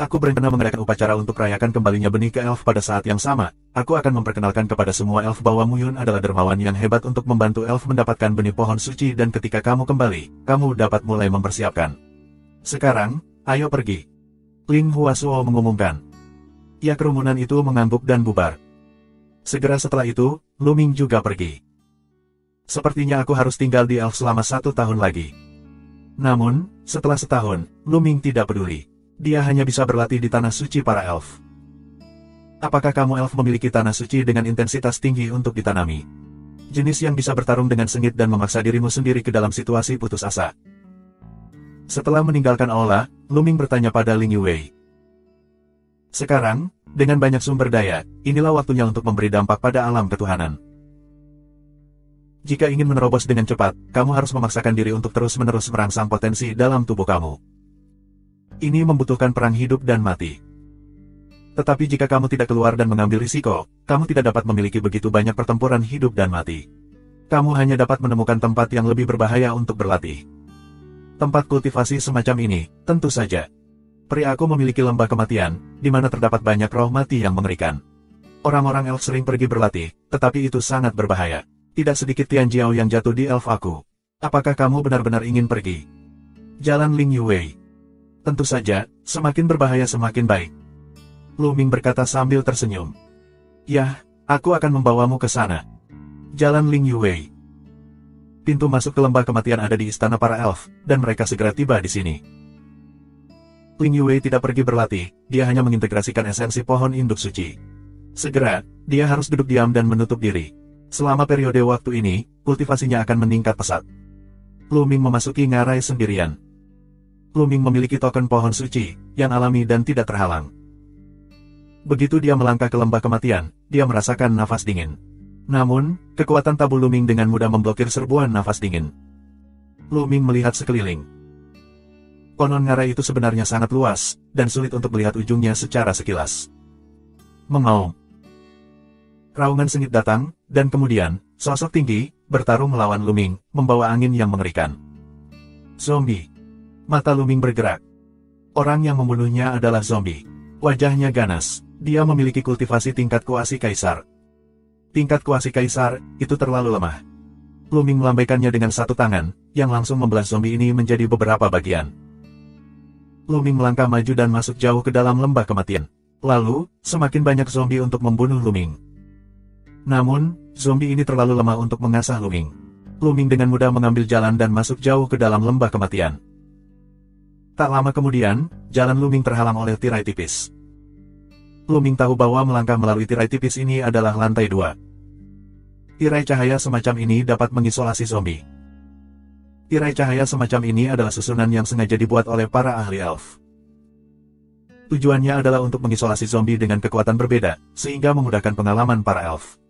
Aku berencana mengadakan upacara untuk rayakan kembalinya benih ke elf pada saat yang sama. Aku akan memperkenalkan kepada semua elf bahwa Muyun adalah dermawan yang hebat untuk membantu elf mendapatkan benih pohon suci dan ketika kamu kembali, kamu dapat mulai mempersiapkan. Sekarang, ayo pergi. Ling Huasuo mengumumkan. Ya, kerumunan itu mengangguk dan bubar. Segera setelah itu, Lu Ming juga pergi. Sepertinya aku harus tinggal di elf selama 1 tahun lagi. Namun, setelah setahun, Lu Ming tidak peduli. Dia hanya bisa berlatih di tanah suci para elf. Apakah kamu elf memiliki tanah suci dengan intensitas tinggi untuk ditanami? Jenis yang bisa bertarung dengan sengit dan memaksa dirimu sendiri ke dalam situasi putus asa. Setelah meninggalkan aula, Lu Ming bertanya pada Ling Yue. Sekarang, dengan banyak sumber daya, inilah waktunya untuk memberi dampak pada alam ketuhanan. Jika ingin menerobos dengan cepat, kamu harus memaksakan diri untuk terus-menerus merangsang potensi dalam tubuh kamu. Ini membutuhkan perang hidup dan mati. Tetapi jika kamu tidak keluar dan mengambil risiko, kamu tidak dapat memiliki begitu banyak pertempuran hidup dan mati. Kamu hanya dapat menemukan tempat yang lebih berbahaya untuk berlatih. Tempat kultivasi semacam ini, tentu saja. Peri aku memiliki lembah kematian, di mana terdapat banyak roh mati yang mengerikan. Orang-orang elf sering pergi berlatih, tetapi itu sangat berbahaya. Tidak sedikit Tian Jiao yang jatuh di elf aku. Apakah kamu benar-benar ingin pergi? Jalan Ling Yue. Tentu saja, semakin berbahaya semakin baik. Lu Ming berkata sambil tersenyum. Yah, aku akan membawamu ke sana. Jalan Ling Yue. Pintu masuk ke lembah kematian ada di istana para elf, dan mereka segera tiba di sini. Ling Yue tidak pergi berlatih, dia hanya mengintegrasikan esensi pohon induk suci. Segera, dia harus duduk diam dan menutup diri. Selama periode waktu ini, kultivasinya akan meningkat pesat. Lu Ming memasuki ngarai sendirian. Lu Ming memiliki token pohon suci, yang alami dan tidak terhalang. Begitu dia melangkah ke lembah kematian, dia merasakan nafas dingin. Namun, kekuatan tabu Lu Ming dengan mudah memblokir serbuan nafas dingin. Lu Ming melihat sekeliling. Konon ngarai itu sebenarnya sangat luas, dan sulit untuk melihat ujungnya secara sekilas. Mengaum. Raungan sengit datang, dan kemudian, sosok tinggi, bertarung melawan Lu Ming, membawa angin yang mengerikan. Zombie. Mata Lu Ming bergerak. Orang yang membunuhnya adalah zombie. Wajahnya ganas, dia memiliki kultivasi tingkat kuasi kaisar. Tingkat kuasi kaisar, itu terlalu lemah. Lu Ming melambaikannya dengan satu tangan, yang langsung membelah zombie ini menjadi beberapa bagian. Lu Ming melangkah maju dan masuk jauh ke dalam lembah kematian. Lalu, semakin banyak zombie untuk membunuh Lu Ming. Namun, zombie ini terlalu lemah untuk mengasah Lu Ming. Lu Ming dengan mudah mengambil jalan dan masuk jauh ke dalam lembah kematian. Tak lama kemudian, jalan Lu Ming terhalang oleh tirai tipis. Lu Ming tahu bahwa melangkah melalui tirai tipis ini adalah lantai 2. Tirai cahaya semacam ini dapat mengisolasi zombie. Tirai cahaya semacam ini adalah susunan yang sengaja dibuat oleh para ahli elf. Tujuannya adalah untuk mengisolasi zombie dengan kekuatan berbeda, sehingga memudahkan pengalaman para elf.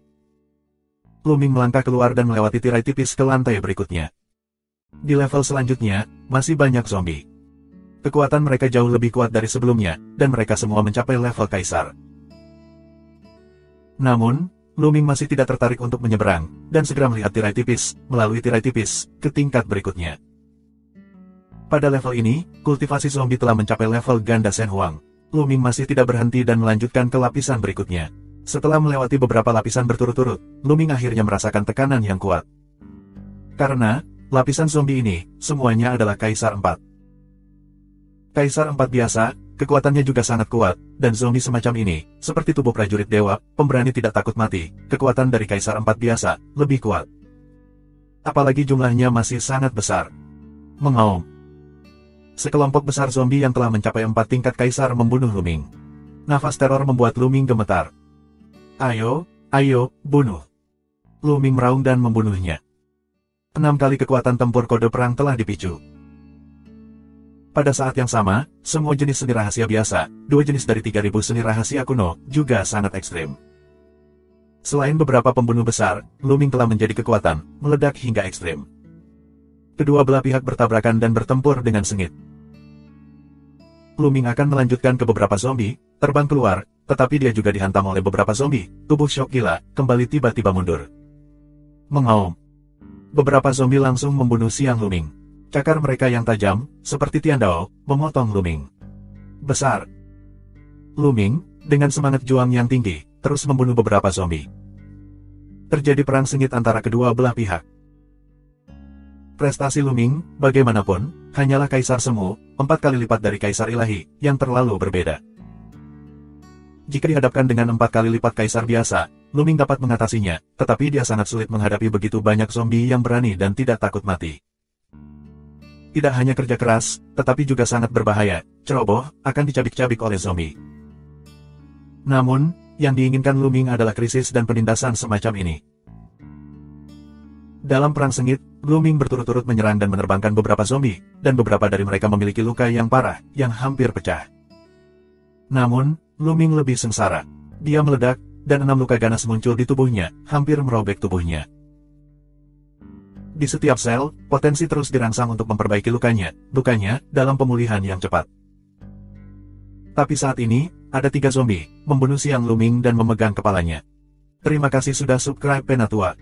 Lu Ming melangkah keluar dan melewati tirai tipis ke lantai berikutnya. Di level selanjutnya, masih banyak zombie. Kekuatan mereka jauh lebih kuat dari sebelumnya, dan mereka semua mencapai level kaisar. Namun, Lu Ming masih tidak tertarik untuk menyeberang, dan segera melihat tirai tipis, melalui tirai tipis, ke tingkat berikutnya. Pada level ini, kultivasi zombie telah mencapai level ganda Shen Huang. Lu Ming masih tidak berhenti dan melanjutkan ke lapisan berikutnya. Setelah melewati beberapa lapisan berturut-turut, Lu Ming akhirnya merasakan tekanan yang kuat. Karena, lapisan zombie ini, semuanya adalah Kaisar 4. Kaisar 4 biasa, kekuatannya juga sangat kuat, dan zombie semacam ini, seperti tubuh prajurit dewa, pemberani tidak takut mati, kekuatan dari Kaisar 4 biasa, lebih kuat. Apalagi jumlahnya masih sangat besar. Mengaum. Sekelompok besar zombie yang telah mencapai 4 tingkat Kaisar membunuh Lu Ming. Nafas teror membuat Lu Ming gemetar. Ayo, ayo, bunuh. Lu Ming meraung dan membunuhnya. 6 kali kekuatan tempur kode perang telah dipicu. Pada saat yang sama, semua jenis seni rahasia biasa, 2 jenis dari 3000 seni rahasia kuno, juga sangat ekstrim. Selain beberapa pembunuh besar, Lu Ming telah menjadi kekuatan, meledak hingga ekstrim. Kedua belah pihak bertabrakan dan bertempur dengan sengit. Lu Ming akan melanjutkan ke beberapa zombie, terbang keluar, tetapi dia juga dihantam oleh beberapa zombie, tubuh syok gila, kembali tiba-tiba mundur. Mengaum. Beberapa zombie langsung membunuh Siang Lu Ming. Cakar mereka yang tajam, seperti Tiandao, memotong Lu Ming. Besar. Lu Ming, dengan semangat juang yang tinggi, terus membunuh beberapa zombie. Terjadi perang sengit antara kedua belah pihak. Prestasi Lu Ming, bagaimanapun, hanyalah Kaisar Semu, 4 kali lipat dari Kaisar Ilahi, yang terlalu berbeda. Jika dihadapkan dengan 4 kali lipat Kaisar biasa, Lu Ming dapat mengatasinya, tetapi dia sangat sulit menghadapi begitu banyak zombie yang berani dan tidak takut mati. Tidak hanya kerja keras, tetapi juga sangat berbahaya, ceroboh, akan dicabik-cabik oleh zombie. Namun, yang diinginkan Lu Ming adalah krisis dan penindasan semacam ini. Dalam perang sengit, Lu Ming berturut-turut menyerang dan menerbangkan beberapa zombie, dan beberapa dari mereka memiliki luka yang parah, yang hampir pecah. Namun, Lu Ming lebih sengsara. Dia meledak, dan 6 luka ganas muncul di tubuhnya, hampir merobek tubuhnya. Di setiap sel, potensi terus dirangsang untuk memperbaiki lukanya dalam pemulihan yang cepat. Tapi saat ini, ada 3 zombie, membunuh Siang Luming dan memegang kepalanya. Terima kasih sudah subscribe Penatua.